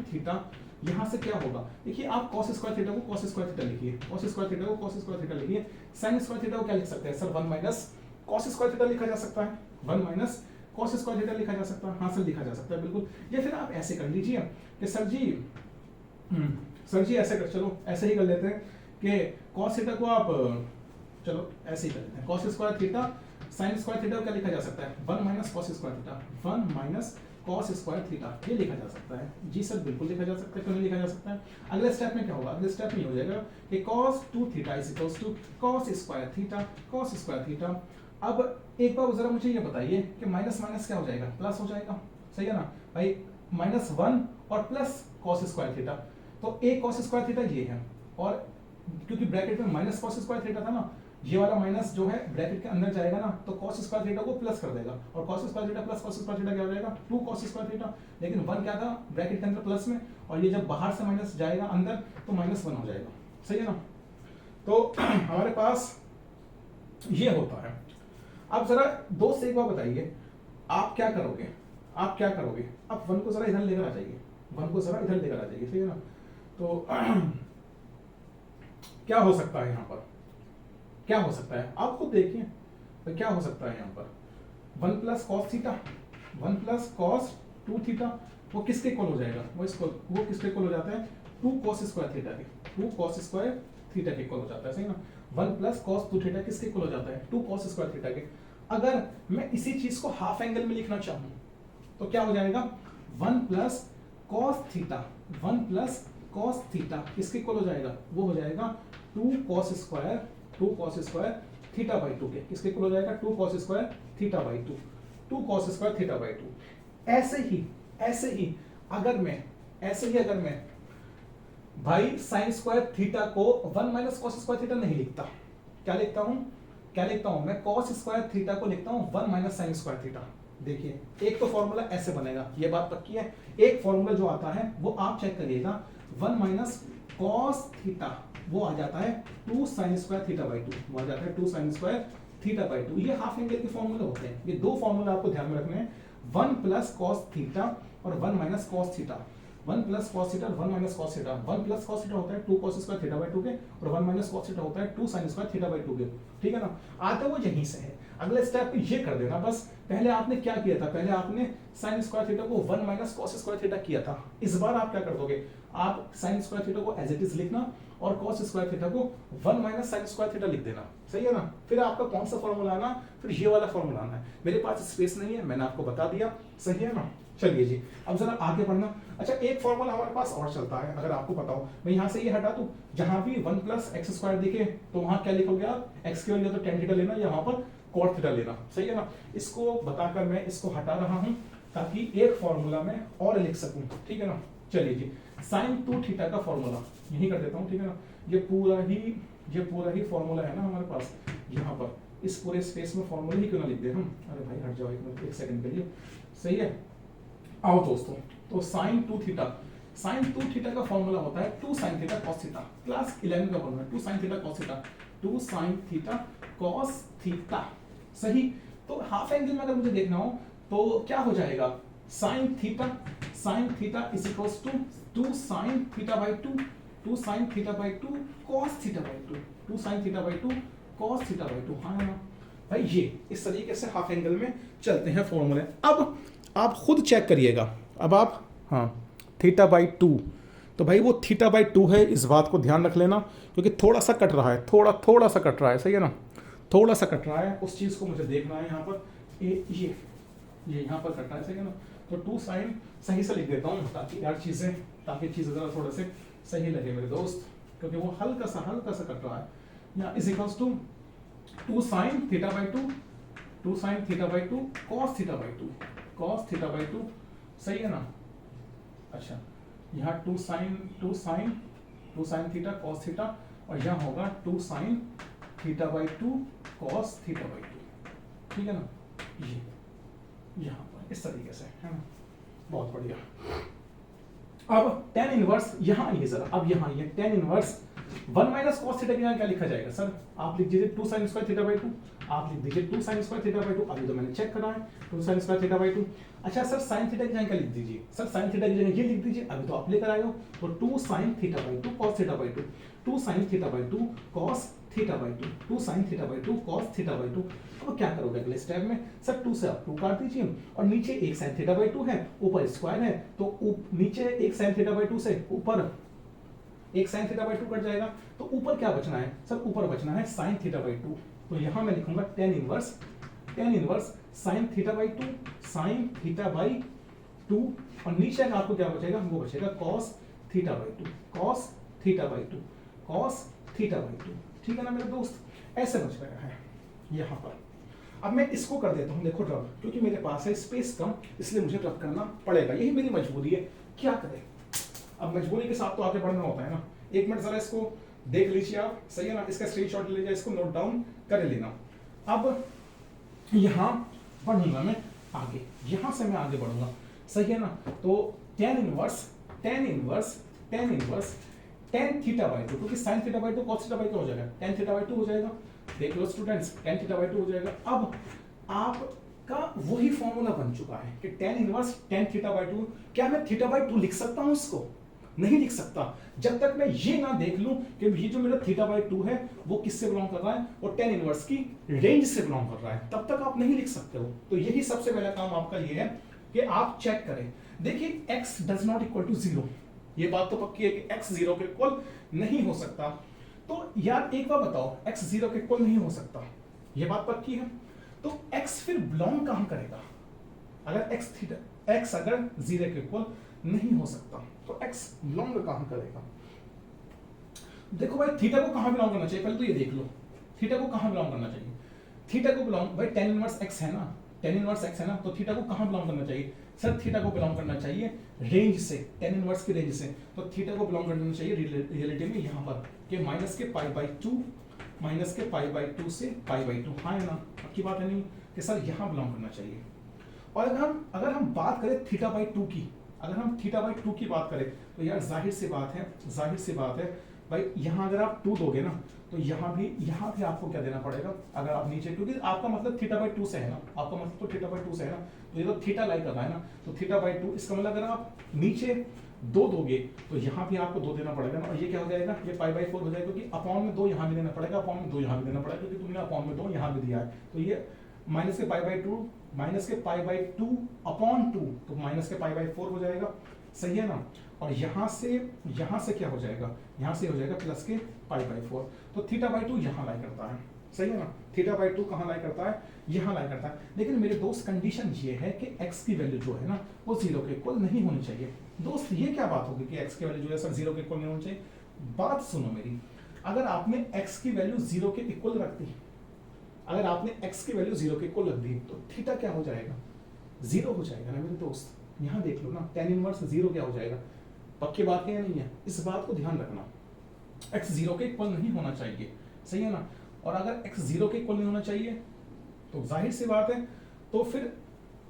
थीटा यहाँ से क्या होगा, देखिए आप कॉस स्क्वायर थीटा को कॉस स्क्वायर थीटा लिखिए, कॉस स्क्वायर थीटा को कॉस स्क्वायर थीटा लिखिए, साइन स्क्वायर थीटा को क्या लिख सकते हैं sir, 1 minus cos square theta लिखा जा सकता है, 1 माइनस कॉस स्क्वायर थीटा लिखा जा सकता है, हाँ सर लिखा जा सकता है बिल्कुल। या फिर आप ऐसे कर लीजिए कि सर जी ऐसे कर, चलो ऐसे ही कर लेते हैं कि कॉस थीटा को आप चलो ऐसे ही कर लेते हैं, cos square theta sine square theta को क्या लिखा जा सकता है, 1 minus cos square theta, 1 minus cos square theta, ये लिखा जा सकता है। जी सर बिल्कुल लिखा जा सकता है, क्यों नहीं लिखा जा सकता है। अगले स्टेप में क्या होगा, अगले स्टेप में ये हो जाएगा कि cos 2 theta is equals to cos square theta, cos square theta. अब एक बार जरा मुझे ये बताइए कि माइनस माइनस क्या हो जाएगा, प्लस हो जाएगा, सही है ना भाई, -1 और प्लस cos स्क्वायर थीटा, तो एक cos स्क्वायर थीटा ये है, और क्योंकि ब्रैकेट में माइनस cos स्क्वायर थीटा था ना, ये वाला माइनस जो है ब्रैकेट के अंदर जाएगा ना, तो cos स्क्वायर थीटा को प्लस कर देगा, और cos square theta plus cos square theta क्या हो जाएगा, 2 cos स्क्वायर थीटा। लेकिन 1 क्या था ब्रैकेट के अंदर प्लस में, और ये जब बाहर से माइनस जाएगा अंदर तो -1 हो जाएगा, सही है ना। तो हमारे पास ये होता है। अब जरा दोस्त से एक बार बताइए, आप क्या करोगे, आप 1 को जरा इधर लेकर आ जाइए, 1 को जरा इधर लेकर आ जाइए, सही है ना। तो क्या हो सकता है यहाँ पर, क्या हो सकता है आप खुद देखिए, तो क्या हो सकता है यहाँ पर 1 plus cos theta, 1 plus cos 2 theta, वो किसके इक्वल हो जाएगा, वो किसके इक्वल हो जाता है, 2 कॉस स्क्वायर थीटा के, 2 कॉस स्क्वायर थीटा के इक्वल हो जाता है, सही ना। 1 प्लस कॉस 2 थीटा किसके इक्वल हो जाता है, 2 कॉस स्क्वायर थीटा के। अगर मैं इसी चीज को हाफ एंगल में लिखना चाहूं तो क्या हो जाएगा, 1 plus cos theta, 1 plus cos theta किसके इक्वल हो जाएगा, वो हो जाएगा 2 कॉस स्क्वायर थीटा बाई 2 के, किसके इक्वल हो जाएगा, 2 cos square theta by 2, 2 cos square theta by 2। ऐसे ही अगर मैं भाई साइन स्क्वायर थीटा को 1 माइनस कॉस स्क्वायर थीटा नहीं लिखता, क्या लिखता हूं मैं कॉस स्क्वायर थीटा को लिखता हूं 1 माइनस साइन स्क्वायर थीटा। देखिए एक तो फॉर्मूला ऐसे बनेगा, ये बात पक्की है। एक फॉर्मूला जो आता है वो आप चेक करिएगा, 1 माइनस कॉस थीटा वो आ जाता है 2 साइन स्क्वायर थीटा बाई 2, वो आ जाता है 2 साइन स्क्वायर थीटा बाई 2। ये हाफ एंगल के फॉर्मूले होते हैं, ये दो फॉर्मूला आपको ध्यान में रखने हैं, 1 प्लस कॉस थीटा और 1 minus cos theta, 1 plus cos theta और 1 minus cos theta. 1 plus cos theta होता है 2 कॉस स्क्वायर थीटा बाई 2 के, और 1 माइनस कॉस थीटा होता है 2 साइन स्क्वायर थीटा बाई 2 के, ठीक है ना। आते वो यहीं से है, अगले स्टेप ये कर देना बस। पहले आपने क्या किया था, पहले आपने साइन स्क्वायर थीटा को 1 माइनस कॉस स्क्वायर थीटा किया था। इस बार आप क्या कर दोगे, आप साइन स्क्वायर थीटा को एज इट इज लिखना और कॉस स्क्वायर थीटा को 1 माइनस साइन स्क्वायर थीटा लिख देना, सही है ना। फिर आपका कौन सा फॉर्मूला आना, फिर ये वाला फॉर्मूला आना है। मेरे पास स्पेस नहीं है, मैंने आपको बता दिया, सही है ना। चलिए जी अब जरा आगे बढ़ना। अच्छा एक फॉर्मूला हमारे पास और चलता है, अगर आपको पता हो, मैं यहाँ से ये हटा दूं, जहां भी 1 प्लस एक्स स्क्वायर दिखे तो वहां क्या लिखोगे आप, एक्स के लिए तो टेन थीटा लेना या वहां पर कॉट थीटा लेना, सही है ना। इसको बताकर मैं इसको हटा रहा हूं ताकि एक फॉर्मूला में और लिख सकूं, ठीक है ना। चलिए जी साइन 2 थीटा का फॉर्मूला यही कर देता हूं, ठीक है ना। ये पूरा ही फॉर्मूला है ना हमारे पास, यहाँ पर इस पूरे स्पेस में फॉर्मूला ही क्यों ना लिख दे हम। अरे भाई हट जाओ एक मिनट, एक सेकंड के लिए, सही है। आओ दोस्तों, तो साइन 2 थीटा का फॉर्मूला होता है 2 sine theta cos theta, class 11 का formula 2 sine theta cos theta. 2 sin theta cos theta, सही। तो हाफ एंगल में अगर मुझे देखना हो तो क्या हो जाएगा, sin theta is equals to 2 sin theta by 2 sin theta by 2 cos theta by 2 sin theta by 2 cos theta by 2, हाँ है ना भाई। ये इस तरीके से हाफ एंगल में चलते हैं फॉर्मूले। अब आप खुद चेक करिएगा, अब आप हाँ थीटा बाई 2, तो भाई वो थीटा बाई 2 है, इस बात को ध्यान रख लेना, क्योंकि थोड़ा सा कट रहा है, थोड़ा सा कट रहा है, सही है ना, थोड़ा सा कट रहा है, उस चीज़ को मुझे देखना है। यहाँ पर ये यहाँ पर कट रहा है, सही है ना। तो 2 sin सही से लिख देता हूँ ताकि यार चीज़ें ज़रा थोड़े से सही लगे मेरे दोस्त, क्योंकि वो हल्का सा कट रहा है। यहाँ is equals to 2 sin theta by 2 sin theta by 2 cos theta by 2, सही है ना। अच्छा, यहाँ 2 sin थीटा cos थीटा, और यहाँ होगा 2 sin theta by 2 cos theta by 2, ठीक है ना। ये यहाँ पर इस तरीके से है ना, बहुत बढ़िया। अब tan इनवर्स यहाँ आइए जरा, अब यहाँ आइए tan inverse 1 minus cos theta के यहाँ क्या लिखा जाएगा सर, आप लिख दीजिए 2 sin स्क्वायर थीटा बाई 2, आप लिख दीजिए 2 sin स्क्वायर थीटा बाई 2, अभी तो मैंने चेक करा है 2 sin स्क्वायर थीटा बाई 2। अच्छा सर sin थीटा की जगह क्या लिख दीजिए, सर sin थीटा की जगह ये लिख दीजिए, अभी तो आप लेकर आए हो। तो 2 sin theta by 2 cos theta by 2, 2 sin theta by 2 cos theta by 2, 2 sin theta by 2 cos theta by 2। अब क्या करोगे अगले स्टेप में, सर 2 से आप 2 काट दीजिए, और नीचे एक sin थीटा बाई 2 है, ऊपर स्क्वायर है, तो नीचे एक sin थीटा बाई 2 से ऊपर एक sin थीटा बाई 2 कट जाएगा, तो ऊपर क्या बचना है सर, ऊपर बचना है sin थीटा बाई 2। तो यहां मैं लिखूंगा tan inverse sin theta by 2 sin theta by 2, और नीचे का आपको क्या बचेगा, वो बचेगा cos theta by 2 cos theta by 2 cos theta by 2, ठीक है ना मेरे दोस्त, ऐसे बच गया है यहां पर। अब मैं इसको कर देता हूं, देखो ड्रॉप, क्योंकि मेरे पास है स्पेस कम, इसलिए मुझे ड्रॉप करना पड़ेगा, यही मेरी मजबूरी है, क्या करें। अब मजबूरी के साथ तो आगे बढ़ना होता है ना। एक मिनट जरा इसको देख लीजिए आप, सही है ना, इसका स्क्रीनशॉट ले लीजिए, इसको नोट डाउन कर लेना। अब यहां बढ़ूंगा मैं आगे, यहां से मैं आगे बढ़ूंगा, सही है ना। तो tan inverse tan theta by 2, क्योंकि sin theta by 2 cos theta by 2 हो जाएगा, tan थीटा बाई 2 हो जाएगा, देख लो स्टूडेंट्स, tan थीटा बाई 2 हो जाएगा। अब आपका वही फॉर्मूला बन चुका है कि tan inverse tan theta by 2, क्या मैं थीटा बाई 2 लिख सकता हूं इसको, नहीं लिख सकता, जब तक मैं ये ना देख लूं कि ये जो मेरा थीटा बाई 2 है वो किससे बिलोंग कर रहा है, वो tan इनवर्स की रेंज से बिलोंग कर रहा है, तब तक आप नहीं लिख सकते हो। तो यही सबसे पहला काम आपका ये है कि आप चेक करें। देखिए x does not equal to 0, ये बात तो पक्की है कि x 0 के इक्वल नहीं हो सकता। तो यार एक बार बताओ, x 0 के इक्वल नहीं हो सकता, ये बात पक्की है। तो x फिर बिलोंग कहां करेगा, अगर x अगर 0 के इक्वल नहीं हो सकता तो x बिलोंग कहां करेगा। देखो भाई थीटा को कहां बिलोंग करना चाहिए, पहले तो ये देख लो थीटा को कहां बिलोंग करना चाहिए। थीटा को बिलोंग भाई tan इनवर्स x है ना, tan इनवर्स x है ना, तो थीटा को कहां बिलोंग करना चाहिए सर, थीटा को बिलोंग करना चाहिए रेंज से, tan इनवर्स की रेंज से। तो थीटा को बिलोंग करना चाहिए रिलेटिव में यहां पर कि माइनस के पाई बाई 2 से पाई बाई 2, हाँ है ना, पक्की बात है नहीं कि सर यहां बिलोंग करना चाहिए। और अगर हम बात करें थीटा बाई 2 की, अगर हम थीटा बाई 2 की बात करें तो यार जाहिर सी बात है भाई, यहाँ अगर आप 2 दोगे ना तो यहाँ भी आपको क्या देना पड़ेगा, अगर आप नीचे, क्योंकि आपका मतलब थीटा बाई 2 से है ना, आपका मतलब तो थीटा बाई 2 से है ना, तो ये तो थीटा लाई कर रहा है ना, तो थीटा बाई 2, इसका मतलब अगर आप नीचे 2 दोगे तो यहाँ भी आपको 2 देना पड़ेगा ना, और ये क्या हो जाएगा, ये पाई बाई 4 हो जाएगा, क्योंकि अपॉन में 2 यहाँ भी देना पड़ेगा, अपॉन में 2 यहाँ भी देना पड़ेगा, क्योंकि तुमने अपॉन में 2 यहाँ भी दिया है। तो ये माइनस के पाई बाई 2 अपॉन 2, तो माइनस के पाई बाई 4 हो जाएगा, सही है ना। और यहाँ से क्या हो जाएगा, यहाँ से हो जाएगा प्लस के पाई बाई 4, तो थीटा बाई 2 यहाँ लाई करता है, सही है ना। थीटा बाई 2 कहाँ लाई करता है, यहाँ लाई करता है। लेकिन मेरे दोस्त कंडीशन ये है कि x की वैल्यू जो है ना वो 0 के इक्वल नहीं होनी चाहिए। दोस्त ये क्या बात होगी कि x की वैल्यू जो है सर 0 के इक्वल नहीं होनी चाहिए। बात सुनो मेरी, अगर आपने x की वैल्यू 0 के इक्वल रख दी, अगर आपने x की वैल्यू 0 के इक्वल रख दी तो थीटा क्या हो जाएगा, 0 हो जाएगा ना मेरे दोस्त। यहाँ देख लो ना, tan इनवर्स 0 क्या हो जाएगा, पक्की बात है या नहीं है, इस बात को ध्यान रखना। x 0 के इक्वल नहीं होना चाहिए, सही है ना। और अगर x 0 के इक्वल नहीं होना चाहिए तो जाहिर सी बात है, तो फिर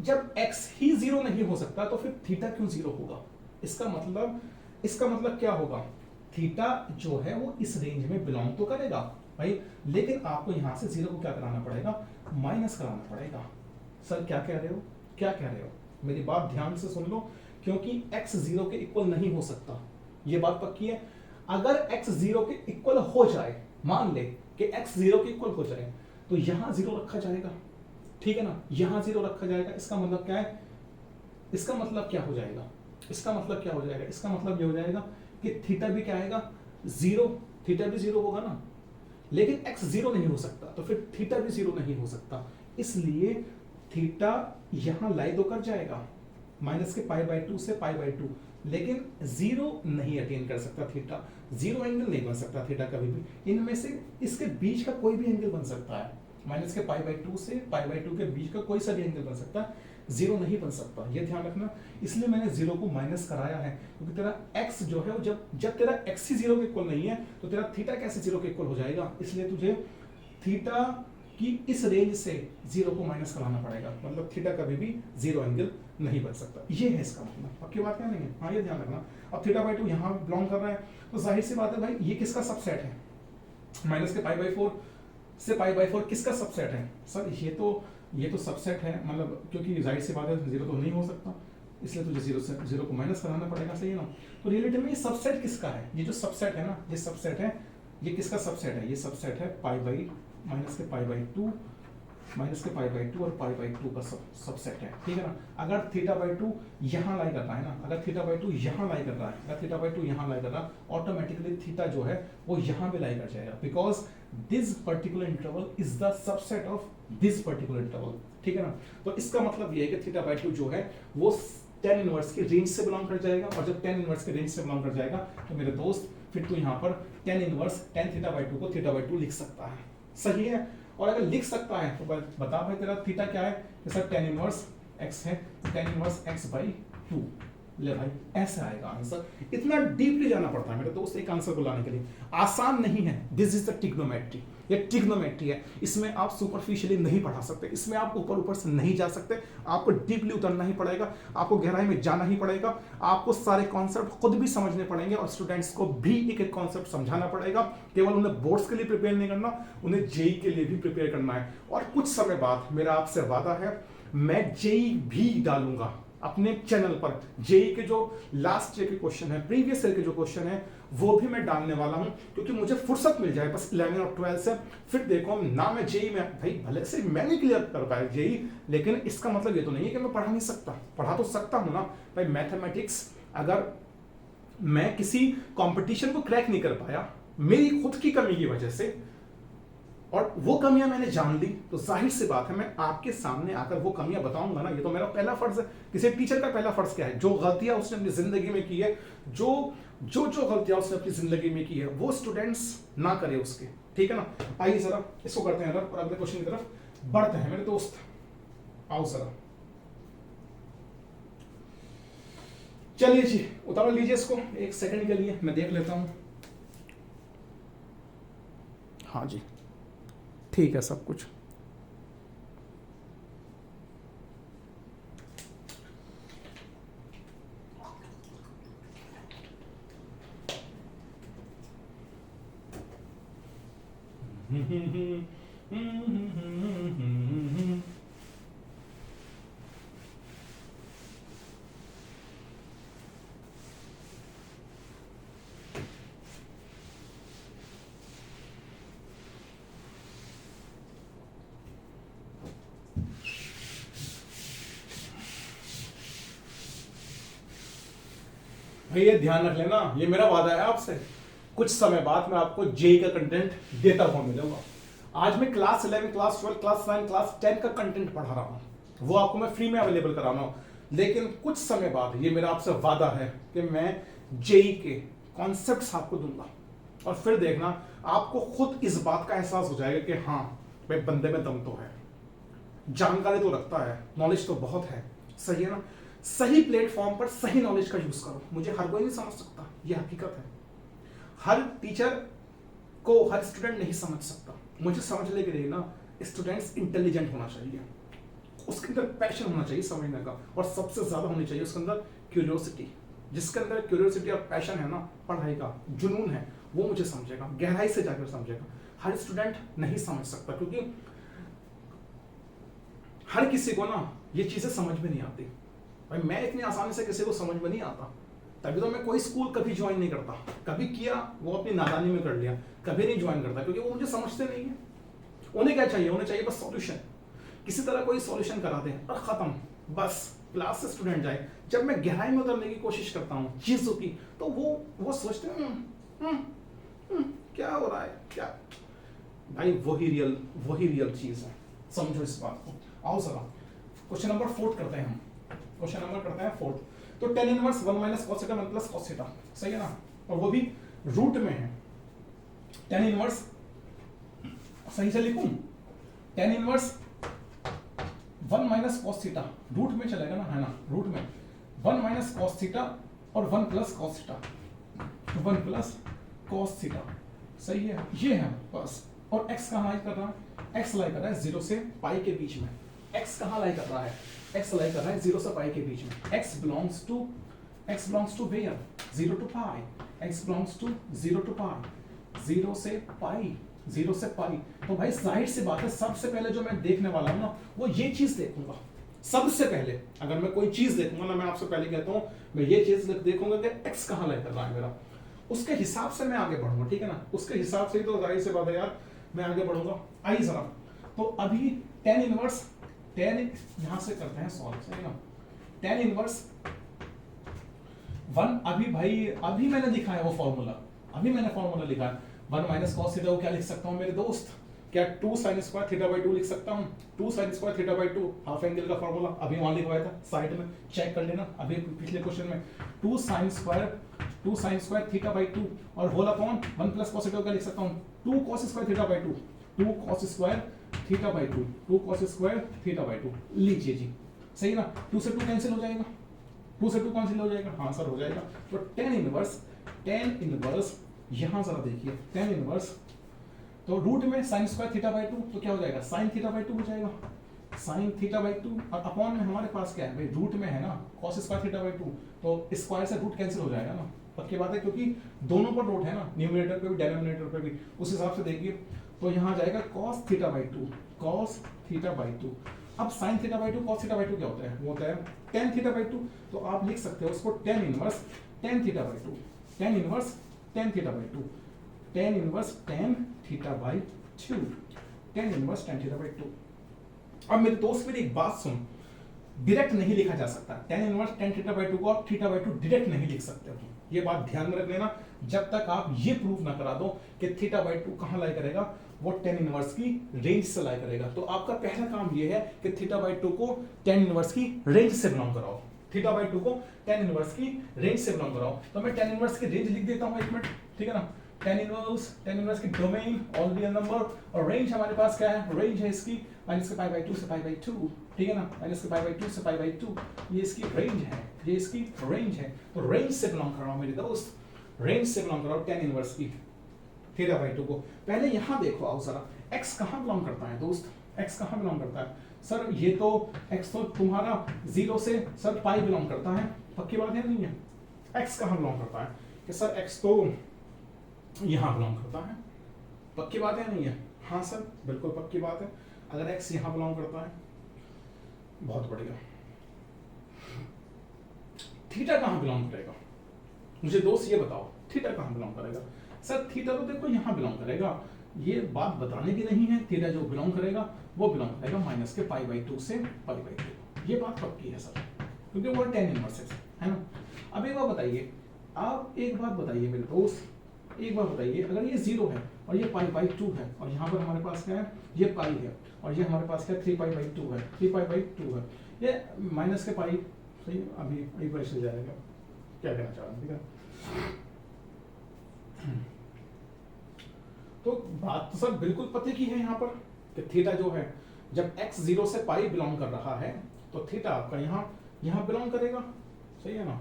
जब x ही 0 नहीं हो सकता तो फिर थीटा क्यों 0 होगा। इसका मतलब क्या होगा, थीटा जो है वो इस रेंज में बिलोंग तो करेगा, भाई, लेकिन आपको यहां से 0 को क्या कराना पड़ेगा, माइनस कराना पड़ेगा। सर क्या कह रहे हो, क्या कह रहे हो, मेरी बात ध्यान से सुन लो, क्योंकि x 0 के इक्वल नहीं हो सकता, ये बात पक्की है। अगर x 0 के इक्वल हो जाए, मान ले कि x 0 के इक्वल हो जाए, तो यहां 0 रखा जाएगा, ठीक है ना, यहां 0 रखा जाएगा। इसका मतलब क्या है, इसका मतलब क्या हो जाएगा, इसका मतलब क्या हो जाएगा, इसका मतलब ये हो जाएगा कि थीटा भी क्या आएगा, 0, थीटा भी 0 होगा ना, लेकिन x 0 नहीं हो सकता, तो फिर थीटा भी 0 नहीं हो सकता, इसलिए थीटा यहां लाई दो कर जाएगा, माइनस के π/2 से π/2, लेकिन 0 नहीं अटेन कर सकता थीटा, 0 एंगल नहीं बन सकता थीटा कभी भी। इनमें से इसके बीच का कोई भी एंगल बन सकता है, माइनस के π/2 से π/2 के बीच का कोई सा भी एंगल बन सकता है, 0 नहीं बन सकता, ये ध्यान रखना। इसलिए मैंने 0 को माइनस कराया है, क्योंकि तेरा x जो है वो जब तेरा x ही 0 के इक्वल नहीं है, तो तेरा थीटा कैसे 0 के इक्वल हो जाएगा, इसलिए तुझे थीटा की इस रेंज से 0 को माइनस कराना पड़ेगा, मतलब थीटा कभी भी 0 एंगल नहीं बन सकता, ये है इसका मतलब। पक्की बात क्या नहीं है, हाँ ये ध्यान रखना। अब थीटा/2 यहाँ बिलोंग कर रहा है, तो जाहिर सी बात है भाई, ये किसका सबसेट है, माइनस के π/4 से π/4 किसका सबसेट है, सर ये तो सबसेट है, मतलब क्योंकि जाहिर सी बात है 0 तो नहीं हो सकता, इसलिए तुझे 0 से 0 को माइनस कराना पड़ेगा, सही है ना। तो रिलेटिव में ये सबसेट किसका है, ये जो सबसेट है ना, ये सबसेट है, ये किसका सबसेट है, ये सबसेट है माइनस के π/2 और π/2 का सबसेट है, ठीक है ना। अगर θ/2 यहाँ लाई कर रहा है ना, अगर θ/2 यहाँ लाई कर रहा है, अगर θ/2 यहाँ लाई कर रहा है, ऑटोमेटिकली थीटा जो है वो यहाँ पे लाई कर जाएगा, because this particular interval is the subset of this particular interval, ठीक है ना। तो इसका मतलब ये है कि θ/2 जो है वो tan इनवर्स की रेंज से बिलोंग कर जाएगा, और जब tan इनवर्स की रेंज से बिलोंग कर जाएगा तो मेरे दोस्त फिर तू यहाँ पर tan इनवर्स tan θ/2 को θ/2 लिख सकता है, सही है। और अगर लिख सकता है तो बता भाई तेरा थीटा क्या है, जैसा tan इनवर्स x है, tan इनवर्स x/2, ले भाई ऐसे आएगा आंसर। इतना डीपली जाना पड़ता है मेरे दोस्त एक आंसर को लाने के लिए, आसान नहीं है। दिस इज द ट्रिग्नोमेट्री, ये ट्रिग्नोमेट्री है, इसमें आप सुपरफिशियली नहीं पढ़ा सकते, इसमें आप ऊपर ऊपर से नहीं जा सकते, आपको डीपली उतरना ही पड़ेगा, आपको गहराई में जाना ही पड़ेगा, आपको सारे कॉन्सेप्ट खुद भी समझने पड़ेंगे, और स्टूडेंट्स को भी एक एक कॉन्सेप्ट समझाना पड़ेगा। केवल उन्हें बोर्ड्स के लिए प्रिपेयर नहीं करना, उन्हें जेई के लिए भी प्रिपेयर करना है। और कुछ समय बाद मेरा आपसे वादा है, मैं जेई भी डालूंगा अपने चैनल पर। जेई के जो लास्ट ईयर के क्वेश्चन है, प्रीवियस ईयर के जो क्वेश्चन है, वो भी मैं डालने वाला हूं, क्योंकि मुझे फुर्सत मिल जाए बस 11 और 12 से। फिर देखो ना, मैं जेई में भाई भले से मैं नहीं क्लियर कर पाया जेई, लेकिन इसका मतलब ये तो नहीं है कि मैं पढ़ा नहीं सकता, पढ़ा तो सकता हूं ना भाई। मैथमेटिक्स अगर मैं किसी कंपटीशन को क्रैक नहीं कर पाया मेरी खुद की कमी की वजह से, और वो कमियां मैंने जान ली, तो जाहिर सी बात है मैं आपके सामने आकर वो कमियां बताऊंगा ना, ये तो मेरा पहला फर्ज है। किसी टीचर का पहला फर्ज क्या है, जो गलतियां उसने अपनी जिंदगी में की है, जो गलतियां उसने अपनी जिंदगी में की है, वो स्टूडेंट्स ना करे उसके, ठीक है ना। आइए जरा इसको करते हैं और अगले क्वेश्चन की तरफ बढ़ते हैं मेरे दोस्त, आओ जरा, चलिए जी उतार लीजिए इसको एक सेकंड के लिए, मैं देख लेता हूं। हाँ जी ठीक है सब कुछ। भैया ध्यान रख लेना, ये मेरा वादा है आपसे, कुछ समय बाद मैं आपको जेई का कंटेंट देता हुआ मिलूंगा। आज मैं क्लास 11, क्लास 12, क्लास 9, क्लास 10 का कंटेंट पढ़ा रहा हूँ, वो आपको मैं फ्री में अवेलेबल करा रहा हूँ, लेकिन कुछ समय बाद ये मेरा आपसे वादा है कि मैं जेई के कॉन्सेप्ट्स आपको दूंगा, और फिर देखना आपको खुद इस बात का एहसास हो जाएगा कि हाँ भाई बंदे में दम तो है, जानकारी तो रखता है, नॉलेज तो बहुत है, सही है ना। सही प्लेटफॉर्म पर सही नॉलेज का यूज करो, मुझे हर कोई नहीं समझ सकता, यह हकीकत है। हर टीचर को हर स्टूडेंट नहीं समझ सकता, मुझे समझने के लिए ना स्टूडेंट्स इंटेलिजेंट होना चाहिए, उसके अंदर पैशन होना चाहिए समझने का, और सबसे ज्यादा होनी चाहिए उसके अंदर क्यूरियोसिटी। जिसके अंदर क्यूरियोसिटी और पैशन है ना, पढ़ाई का जुनून है, वो मुझे समझेगा, गहराई से जाकर समझेगा। हर स्टूडेंट नहीं समझ सकता, क्योंकि हर किसी को ना ये चीजें समझ में नहीं आती। भाई मैं इतनी आसानी से किसी को समझ में नहीं आता, तभी तो मैं कोई स्कूल कभी ज्वाइन नहीं करता। कभी किया वो अपनी नादानी में कर लिया, कभी नहीं ज्वाइन करता, क्योंकि वो मुझे समझते नहीं है। उन्हें क्या चाहिए? उन्हें चाहिए बस सॉल्यूशन, किसी तरह कोई सॉल्यूशन करा दें और खत्म, बस क्लास से स्टूडेंट जाए। जब मैं गहराई में उतरने की कोशिश करता हूँ चीजों की, तो वो सोचते हैं क्या हो रहा है क्या। भाई वही रियल चीज है, समझो इस बात को। आओ जरा क्वेश्चन नंबर 4 करते हैं हम। क्वेश्चन नंबर करते हैं 4। तो tan inverse 1 minus cos theta 1 plus cos theta, सही है ना, और वो भी रूट में है। tan इनवर्स सही से लिखूं, tan inverse 1 minus cos theta root में चलेगा ना, है ना, रूट में 1 माइनस cos थीटा और 1 plus cos theta, 1 plus cos theta, सही है, ये है बस। और x कहाँ लाई कर रहा है? x लाई कर रहा है 0 से पाई के बीच में। x कहाँ लाई कर रहा है? x लाई कर रहा है 0 से पाई के बीच में। x belongs to where? 0 to pi। x belongs to 0 to pi, 0 से पाई, 0 से पाई। तो भाई जाहिर सी बात है, सबसे पहले जो मैं देखने वाला हूं ना, वो ये चीज देखूंगा। सबसे पहले अगर मैं कोई चीज देखूंगा ना, मैं आपसे पहले कहता हूं, मैं ये चीज देखूंगा कि x कहाँ लाई कर रहा है मेरा, उसके हिसाब से मैं आगे बढ़ूंगा, ठीक है ना। उसके हिसाब से ही तो जाहिर सी बात है यार, मैं आगे बढ़ूंगा। आइए जरा, तो अभी tan इनवर्स, tan यहां से करते हैं सॉल्व, सही ना। tan इनवर्स 1, अभी मैंने लिखा है वो फॉर्मूला, अभी मैंने फॉर्मूला लिखा है 1 माइनस cos थीटा को क्या लिख सकता हूं मेरे दोस्त? क्या 2 sin स्क्वायर थीटा बाई 2 लिख सकता हूं? 2 sin square theta by 2 half angle का फॉर्मूला अभी वहां लिखवाया था, साइड में चेक कर लेना, अभी पिछले क्वेश्चन में 2 sin स्क्वायर थीटा बाई 2 और whole upon 1 plus cos theta को क्या लिख सकता हूं? 2 cos square theta by 2, 2 cos square theta by 2, 2 cos square theta by 2 लीजिए जी, सही ना। 2 से 2 कैंसिल हो जाएगा, 2 से 2 कैंसिल हो जाएगा, हाँ सर हो जाएगा। तो tan इनवर्स यहां जरा देखिए, tan इनवर्स तो रूट में sin स्क्वायर थीटा बाई 2, तो क्या हो जाएगा? sin थीटा बाई 2 हो जाएगा, sin थीटा बाई 2, और अपॉन में हमारे पास क्या है भाई, रूट में है ना cos स्क्वायर थीटा बाई 2, तो स्क्वायर से रूट कैंसिल हो जाएगा ना, पक्की बात है, क्योंकि दोनों पर रूट है ना, न्यूमरेटर पे भी डिनोमिनेटर पे भी। उस हिसाब से देखिए, तो यहाँ जाएगा cos theta by 2, cos theta by 2। अब sin theta by 2 cos theta by 2 क्या होता है? वो होता है tan थीटा बाई 2, तो आप लिख सकते हो उसको tan inverse tan theta by 2, tan inverse tan theta by 2, tan inverse tan theta by 2, tan inverse tan theta by 2। अब मेरे दोस्त मेरी एक बात सुन, डायरेक्ट नहीं लिखा जा सकता tan inverse tan theta by 2 को आप थीटा बाई 2 डायरेक्ट नहीं लिख सकते हो, ये बात ध्यान में रख लेना। जब तक आप ये प्रूव ना करा दो कि थीटा बाई 2 कहां लाई करेगा, वो tan इनवर्स की रेंज से लाई करेगा। तो आपका पहला काम ये है कि थीटा बाई 2 को tan इनवर्स की रेंज से बिलोंग कराओ, थीटा बाई 2 को tan इनवर्स की रेंज से बिलोंग कराओ। तो मैं tan इनवर्स की रेंज लिख देता हूं, एक मिनट, ठीक है ना। tan इनवर्स की डोमेन ऑल रियल नंबर, और रेंज हमारे पास क्या है? रेंज है इसकी माइनस के पाई बाई 2 से पाई बाई 2, ठीक है ना, माइनस के पाई बाई 2 से पाई बाई 2, ये इसकी रेंज है, ये इसकी रेंज है। तो रेंज से बिलोंग कराओ मेरे दोस्त, रेंज से बिलोंग कराओ tan इनवर्स की थीटा बाई 2 को। पहले यहां देखो, आओ जरा, x कहां बिलोंग करता है दोस्त, x कहां बिलोंग करता है? सर ये तो x तो तुम्हारा 0 से सर पाई बिलोंग करता है, पक्की बात है नहीं है? x कहां बिलोंग करता है? कि सर x तो यहां बिलोंग करता है, पक्की बात है नहीं है? हाँ सर बिल्कुल पक्की बात है। अगर x यहां बिलोंग करता है, बहुत बढ़िया, थीटा कहां बिलोंग करेगा? मुझे दोस्त ये बताओ, थीटा कहां बिलोंग करेगा? सर थीटा तो देखो यहां बिलोंग करेगा, ये बात बताने की नहीं है, थीटा जो बिलोंग करेगा वो बिलोंग करेगा माइनस के पाई बाई 2 से पाई बाई 2, ये बात पक्की है सर, क्योंकि वो tan इनवर्स है ना। अब एक बात बताइए, आप एक बात बताइए मेरे दोस्त, एक बात बताइए, अगर ये 0 है और ये पाई बाई 2 है, और यहाँ पर हमारे पास क्या है? ये पाई है, और ये हमारे पास क्या 3 पाई बाई 2 है, 3 पाई बाई 2 है, ये माइनस के पाई, सही। अभी एक बार से जाएगा, क्या कहना चाह रहा हूँ, ठीक है। तो बात तो सर बिल्कुल पते की है यहाँ पर कि थीटा जो है, जब x 0 से पाई बिलोंग कर रहा है, तो थीटा आपका यहाँ बिलोंग करेगा, सही है ना।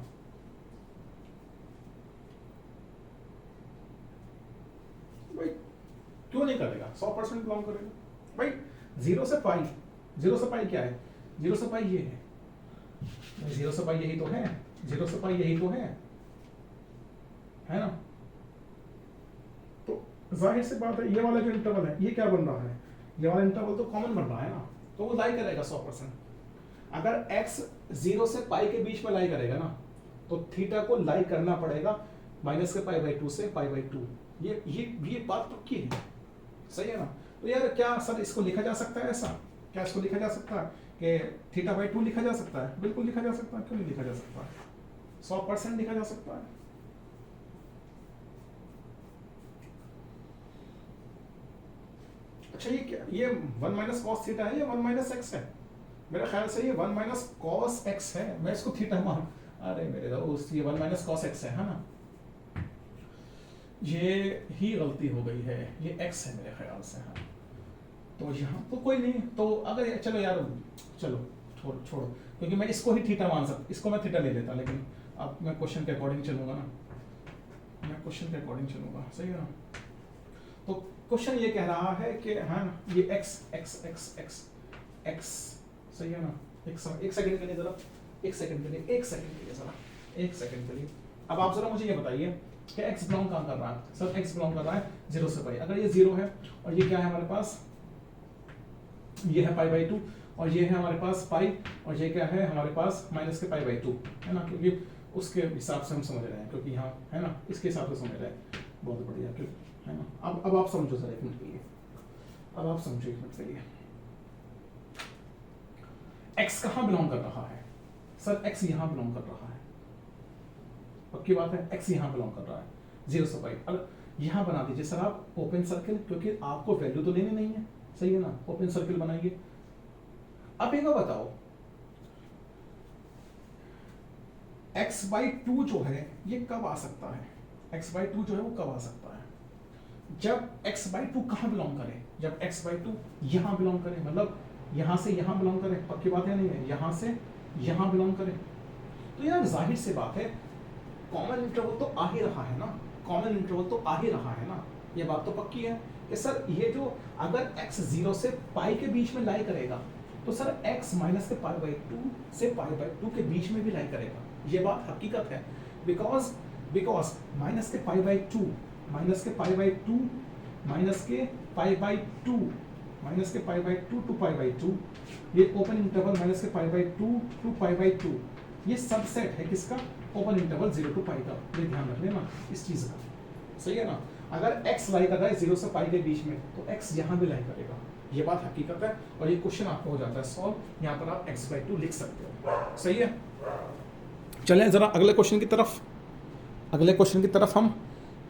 भाई क्यों नहीं करेगा? 100% बिलोंग करेगा भाई। 0 से पाई क्या है? 0 से पाई ये है, 0 से पाई यही तो है, 0 से पाई यही तो है ना। तो जाहिर सी बात है ये वाला जो इंटरवल है ये क्या बन रहा है, ये वाला इंटरवल तो कॉमन बन रहा है ना, तो वो लाई करेगा 100%। अगर x 0 से पाई के बीच में लाई करेगा ना तो थीटा को लाई करना पड़ेगा माइनस के π/2 से π/2। ये बात पक्की है, सही है ना। तो यार क्या सर इसको लिखा जा सकता है ऐसा, क्या इसको लिखा जा सकता है कि θ/2 लिखा जा सकता है? बिल्कुल लिखा जा सकता है, क्यों नहीं लिखा जा सकता, 100% लिखा जा सकता है। अच्छा ये 1 माइनस कॉस थीटा है या 1 माइनस एक्स है? मेरे ख्याल से ये 1 माइनस कॉस एक्स है, मैं इसको थीटा मान, अरे मेरे दोस्त ये 1 माइनस कॉस एक्स है ना, ये ही गलती हो गई है, ये एक्स है मेरे ख्याल से। हाँ तो यहाँ तो कोई नहीं, तो अगर चलो यार चलो छोड़ो, क्योंकि मैं इसको ही थीटा मान सकता, इसको मैं थीटा ले लेता, लेकिन अब मैं क्वेश्चन के अकॉर्डिंग चलूंगा ना, मैं क्वेश्चन के अकॉर्डिंग चलूंगा, सही है ना। तो क्वेश्चन ये कह रहा है कि हाँ ये x x x x x सही है ना। एक सेकंड के लिए जरा, एक सेकंड के लिए अब आप जरा मुझे ये बताइए कि x बिलोंग कहाँ कर रहा है? सर x बिलोंग कर रहा है 0 से पाई। अगर ये 0 है और ये क्या है हमारे पास, ये है π/2 और ये है हमारे पास पाई और ये क्या है हमारे पास माइनस के π/2 है ना, क्योंकि उसके हिसाब से हम समझ रहे हैं, क्योंकि यहाँ है ना इसके हिसाब से समझ रहे हैं। बहुत बढ़िया है ना। अब आप समझो सर एक मिनट के लिए, अब आप समझो एक मिनट के लिए, x कहाँ बिलोंग कर रहा है? सर x यहाँ बिलोंग कर रहा है, पक्की बात है, x यहाँ बिलोंग कर रहा है 0 से पाई। अब यहाँ बना दीजिए सर आप ओपन सर्किल, क्योंकि आपको वैल्यू तो लेनी नहीं है, सही है ना, ओपन सर्किल बनाइए। अब एक बताओ x/2 जो है ये कब आ सकता है? x/2 जो है वो कब आ सकता है? जब x/2 कहाँ बिलोंग करे? जब x/2 यहाँ बिलोंग करे, मतलब यहाँ से यहाँ बिलोंग करे, पक्की बात है नहीं है, यहाँ से यहाँ बिलोंग करे। तो यार जाहिर सी बात है कॉमन इंटरवल तो आ ही रहा है ना, कॉमन इंटरवल तो आ ही रहा है ना, ये बात तो पक्की है कि सर ये जो अगर x 0 से पाई के बीच में लाई करेगा तो सर x माइनस के π/2 से π/2 के बीच में भी लाई करेगा, ये बात हकीकत है। बिकॉज माइनस के π/2 माइनस के π/2 माइनस के π/2 माइनस के π/2 टू π/2, ये ओपन इंटरवल माइनस के π/2 टू π/2, ये सबसेट है किसका? ओपन इंटरवल 0 टू पाई का। ये ध्यान रख लेना इस चीज का, सही है ना। अगर x लाई कर रहा है 0 से पाई के बीच में तो x यहाँ भी लाई करेगा, ये बात हकीकत है। और ये क्वेश्चन आपको हो जाता है सॉल्व, यहाँ पर आप x/2 लिख सकते हो, सही है। चलें जरा अगले क्वेश्चन की तरफ, अगले क्वेश्चन की तरफ हम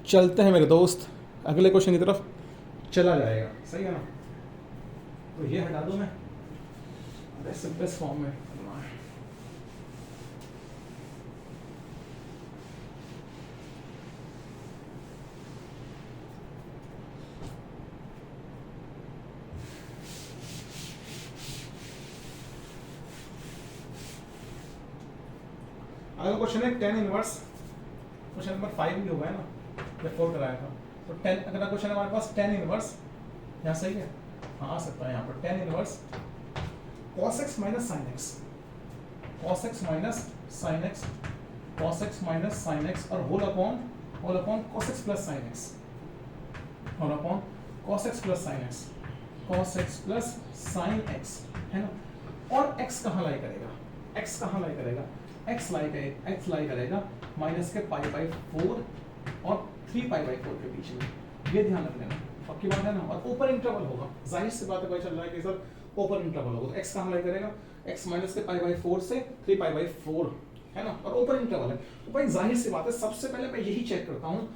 चलते हैं मेरे दोस्त, अगले क्वेश्चन की तरफ चला जाएगा, सही है ना। तो ये हटा दो, मैं सिंपलेस्ट फॉर्म में करना है। अगला क्वेश्चन है tan इनवर्स, क्वेश्चन नंबर 5 भी होगा है ना, जब 4 कराया था। तो 10 अगला क्वेश्चन हमारे पास tan इनवर्स, यहाँ सही है, हाँ आ सकता है यहाँ पर tan inverse cos x minus sin x, cos x minus sin x, cos x minus sin x और whole upon cos x plus sin x, whole upon cos x plus sin x, cos x plus sin x है ना। और x कहाँ लाई करेगा? x कहाँ लाई करेगा? x लाई करेगा minus के π/4 और 3π/4 के बीच में, ये ध्यान रख लेना, पक्की बात है ना। और ओपन इंटरवल होगा, जाहिर सी बात है भाई, चल रहा है कि सर ओपन इंटरवल होगा तो x कहाँ लाई करेगा? x माइनस के π/4 से 3π/4 है ना, और ओपन इंटरवल है। तो भाई जाहिर सी बात है सबसे पहले मैं यही चेक करता हूँ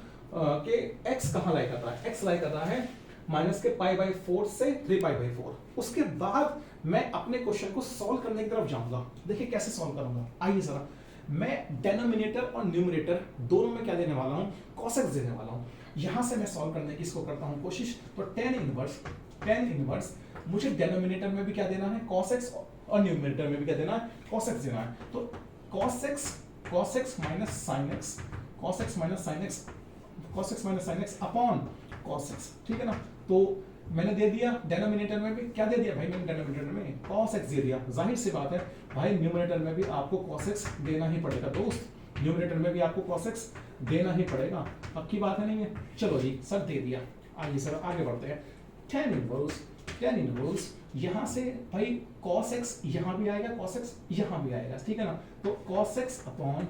कि x कहाँ लाई कर रहा है। x लाई कर रहा है माइनस के π/4 से 3π/4। उसके बाद मैं अपने क्वेश्चन को सॉल्व करने की तरफ जाऊंगा। देखिए कैसे सॉल्व करूंगा, आइए जरा। मैं डिनोमिनेटर और न्यूमरेटर दोनों में क्या देने वाला हूँ? cos x देने वाला हूँ। यहां से मैं सॉल्व करने की इसको करता हूँ कोशिश। तो tan इनवर्स मुझे डिनोमिनेटर में भी क्या देना है? cos x, और न्यूमरेटर में भी क्या देना है? cos x देना है। तो cos x minus sin x, cos x minus sin x upon cos x, ठीक है ना। तो मैंने दे दिया डिनोमिनेटर में भी, क्या दे दिया भाई मैंने डिनोमिनेटर में? cos x दे दिया। जाहिर सी बात है भाई न्यूमरेटर में भी आपको cos x देना ही पड़ेगा दोस्त, न्यूमरेटर में भी आपको cos x देना ही पड़ेगा, पक्की बात है नहीं है। चलो जी सर दे दिया। आइए सर आगे बढ़ते हैं। tan इनवर्स यहाँ से भाई cos x यहाँ भी आएगा, cos x यहाँ भी आएगा, ठीक है ना। तो cos x अपॉन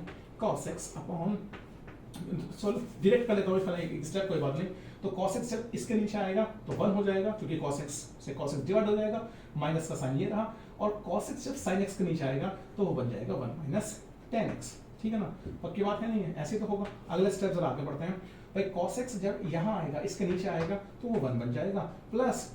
चलो डायरेक्ट कर लेता हूँ एक स्टेप, कोई बात नहीं। तो cos x जब इसके नीचे आएगा तो 1 हो जाएगा, क्योंकि cos x से cos x डिवाइड हो जाएगा, माइनस का साइन ये रहा, और cos x जब sin x के नीचे आएगा तो वो बन जाएगा 1 माइनस tan x, ठीक है ना। पक्की बात है नहीं है, ऐसे तो होगा। अगले स्टेप जरा आगे बढ़ते हैं भाई। cos x जब यहाँ आएगा, इसके नीचे आएगा तो वो 1 बन जाएगा, plus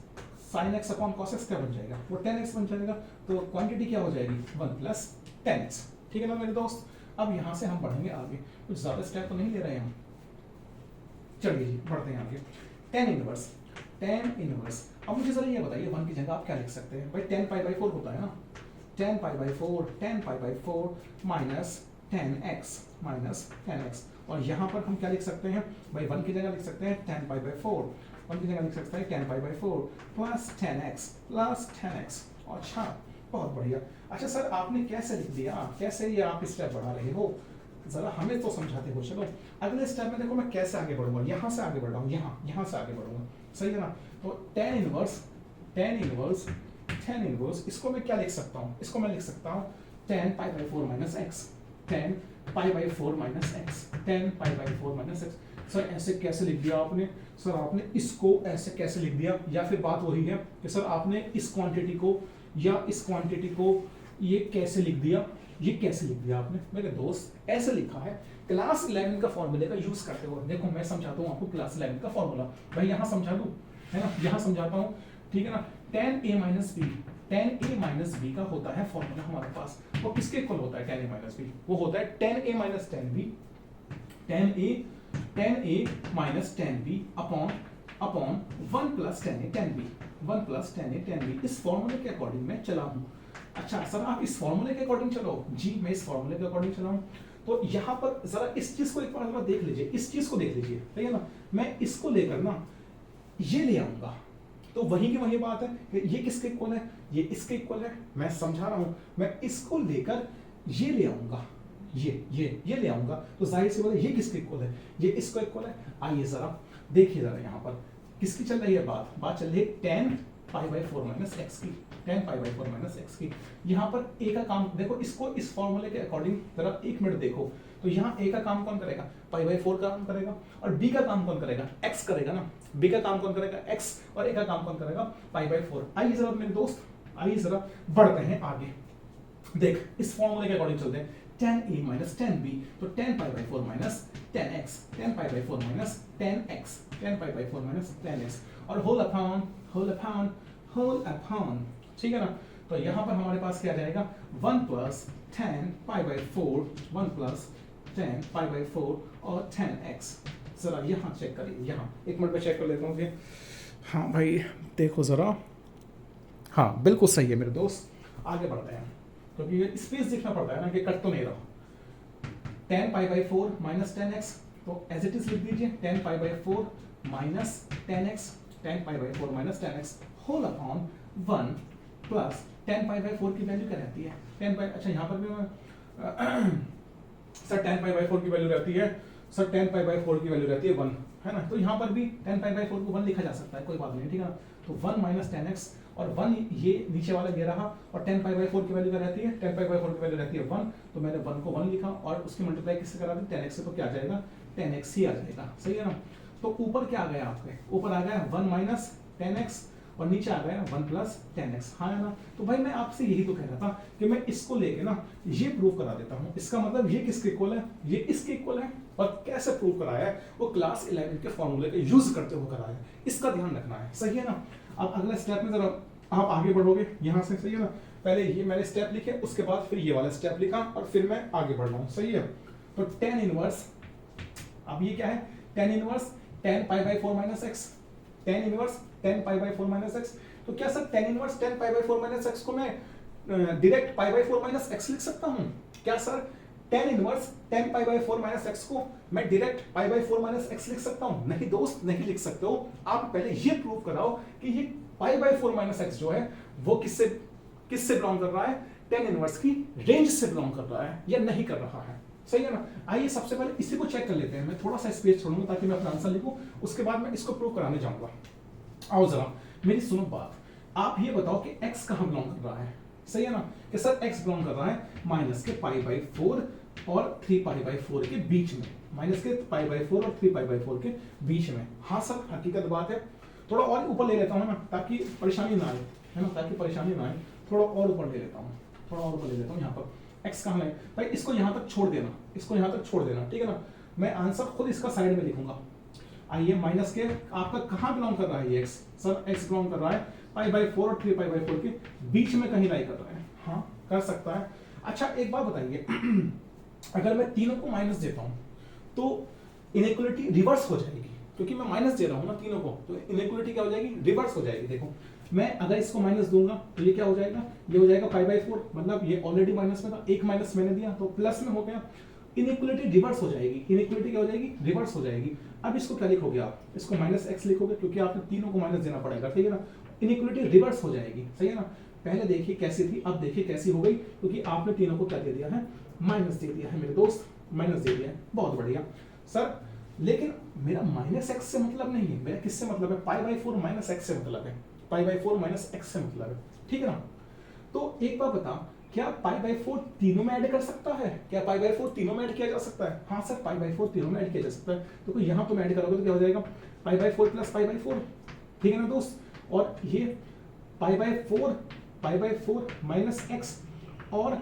sin x upon cos x क्या बन जाएगा, वो tan x बन जाएगा। तो क्वांटिटी क्या हो जाएगी 1 प्लस tan x, ठीक है ना मेरे दोस्त। अब यहाँ से हम बढ़ेंगे आगे, कुछ ज्यादा स्टेप तो नहीं ले रहे हैं हम, चलिए जी बढ़ते हैं आगे। tan इनवर्स अब मुझे जरा ये बताइए 1 की जगह आप क्या लिख सकते हैं भाई, tan पाई बाई 4 होता है ना, tan pi by 4 minus tan x, और यहाँ पर हम क्या लिख सकते हैं भाई, 1 की जगह लिख सकते हैं tan पाई बाई 4, 1 की जगह लिख सकते हैं tan pi by 4 plus tan x। अच्छा बहुत बढ़िया। अच्छा सर आपने कैसे लिख दिया, कैसे ये आप स्टेप बढ़ा रहे हो, जरा हमें तो समझाते हो। चलो अगले स्टेप में देखो मैं कैसे आगे बढ़ूंगा, यहाँ से आगे बढ़ रहा हूँ, यहाँ से आगे बढ़ूंगा, सही है ना। तो tan इनवर्स इसको मैं क्या लिख सकता हूँ, इसको मैं लिख सकता हूँ tan pi by 4 minus x, tan pi by 4 minus x। Sir ऐसे कैसे लिख दिया आपने, सर आपने इसको ऐसे कैसे लिख दिया, या फिर बात वही है कि सर आपने इस क्वांटिटी को या इस क्वांटिटी को ये कैसे लिख दिया, ये कैसे लिख दिया आपने मेरे दोस्त। ऐसे लिखा है क्लास 11 का फॉर्मूले का यूज करते हुए। देखो मैं समझाता हूँ आपको क्लास 11 का फॉर्मूला, भाई यहाँ समझा दूँ, है ना, यहाँ समझाता हूँ, ठीक है ना। tan a माइनस b का होता है फॉर्मूला हमारे पास, वो किसके इक्वल होता है tan a माइनस b, वो होता है tan a minus tan b, tan a minus tan b upon 1 plus tan a tan b। इस फॉर्मूले के अकॉर्डिंग मैं चला हूँ। अच्छा सर आप इस फॉर्मूले के अकॉर्डिंग चलो, जी मैं इस फॉर्मूले के अकॉर्डिंग चला हूँ। तो यहाँ पर जरा इस चीज को एक बार जरा देख लीजिए, इस चीज को देख लीजिए, ठीक है ना। मैं इसको लेकर ना ये ले आऊंगा, तो वही की वही बात है, ये किसके इक्वल है, ये इसके इक्वल है। मैं समझा रहा हूं, मैं इसको लेकर ये ले आऊंगा, ये ले आऊंगा, तो जाहिर सी बात है ये किसके इक्वल है, ये इसको इक्वल है। आइए जरा देखिए, जरा यहाँ पर किसकी चल रही है बात चल रही है tan pi by 4 minus x की, tan pi by 4 minus x की। यहाँ पर a का काम देखो, इसको इस फॉर्मूले के अकॉर्डिंग जरा 1 मिनट देखो, तो यहाँ a का काम कौन करेगा, पाई बाई 4 का काम करेगा, और b का काम कौन करेगा, x करेगा ना। b का काम कौन करेगा, x, और a का काम कौन करेगा, पाई बाई 4। आइए जरा मेरे दोस्त, आइए जरा बढ़ते हैं आगे। देख इस फॉर्मूले के अकॉर्डिंग चलते हैं, tan a minus tan b, तो tan pi by 4 minus tan x, tan pi by 4 minus tan x, tan pi by 4 minus tan x, और होल अपॉन, ठीक है ना। तो यहाँ पर हमारे पास क्या जाएगा, 1 plus tan pi by 4, 1 plus tan pi by 4 और tan x। जरा यहाँ चेक करिए, यहाँ 1 मिनट में चेक कर लेता हूँ। हाँ भाई देखो जरा, हाँ बिल्कुल सही है मेरे दोस्त। आगे बढ़ते हैं, क्योंकि ये स्पेस देखना पड़ता है ना कि कट तो नहीं रहा। tan pi by 4 minus tan x, तो एज इट इज लिख दीजिए tan pi by 4 minus tan x, tan pi by 4 minus tan x whole upon 1 plus tan pi by 4 की वैल्यू क्या रहती है, tan पाई, अच्छा यहाँ पर भी सर tan पाई बाई 4 की वैल्यू रहती है, सर tan पाई बाई 4 की वैल्यू रहती है 1, है ना। तो यहाँ पर भी tan पाई बाई 4 को 1 लिखा जा सकता है, कोई बात नहीं, ठीक है ना। तो 1 माइनस tan x, और 1 ये नीचे वाला ये रहा, और tan पाई बाई 4 की वैल्यू क्या रहती है, tan पाई बाई 4 की वैल्यू रहती है 1, तो मैंने 1 को 1 लिखा, और उसकी मल्टीप्लाई किससे करा दी, tan x से, तो क्या आ जाएगा, tan x ही आ जाएगा, सही है ना। तो ऊपर क्या आ गया आपके, ऊपर आ गया 1 माइनस tan x, और नीचे आ गया 1 प्लस tan x, हाँ है ना। तो भाई मैं आपसे यही तो कह रहा था कि मैं इसको लेके ना ये प्रूव करा देता हूँ, इसका मतलब ये किसके इक्वल है, ये इसके इक्वल है। और कैसे प्रूव कराया है, वो क्लास 11 के फॉर्मूले का यूज करते हुए कराया है, इसका ध्यान रखना है, सही है ना। अब अगले स्टेप में जरा आप आगे बढ़ोगे यहाँ से, सही है ना। पहले ये मैंने स्टेप लिखे, उसके बाद फिर ये वाला स्टेप लिखा, और फिर मैं आगे बढ़ रहा हूँ, सही है। तो tan इनवर्स, अब ये क्या है, tan inverse tan pi by 4 minus x, tan inverse tan pi by 4 minus x. तो क्या sir tan inverse tan pi by 4 minus x को मैं direct pi by 4 minus x लिख सकता हूँ? क्या sir tan inverse tan pi by 4 minus x को मैं direct pi by 4 minus x लिख सकता हूँ? नहीं दोस्त, नहीं लिख सकते हो। आप पहले ये प्रूव कराओ कि ये पाई बाई 4 माइनस एक्स जो है वो किससे बिलोंग कर रहा है, tan इनवर्स की रेंज से बिलोंग कर रहा है या नहीं कर रहा है। सही है ना। आइए सबसे पहले इसी को चेक कर लेते हैं। मैं थोड़ा सा स्पेस छोड़ूंगा ताकि मैं अपना आंसर लिखूं, उसके बाद मैं इसको प्रूव कराने जाऊंगा। आओ जरा मेरी सुनो बात। आप ये बताओ कि x कहां बिलोंग कर रहा है, सही है ना, कि सर x बिलोंग कर रहा है माइनस के π/4 और 3π/4 के बीच में, माइनस के π/4 और 3π/4 के बीच में। हाँ सर हकीकत बात है। थोड़ा और ऊपर ले लेता हूँ ना ताकि परेशानी ना आए, है ना, ताकि परेशानी ना आए। थोड़ा और ऊपर ले लेता हूँ, थोड़ा और ऊपर ले लेता हूँ। यहाँ पर x कहाँ है भाई, इसको यहाँ तक छोड़ देना, इसको यहाँ तक छोड़ देना, ठीक है ना। मैं आंसर खुद इसका साइड में लिखूंगा। आइए माइनस के आपका कहाँ बिलोंग कर रहा है ये x, सर x बिलोंग कर रहा है π/4 और 3π/4 के बीच में कहीं लाई कर रहा है। हाँ कर सकता है। अच्छा एक बात बताइए अगर मैं तीनों को माइनस देता हूं तो इनइक्वालिटी रिवर्स हो जाएगी, क्योंकि मैं माइनस दे रहा हूं ना तीनों को, तो इनइक्वालिटी क्या हो जाएगी, रिवर्स हो जाएगी। देखो मैं अगर इसको माइनस दूंगा तो ये क्या हो जाएगा, ये हो जाएगा π/4, मतलब ये ऑलरेडी माइनस में था, एक माइनस मैंने दिया तो प्लस में हो गया। इनइक्वालिटी रिवर्स हो जाएगी, इनइक्वालिटी क्या हो जाएगी, रिवर्स हो जाएगी। अब इसको क्या लिखोगे आप, इसको -x लिखोगे क्योंकि आपने तीनों को माइनस देना पड़ेगा, ठीक है ना। इनइक्वालिटी रिवर्स हो जाएगी, सही है ना। पहले देखिए कैसी थी, अब देखिए कैसी हो गई, क्योंकि आपने तीनों को क्या दे दिया है, माइनस दे दिया है मेरे दोस्त, माइनस दे दिया है। बहुत बढ़िया सर, लेकिन मेरा -x से मतलब नहीं है, मेरा किससे मतलब है, π/4 - x से मतलब है, π/4 - x से मतलब है, ठीक है ना। तो एक बार बता, क्या π/4 तीनों में ऐड कर सकता है, क्या π/4 तीनों में ऐड किया जा सकता है। हाँ सर π/4 तीनों में ऐड किया जा सकता है। तो यहाँ तुम ऐड करोगे तो क्या हो जाएगा, π/4 + π/4, ठीक है ना दोस्त। और ये π/4 - x और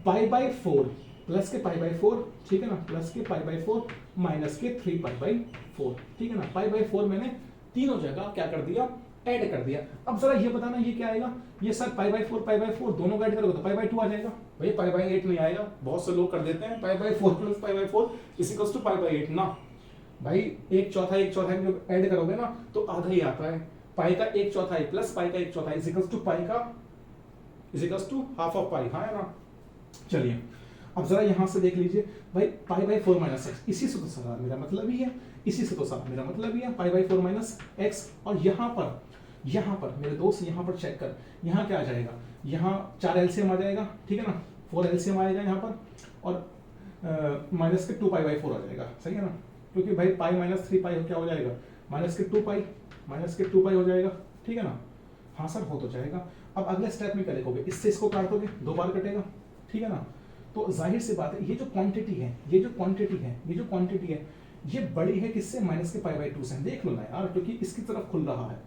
π/4 प्लस के π/4, ठीक है ना, प्लस के π/4 माइनस के 3π/4, ठीक है ना। π/4 मैंने तीनों जगह क्या कर दिया, ऐड कर दिया। अब जरा ये बताना ये क्या आएगा, ये सर π/4 दोनों का ऐड करोगे तो π/2 आ जाएगा। भाई π/8 नहीं आएगा, बहुत से लोग कर देते हैं π/4 + π/4 = π/8 ना। भाई 1/4 जब ऐड करोगे ना तो आधा ही आता है। पाई का 1/4 प्लस पाई का 1/4 = पाई का ½ ऑफ पाई, हाँ है ना। चलिए अब जरा यहां से देख लीजिए भाई, π/4 - x, इसी से तो सारा मेरा मतलब ही है, इसी से तो सारा मेरा मतलब ही है, π/4 - x। और यहाँ पर मेरे दोस्त यहाँ पर चेक कर, यहाँ क्या आ जाएगा, यहाँ 4 एलसीएम आ जाएगा, ठीक है ना, 4 एलसीएम आएगा यहाँ पर, और माइनस के 2π/4 आ जाएगा, सही है ना, क्योंकि भाई पाई - 3π क्या हो जाएगा, -2π हो जाएगा, ठीक है ना। हाँ सर हो तो जाएगा। अब अगले स्टेप में क्या लिखोगे, इससे इसको काट दोगे, 2 बार कटेगा, ठीक है ना। तो जाहिर सी बात है ये जो क्वांटिटी है, ये जो क्वांटिटी है ये बड़ी है किससे, माइनस के π/2 से। देख लो ना यार, क्योंकि इसकी तरफ खुल रहा है।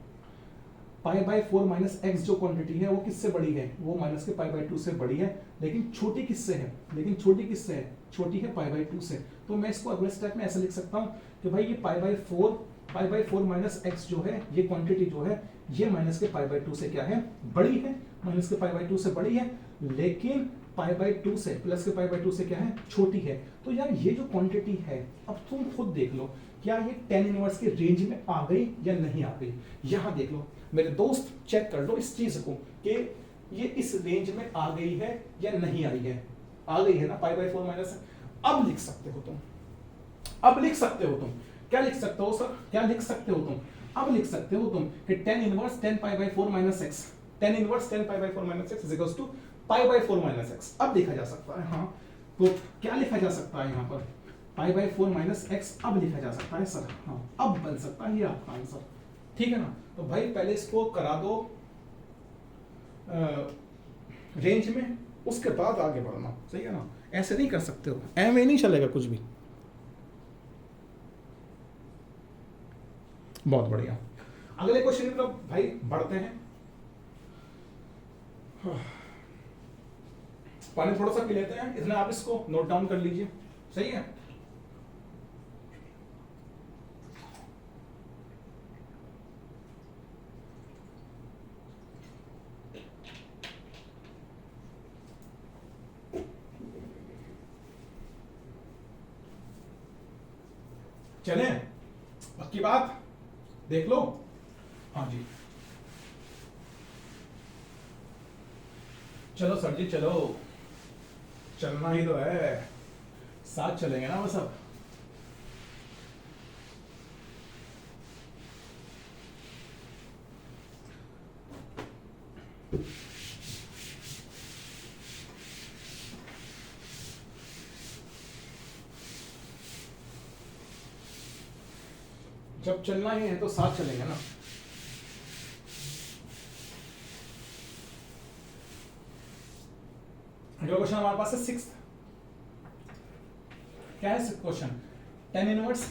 π/4 - x जो क्वांटिटी है वो किससे बड़ी है, वो माइनस के π/2 से बड़ी है, लेकिन छोटी किससे है, छोटी है π/2 से। तो मैं इसको अगले स्टेप में ऐसे लिख सकता हूँ कि भाई ये π/4 - x जो है, ये क्वांटिटी जो है ये माइनस के π/2 से क्या है, बड़ी है, माइनस के π/2 से बड़ी है, लेकिन π/2 से प्लस के π/2 से क्या है, छोटी है। तो यार ये जो क्वांटिटी है, अब तुम खुद देख लो क्या ये tan इनवर्स के रेंज में आ गई या नहीं आ गई। यहाँ देख लो मेरे दोस्त, चेक कर लो इस चीज को कि ये इस रेंज में आ गई है या नहीं आई है। आ गई है ना, π/4 - अब लिख सकते हो तुम, क्या लिख सकते हो सर, क्या लिख सकते हो तुम, अब लिख सकते हो तुम कि tan inverse 10π/4 - x, tan inverse 10π/4 - x = π/4 - x। अब लिखा जा सकता है, हाँ तो क्या लिखा जा सकता है यहाँ पर, π/4 - x अब लिखा जा सकता है सर, हाँ अब बन सकता है ये आपका आंसर, ठीक है ना। तो भाई पहले इसको करा दो रेंज में, उसके बाद आगे बढ़ना, सही है ना। ऐसे नहीं कर सकते हो, ऐसे नहीं चलेगा कुछ भी। बहुत बढ़िया, अगले क्वेश्चन की तरफ भाई बढ़ते हैं। पानी थोड़ा सा पी लेते हैं, इसलिए आप इसको नोट डाउन कर लीजिए, सही है। चले पक्की बात, देख लो, हाँ जी चलो सर जी चलो, चलना ही तो है, साथ चलेंगे ना वो सब। जब चलना ही है तो साथ चलेंगे ना। अगला क्वेश्चन हमारे पास है 6th। क्या है 6th question? tan inverse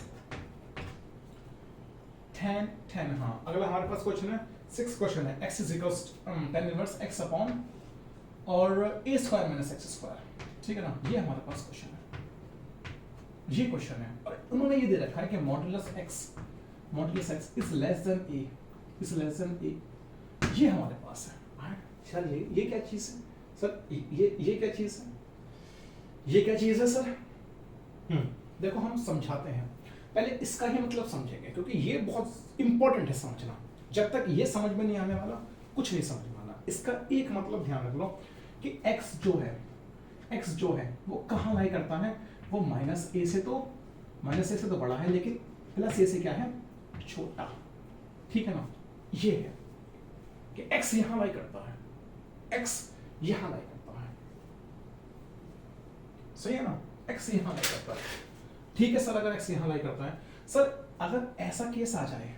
tan हाँ। अगला हमारे पास क्वेश्चन है 6th क्वेश्चन है x is equals tan inverse x upon और a square minus x square, ठीक है ना। ये हमारे पास क्वेश्चन है, ये क्वेश्चन है और उन्होंने ये दे रखा है कि modulus x is less than a, ये हमारे पास है। सर ये क्या चीज है सर? ये क्या चीज है? ये क्या चीज है सर? देखो हम समझाते हैं, पहले इसका ही मतलब समझेंगे क्योंकि ये बहुत इंपॉर्टेंट है समझना। जब तक ये समझ में नहीं आने वाला कुछ नहीं समझ में आना। इसका एक मतलब ध्यान रख लो कि x जो है वो कहाँ लाई करता है? वो माइनस ए से तो बड़ा है, लेकिन प्लस ए से क्या है? छोटा, ठीक है ना। ये है कि x यहां लाई करता है, x यहां लाई करता है, सही है ना। x यहां लाई करता है, ठीक है सर। अगर x यहां लाई करता है सर, अगर ऐसा केस आ जाए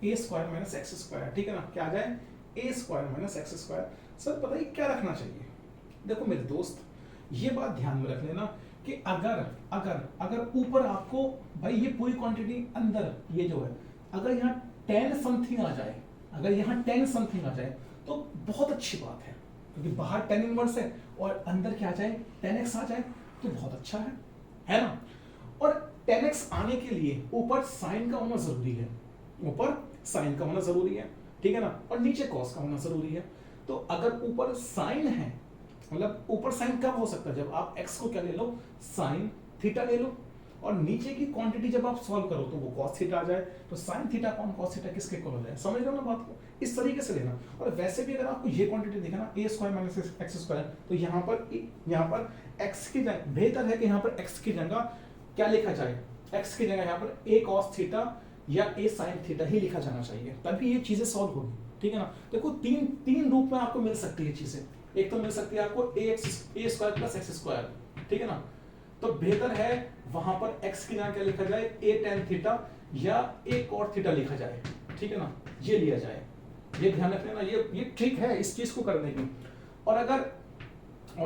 a square minus x square, ठीक है ना, क्या आ जाए? a square minus x square. Sir पता है क्या रखना चाहिए? देखो मेरे दोस्त, ये बात ध्यान में रख लेना कि अगर ऊपर आपको भाई ये पूरी क्वांटिटी अंदर ये जो है, अगर यहाँ 10 समथिंग आ जाए तो बहुत अच्छी बात है, क्योंकि बाहर tan इनवर्स है और अंदर क्या आ जाए? 10x आ जाए तो बहुत अच्छा है ना। और 10x आने के लिए ऊपर साइन का होना जरूरी है, ठीक है ना, और नीचे कॉस का होना जरूरी है। तो अगर ऊपर साइन है, मतलब ऊपर साइन कब हो सकता है? जब आप x को क्या ले लो? साइन थीटा ले लो, और नीचे की क्वांटिटी जब आप सॉल्व करो तो वो कॉस थीटा आ जाए, तो sign theta upon cos theta किसके इक्वल हो जाए? समझ लो ना बात को, इस तरीके से लेना। और वैसे भी अगर आपको ये क्वांटिटी देखा ना, a square minus x square, तो यहाँ पर x की जगह बेहतर है कि यहाँ पर x की जगह क्या लिखा जाए? x की जगह यहाँ पर a cos थीटा या a sin थीटा ही लिखा जाना चाहिए, तभी ये चीजें सॉल्व होगी, ठीक है ना। देखो तीन रूप में आपको मिल सकती है चीजें। एक तो मिल सकती है आपको a square plus x square, ठीक है ना। तो बेहतर है वहां पर x की जगह क्या लिखा जाए? a tan थीटा या a cot थीटा लिखा जाए, ठीक है ना, ये लिया जाए। ये ध्यान रख लेना, ये ट्रिक है इस चीज को करने की। और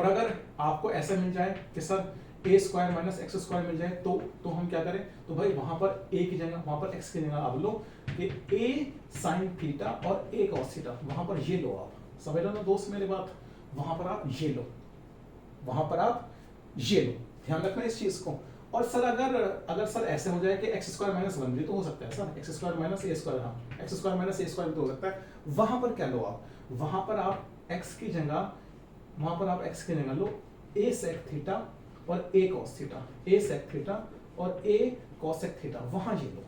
अगर आपको ऐसा मिल जाए कि sir a square minus x square मिल जाए, तो हम क्या करें? तो भाई वहां पर a की जगह, वहां पर x की जगह आप लो कि a sin थीटा और a cos थीटा, वहां पर ये लो आप। समझ लो ना दोस्त मेरी बात, वहां पर आप ये लो, ध्यान रखना इस चीज को। और सर अगर सर ऐसे हो जाए कि एक्स स्क्वायर माइनस 1 भी तो हो सकता है सर, एक्स स्क्वायर माइनस ए स्क्वायर, हाँ एक्स स्क्वायर माइनस ए स्क्वायर भी तो हो सकता है। वहां पर क्या लो आप? वहां पर आप x की जगह लो a sec थीटा और a cos theta, a sec theta और a cosec थीटा, वहां ये लो,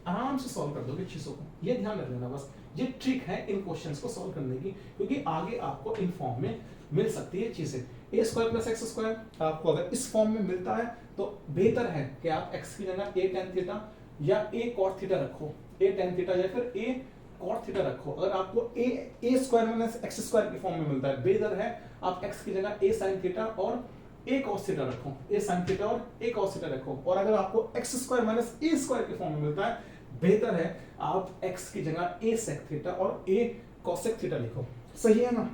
आराम से सॉल्व कर दोगे चीजों को। ये ध्यान रख लेना बस, ये ट्रिक है इन क्वेश्चंस को सॉल्व करने की, क्योंकि आगे आपको इन फॉर्म में मिल सकती है चीजें। a square plus x square आपको अगर इस फॉर्म में मिलता है तो बेहतर है कि आप x की जगह a tan थीटा या a cot थीटा रखो, a tan थीटा या फिर a cot थीटा रखो। अगर आपको a square minus x square की फॉर्म में मिलता है, बेहतर है आप x की जगह a sin थीटा और a cos थीटा रखो, a sin थीटा और a cos थीटा रखो। और अगर आपको x square minus a square की फॉर्म में मिलता है, बेहतर है आप x की जगह a sec थीटा और a cosec थीटा लिखो, सही है ना।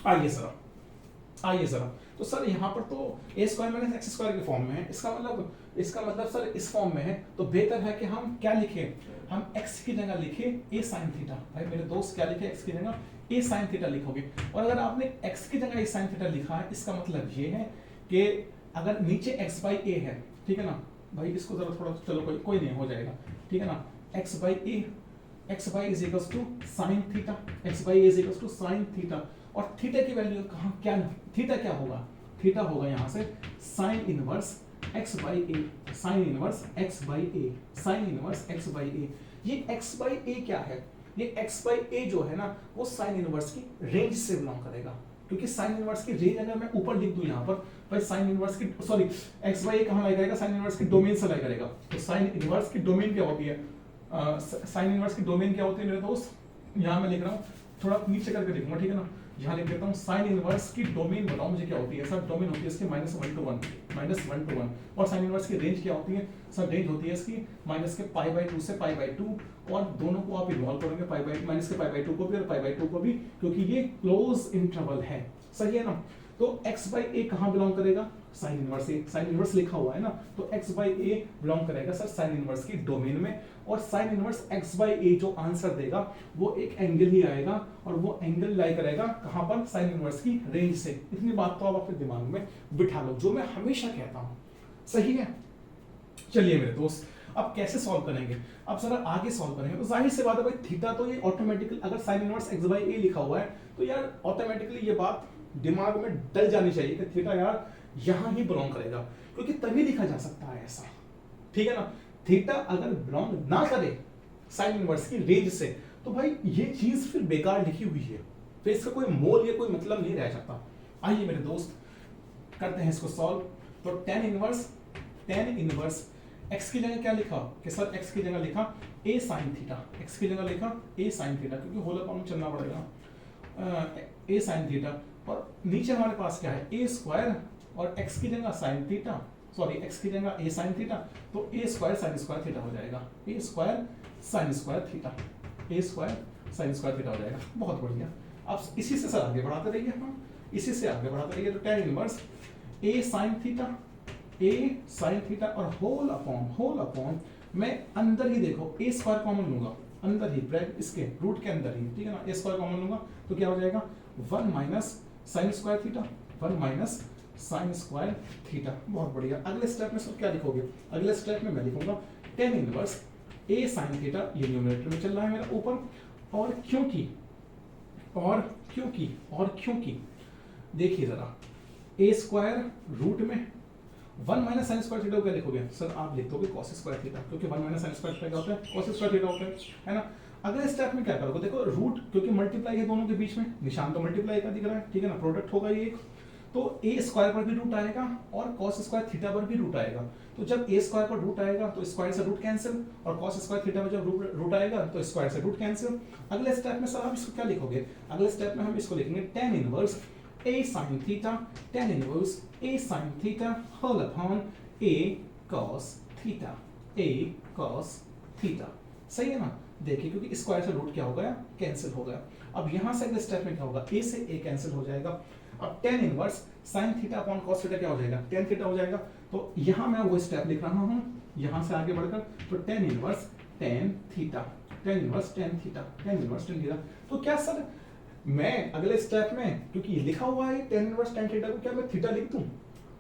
आइए जरा, तो सर यहाँ पर तो a square minus x square की फॉर्म में है, इसका मतलब सर इस फॉर्म में है, तो बेहतर है कि हम क्या लिखें? हम x की जगह लिखे a sin थीटा। भाई मेरे दोस्त क्या लिखे? x की जगह a sin थीटा लिखोगे। और अगर आपने x की जगह a sin थीटा लिखा है, इसका मतलब ये है कि अगर नीचे x बाई a है, ठीक है ना भाई, इसको जरा थोड़ा, चलो कोई नहीं हो जाएगा, ठीक है ना। x by is equals to sine theta, x by is equals to sine theta. और थीटा की वैल्यू कहाँ, क्या थीटा क्या होगा? थीटा होगा यहाँ से sine inverse x by A, sine inverse x by A, sine inverse x by A. ये x बाई ए क्या है? ये x बाई ए जो है ना, वो साइन इनवर्स की रेंज से बिलोंग करेगा, क्योंकि साइन इनवर्स की रेंज अगर मैं ऊपर लिख दूं यहाँ पर, भाई साइन इनवर्स की, सॉरी x बाई ए कहाँ लाई करेगा? साइन इनवर्स की डोमेन से लाई करेगा। तो साइन इनवर्स की डोमेन क्या होती है? साइन इनवर्स की डोमेन क्या होती है मेरे दोस्त? यहाँ मैं लिख रहा हूँ थोड़ा नीचे करके देखूंगा, ठीक है ना। यहाँ लिख देता हूँ साइन इनवर्स की डोमेन बताओ मुझे क्या होती है सर। डोमेन होती है इसकी -1 to 1 और साइन इनवर्स की रेंज क्या होती है सर। रेंज होती है इसकी माइनस के π/2 से π/2 और दोनों को आप इन्वॉल्व करोगे माइनस के π/2 को भी और π/2 को भी, क्योंकि ये क्लोज इंटरवल है, सही है ना। तो x/a कहाँ बिलोंग करेगा, साइन इनवर्स ए, साइन इनवर्स लिखा हुआ है ना, तो x/a बिलोंग करेगा सर साइन इनवर्स की डोमेन में। और साइन इनवर्स x/a जो आंसर देगा वो एक एंगल ही आएगा और वो एंगल लाई करेगा कहां पर, साइन इनवर्स की रेंज से। इतनी बात तो आप अपने दिमाग में बिठा लो, जो मैं हमेशा कहता हूं, सही है। चलिए मेरे दोस्त, अब कैसे सॉल्व करेंगे, अब जरा आगे सॉल्व करेंगे। तो जाहिर सी बात है भाई, थीटा तो ये ऑटोमेटिकली, अगर साइन इनवर्स x/a लिखा हुआ है तो यार ऑटोमेटिकली ये बात दिमाग में डल जानी चाहिए कि थीटा यार यहां ही बिलोंग करेगा, क्योंकि तभी लिखा जा सकता है ऐसा, ठीक है ना। थीटा अगर बिलोंग ना करे साइन इनवर्स की रेंज से तो भाई ये चीज फिर बेकार लिखी हुई है, फिर इसका कोई मोल या कोई मतलब नहीं रह जाता। आइए मेरे दोस्त करते हैं इसको सॉल्व। तो tan इनवर्स x की जगह क्या लिखा कि सर x की जगह लिखा a sin थीटा, x की जगह लिखा a sin थीटा, क्योंकि होल अपॉन में चलना पड़ेगा a sin थीटा, और नीचे हमारे पास क्या है a स्क्वायर और x की जगह sin थीटा, सॉरी x की जगह a sin थीटा, तो a square sin square theta हो जाएगा, a square sin square theta, a square sin square theta हो जाएगा। बहुत बढ़िया, अब इसी से सर आगे बढ़ाते रहिए, हम इसी से आगे बढ़ाते रहिए। तो tan inverse a sin theta और होल अपॉन मैं अंदर ही देखो a स्क्वायर कॉमन लूंगा, अंदर ही ब्रैकेट इसके रूट के अंदर ही, ठीक है ना, a स्क्वायर कॉमन लूंगा तो क्या हो जाएगा 1 minus sine square theta, 1 minus sine square theta. बहुत बढ़िया। अगले स्टेप में सर क्या लिखोगे, अगले स्टेप में मैं लिखूंगा tan inverse a sin theta, ये न्यूमरेटर में चल रहा है मेरा ऊपर, और क्योंकि देखिए जरा a स्क्वायर रूट में 1 माइनस साइन स्क्वायर थीटा को क्या लिखोगे सर, आप लिख दोगे cos स्क्वायर थीटा, क्योंकि 1 माइनस साइन स्क्वायर थीटा क्या होता है, cos स्क्वायर थीटा होता है ना। अगले स्टेप में क्या करोगे, देखो रूट क्योंकि मल्टीप्लाई है दोनों के बीच में, निशान तो मल्टीप्लाई का दिख रहा है, ठीक है ना, प्रोडक्ट होगा ये एक, तो a स्क्वायर पर भी रूट आएगा और cos स्क्वायर थीटा पर भी रूट आएगा। तो जब a स्क्वायर पर रूट आएगा तो स्क्वायर से रूट कैंसिल, और cos स्क्वायर थीटा में जब रूट आएगा तो स्क्वायर से रूट कैंसिल। अगले स्टेप में सर आप इसको क्या लिखोगे, अगले स्टेप में हम इसको लिखेंगे tan inverse a sin theta, tan inverse a sin theta whole upon a cos theta, सही है ना। देखिए क्योंकि स्क्वायर से रूट क्या हो गया, कैंसिल हो गया। अब यहां से अगले स्टेप में क्या होगा, a से a कैंसिल हो जाएगा। अब tan inverse sin theta upon cos theta क्या हो जाएगा, tan थीटा हो जाएगा। तो यहां मैं वो स्टेप लिख रहा हूं, यहां से आगे बढ़कर, तो tan inverse tan theta, tan inverse tan theta, tan inverse tan theta. तो क्या सर मैं अगले स्टेप में, क्योंकि लिखा हुआ है tan इनवर्स tan थीटा को, क्या मैं थीटा लिख दूं,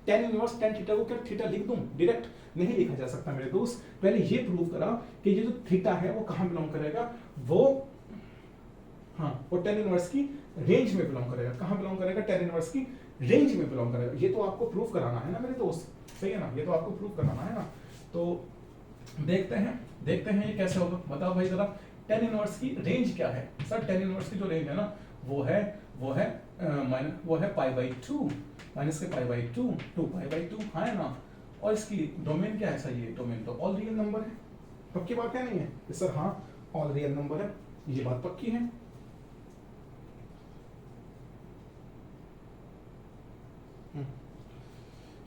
tan इनवर्स tan थीटा को क्या थीटा लिख दूं, डायरेक्ट नहीं लिखा जा सकता मेरे दोस्त। पहले ये प्रूव करा कि ये जो थीटा है वो कहां बिलोंग करेगा, वो हाँ वो tan इनवर्स की रेंज में बिलोंग करेगा। कहां बिलोंग करेगा, tan इनवर्स की रेंज में बिलोंग करेगा। ये तो आपको प्रूव कराना है ना मेरे दोस्त, सही है ना, ये तो आपको प्रूव कराना है ना। तो देखते हैं ये कैसे होगा, बताओ भाई जरा। tan इनवर्स की रेंज क्या है सर, tan इनवर्स की जो रेंज है ना वो है π/2 माइनस के π/2 2 π/2 है ना। और इसकी डोमेन क्या है सर, ये डोमेन तो ऑल रियल नंबर है। पक्की बात है नहीं है कि सर हाँ ऑल रियल नंबर है, ये बात पक्की है।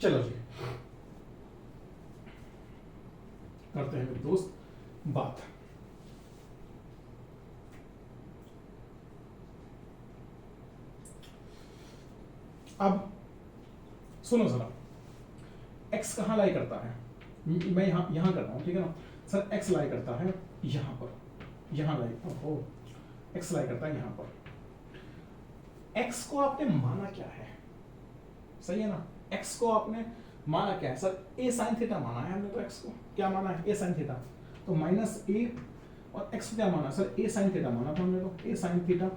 चलो जी करते हैं मेरे दोस्त बात। अब सुनो जरा, x कहां लाई करता है, मैं यहां कर रहा हूं, ठीक है ना सर। x लाई करता है यहां पर, यहां लाई, ओहो x लाई करता है यहां पर। x को आपने माना क्या है, सही है ना, x को आपने माना क्या है सर, a sin थीटा माना है हमने। तो x को क्या माना है, a sin थीटा, तो माइनस a, और x को क्या माना सर, a sin थीटा माना था हमने, तो a sin थीटा,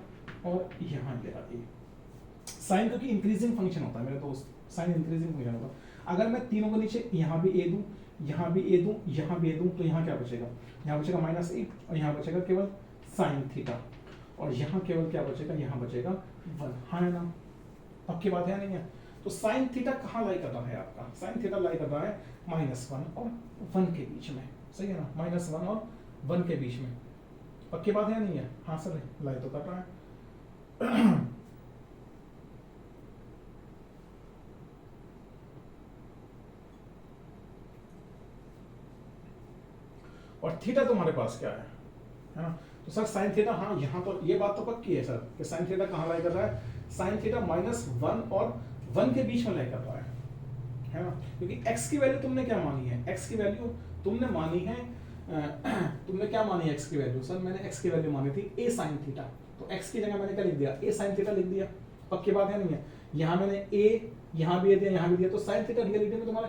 और यहां ये रहा a। साइन क्योंकि इंक्रीजिंग फंक्शन होता है मेरे दोस्त, साइन इंक्रीजिंग फंक्शन होता है। अगर मैं तीनों को नीचे यहाँ भी a दूं, यहाँ भी a दूं, यहाँ भी a दूं, तो यहाँ क्या बचेगा, यहाँ बचेगा माइनस a, और यहाँ बचेगा केवल साइन थीटा, और यहाँ केवल क्या बचेगा, यहाँ बचेगा 1, हाँ है ना। पक्की बात है नहीं है। तो साइन थीटा कहाँ लाई कर रहा है आपका, साइन थीटा लाई कर रहा है -1 और 1 के बीच में, सही है ना, -1 और 1 के बीच में। पक्की बात है नहीं है, हाँ सर लाई तो कर रहा है। और थीटा तुम्हारे पास क्या है ना? तो सर साइन थीटा, हाँ यहाँ तो ये बात तो पक्की है सर कि साइन थीटा कहाँ लाई कर रहा है, साइन थीटा -1 और 1 के बीच में लाई कर रहा है ना? क्योंकि x की वैल्यू तुमने क्या मानी है, x की वैल्यू तुमने मानी है तुमने क्या मानी है x की वैल्यू? सर मैंने x की वैल्यू मानी थी a sin थीटा, तो x की जगह मैंने क्या लिख दिया, a sin थीटा लिख दिया। पक्की बात है नहीं है? यहाँ मैंने a यहाँ भी दिया, यहाँ भी दिया, तो sin थीटा रियलिटी में तुम्हारा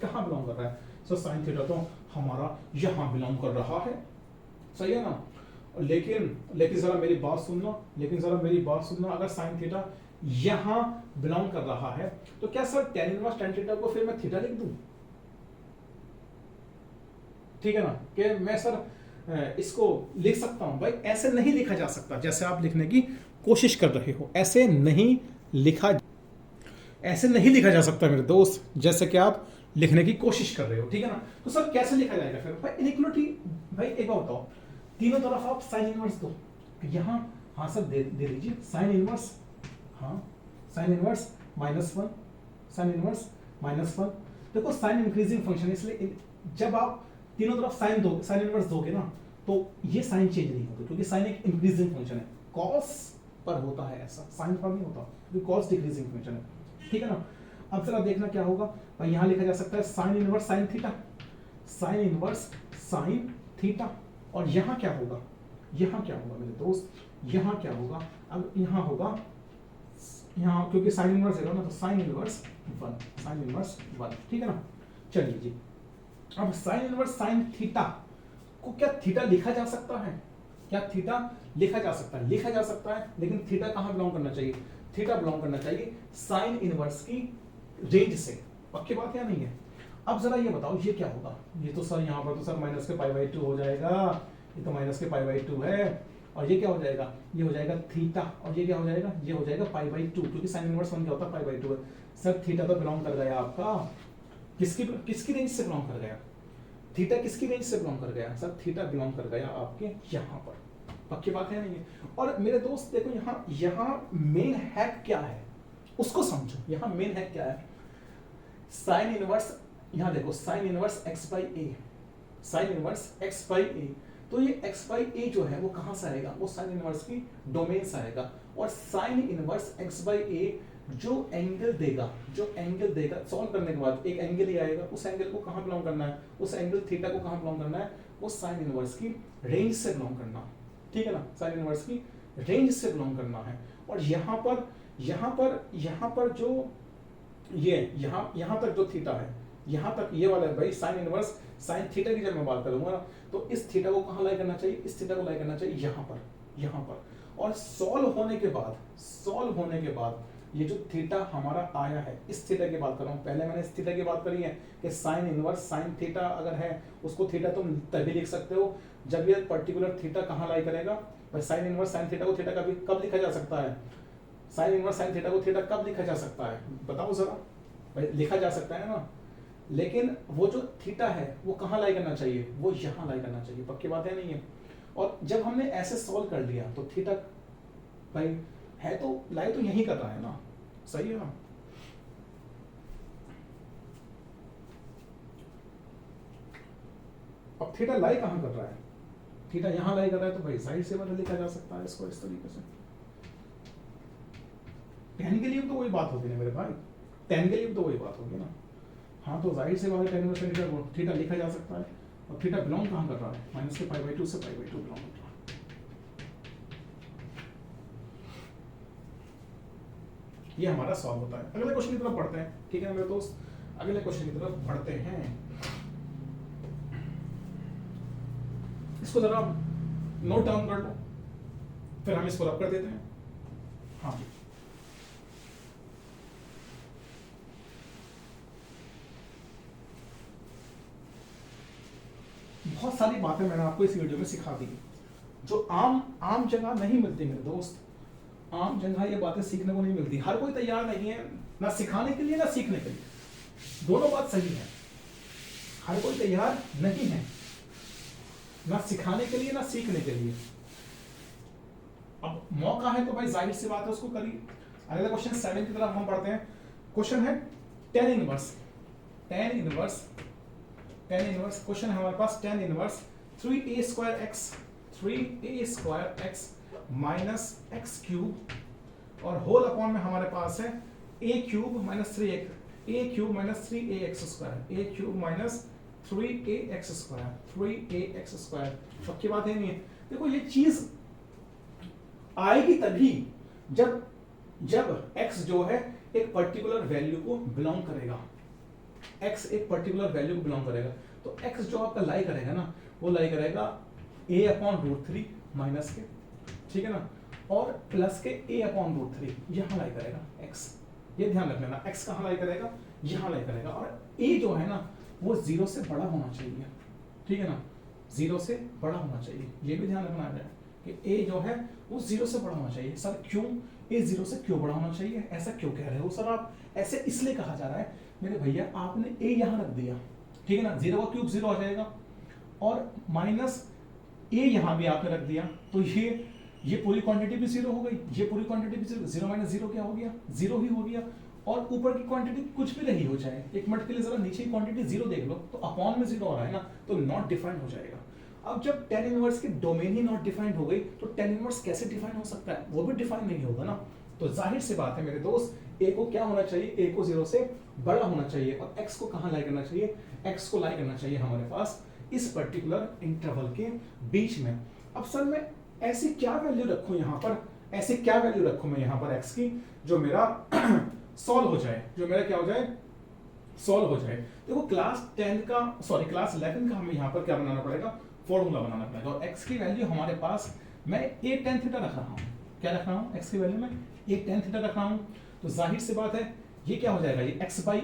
कहाँ बिलोंग कर रहा है? सर sin थीटा तो हमारा यहाँ बिलोंग कर रहा है, सही है ना? लेकिन जरा मेरी बात सुनना, अगर sin थीटा यहाँ बिलोंग कर रहा है तो क्या sir tan inverse tan theta को फिर मैं थीटा लिख दूं? ठीक है ना? कि मैं सर इसको लिख सकता हूं? भाई ऐसे नहीं लिखा जा सकता जैसे आप लिखने की कोशिश कर रहे हो, ऐसे नहीं लिखा जा सकता मेरे दोस्त, जैसे कि आप लिखने की कोशिश कर रहे हो। ठीक है ना? तो सर कैसे लिखा जाएगा फिर? भाई इनइक्वालिटी, भाई एक बात बताओ, तीनों तरफ आप साइन इनवर्स दो, यहाँ हाँ सर दे दीजिए साइन इनवर्स, हाँ साइन इनवर्स -1, साइन इनवर्स -1। देखो साइन इंक्रीजिंग फंक्शन, इसलिए जब आप तीनों तरफ साइन इनवर्स दोगे ना तो ये साइन चेंज नहीं होगा, क्योंकि साइन एक इंक्रीजिंग फंक्शन है। कॉस पर होता है ऐसा, साइन पर नहीं होता, क्योंकि कॉस डिक्रीजिंग फंक्शन है। ठीक है ना? अब जरा देखना क्या होगा भाई, यहां लिखा जा सकता है sign inverse sine theta, sine inverse sine theta, और यहाँ क्या होगा, मेरे दोस्त, यहाँ क्या होगा? अब यहाँ होगा, यहाँ क्योंकि साइन इनवर्स है ना, तो साइन इनवर्स 1, ठीक है ना? चलिए जी, अब साइन इनवर्स साइन थीटा को क्या थीटा लिखा जा सकता है? क्या थीटा लिखा जा सकता है? लिखा जा सकता है, लेकिन थीटा कहाँ बिलोंग करना चाहिए? थीटा बिलोंग करना चाहिए साइन इनवर्स की रेंज से। पक्की बात या नहीं है? अब जरा ये बताओ ये क्या होगा? ये तो सर यहाँ पर तो सर माइनस के π/2 हो जाएगा, ये तो माइनस के π/2 है, और ये क्या हो जाएगा? ये हो जाएगा थीटा, और ये क्या हो जाएगा? ये हो जाएगा π/2, क्योंकि साइन इनवर्स 1 क्या होता है? π/2 है। सर थीटा तो बिलोंग कर गया आपका किसकी रेंज से बिलोंग कर गया? थीटा किसकी रेंज से बिलोंग कर गया? सर थीटा बिलोंग कर गया आपके यहाँ पर। पक्की बात है नहीं है? और मेरे दोस्त देखो यहाँ मेन हैक क्या है उसको समझो। यहाँ मेन हैक क्या है? साइन इनवर्स, यहाँ देखो sine inverse x/a, sine inverse x/a, तो ये x/a जो है वो कहाँ से आएगा? वो साइन इनवर्स की डोमेन से आएगा, और साइन इनवर्स x/a जो एंगल देगा सॉल्व करने के बाद एक एंगल ही आएगा, उस एंगल को कहाँ बिलोंग करना है? उस एंगल थीटा को कहाँ बिलोंग करना है? वो साइन इनवर्स की रेंज से बिलोंग करना, ठीक है ना? साइन इनवर्स की रेंज से बिलोंग करना है। और यहाँ पर जो ये यहाँ तक जो थीटा है, यहाँ तक ये वाला है भाई साइन इनवर्स साइन थीटा की जब मैं बात करूंगा ना, तो इस थीटा को कहाँ लाई करना चाहिए? इस थीटा को लाई करना चाहिए यहाँ पर। और सॉल्व होने के बाद ये जो थीटा हमारा आया है, इस थीटा की बात कर रहा हूँ, पहले मैंने इस थीटा की बात करी है कि साइन इनवर्स साइन थीटा अगर है, उसको थीटा तुम तभी लिख सकते हो जब ये पर्टिकुलर थीटा कहाँ लाई करेगा। भाई साइन इनवर्स साइन थीटा को थीटा कब लिखा जा सकता है? साइन इनवर्स साइन थीटा को थीटा कब लिखा जा सकता है? बताओ जरा। भाई लिखा जा सकता है ना, लेकिन वो जो थीटा है वो कहाँ लाई करना चाहिए? वो यहाँ लाई करना चाहिए। पक्की बात है नहीं है? और जब हमने ऐसे सॉल्व कर लिया तो थीटा भाई है तो लाई तो यही कर रहा है ना, सही है ना? अब थीटा लाई कहाँ कर रहा है? थीटा यहाँ लाई कर रहा है, तो भाई साइड से बदल लिखा जा सकता है इसको इस तरीके से। tan के लिए तो वही बात होगी ना मेरे भाई, tan के लिए तो वही बात होगी ना। हाँ तो राइट से वाले tan इनवर्स थीटा लिखा जा सकता है, और थीटा बिलोंग कहाँ कर रहा है? माइनस के π/2 से π/2 बिलोंग कर रहा है। ये हमारा सॉल्व होता है। अगले क्वेश्चन की तरफ बढ़ते हैं, ठीक है मेरे दोस्त? अगले क्वेश्चन की तरफ बढ़ते हैं, इसको जरा नोट डाउन कर लो, फिर हम इसको रब कर देते हैं। हाँ जी, बहुत सारी बातें मैंने आपको इस वीडियो में सिखा दी जो आम जगह नहीं मिलती मेरे दोस्त। आम जगह ये बातें सीखने को नहीं मिलती। हर कोई तैयार नहीं है ना सिखाने के लिए ना सीखने के लिए, दोनों बात सही है। हर कोई तैयार नहीं है ना सिखाने के लिए ना सीखने के लिए। अब मौका है तो भाई जाहिर सी बात है उसको करिए। अगला क्वेश्चन 7 की तरफ हम बढ़ते हैं। क्वेश्चन है tan इनवर्स क्वेश्चन है हमारे पास tan inverse 3a square x minus x cube और होल अपॉन में हमारे पास है a cube minus 3ax square. पक्की बात है नहीं है? देखो ये चीज आएगी तभी जब x जो है एक पर्टिकुलर वैल्यू को बिलोंग करेगा। x एक पर्टिकुलर वैल्यू को बिलोंग करेगा तो x जो आपका लाई करेगा ना, वो लाई करेगा a/√3 माइनस के, ठीक है ना, और प्लस के a/√3 यहां लाई करेगा x। ये ध्यान रख लेना, x कहां लाई करेगा, यहां लाई करेगा। और a जो है ना वो 0 से बड़ा होना चाहिए, ठीक है ना, 0 से बड़ा होना चाहिए। ये भी ध्यान रखना है कि a जो है वो 0 से बड़ा होना चाहिए। सर क्यों a 0 से क्यों बड़ा होना चाहिए, ऐसा क्यों कह रहे हो सर आप? ऐसे इसलिए कहा जा रहा है मेरे भैया, आपने a यहां रख दिया, ठीक है ना, 0 का क्यूब 0 आ जाएगा, और माइनस a यहां भी आपने रख दिया तो ये पूरी क्वांटिटी भी 0 हो गई, ये पूरी क्वांटिटी भी 0, 0 माइनस 0 क्या हो गया, 0 ही हो गया। और ऊपर की क्वांटिटी कुछ भी रही हो जाए, एक मिनट के लिए जरा नीचे की क्वांटिटी 0 देख लो, तो अपॉन में 0 हो रहा है ना, तो नॉट डिफाइंड हो जाएगा। अब जब tan इनवर्स की डोमेन ही नॉट डिफाइंड हो गई तो tan इनवर्स कैसे डिफाइन हो सकता है? वो भी डिफाइन नहीं होगा ना। तो जाहिर सी बात है मेरे दोस्त, a को क्या होना चाहिए, a को 0 से बड़ा होना चाहिए, और x को कहां लाई करना चाहिए, x को लाई करना चाहिए हमारे पास इस पर्टिकुलर इंटरवल के बीच में। अब सर मैं ऐसी क्या वैल्यू रखूं यहाँ पर, ऐसी क्या वैल्यू रखूं मैं यहाँ पर x की जो मेरा सॉल्व हो जाए, जो मेरा क्या हो जाए, सॉल्व हो जाए। देखो क्लास 11 का हमें यहाँ पर क्या बनाना पड़ेगा, फॉर्मूला बनाना पड़ेगा। और x की वैल्यू हमारे पास मैं a tan थीटा रख रहा हूँ, क्या रख रहा हूँ, x की वैल्यू में a tan थीटा रख रहा हूँ। तो जाहिर सी बात है ये क्या हो जाएगा, ये x by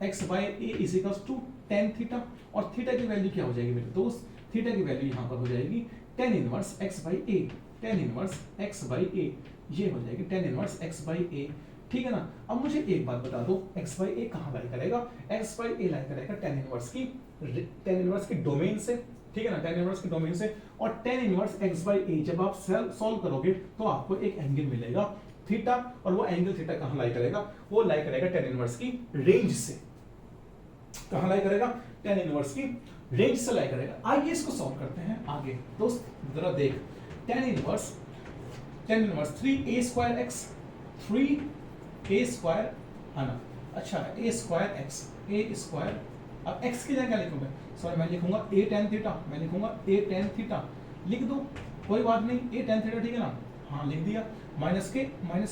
a is equals to tan theta, और थीटा की वैल्यू क्या हो जाएगी मेरे दोस्त, थीटा की वैल्यू यहाँ पर हो जाएगी tan inverse x by a, tan inverse x by a, ये हो जाएगी tan inverse x by a, ठीक है ना। अब मुझे एक बात बता दो, x बाई a कहाँ लाई करेगा, x बाई a लाई करेगा tan इनवर्स की डोमेन से, ठीक है ना, tan इनवर्स की डोमेन से। और tan inverse x by a जब आप सॉल्व करोगे तो आपको एक एंगल मिलेगा थीटा, और वो एंगल थीटा कहाँ लाई करेगा, वो लाई करेगा tan इनवर्स की रेंज से। कहाँ लाई करेगा, tan इनवर्स की रेंज से लाई करेगा। आइए इसको सॉल्व करते हैं आगे। दोस्त जरा देख, tan inverse 3a square x, 3a square है ना, अच्छा a square x, a square, अब x की जगह क्या लिखूंगा, सॉरी मैं लिखूंगा a tan थीटा, मैं लिखूंगा a tan थीटा, लिख दो कोई बात नहीं, a tan थीटा, ठीक है ना, हाँ लिख दिया, माइनस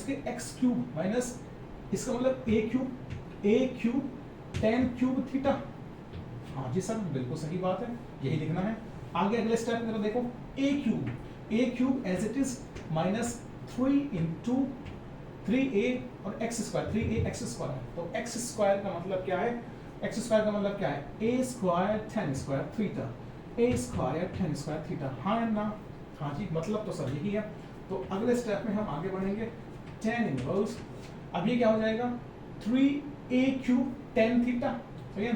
के x क्यूब, माइनस इसका मतलब a cube tan cube theta. हाँ जी सर बिल्कुल सही बात है, यही लिखना है। आगे अगले स्टेप में देखो, a cube as it is minus 3 into 3a और x square, 3a x square, तो x स्क्वायर का मतलब क्या है, x स्क्वायर का मतलब क्या है, a square tan square theta, a square tan square theta, हाँ ना, हाँ जी मतलब तो सर यही है। तो अगले स्टेप में हम आगे बढ़ेंगे, tan इनवर्स, अब ये क्या हो जाएगा, 3a क्यूब tan थीटा, तो ये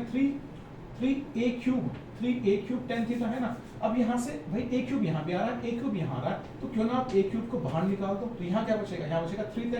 3a क्यूब tan थीटा है ना। अब यहाँ से भाई a क्यूब यहाँ भी आ रहा है, a क्यूब यहाँ आ रहा है, तो क्यों ना आप a क्यूब को बाहर निकाल दो, तो यहाँ क्या बचेगा, यहाँ बचेगा 3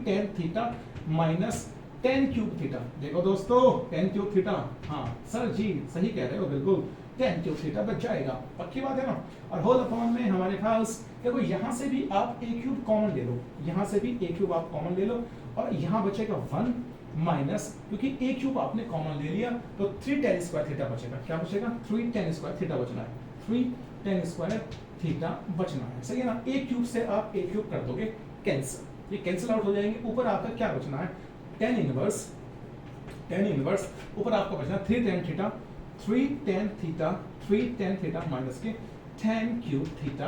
tan theta minus tan cube theta. देखो दोस्तों tan क्यूब थीटा, हाँ सर जी सही कह रहे हो बिल्कुल, tan क्यूब थीटा बच जाएगा, पक्की बात है ना। और होल अपॉन में हमारे पास देखो, यहाँ से भी आप a क्यूब कॉमन ले लो, यहाँ से भी a क्यूब आप कॉमन ले लो, और यहाँ बचेगा 1 माइनस, क्योंकि a क्यूब आपने कॉमन ले लिया तो 3 tan स्क्वायर थीटा बचेगा, क्या बचेगा, 3 tan स्क्वायर थीटा बचना है, 3 tan स्क्वायर थीटा बचना है, सही है ना। a क्यूब से आप a क्यूब कर दोगे कैंसिल, ये कैंसिल आउट हो जाएंगे, ऊपर आपका क्या बचना है, tan इनवर्स ऊपर आपका बचना 3 tan थीटा माइनस के tan क्यूब थीटा,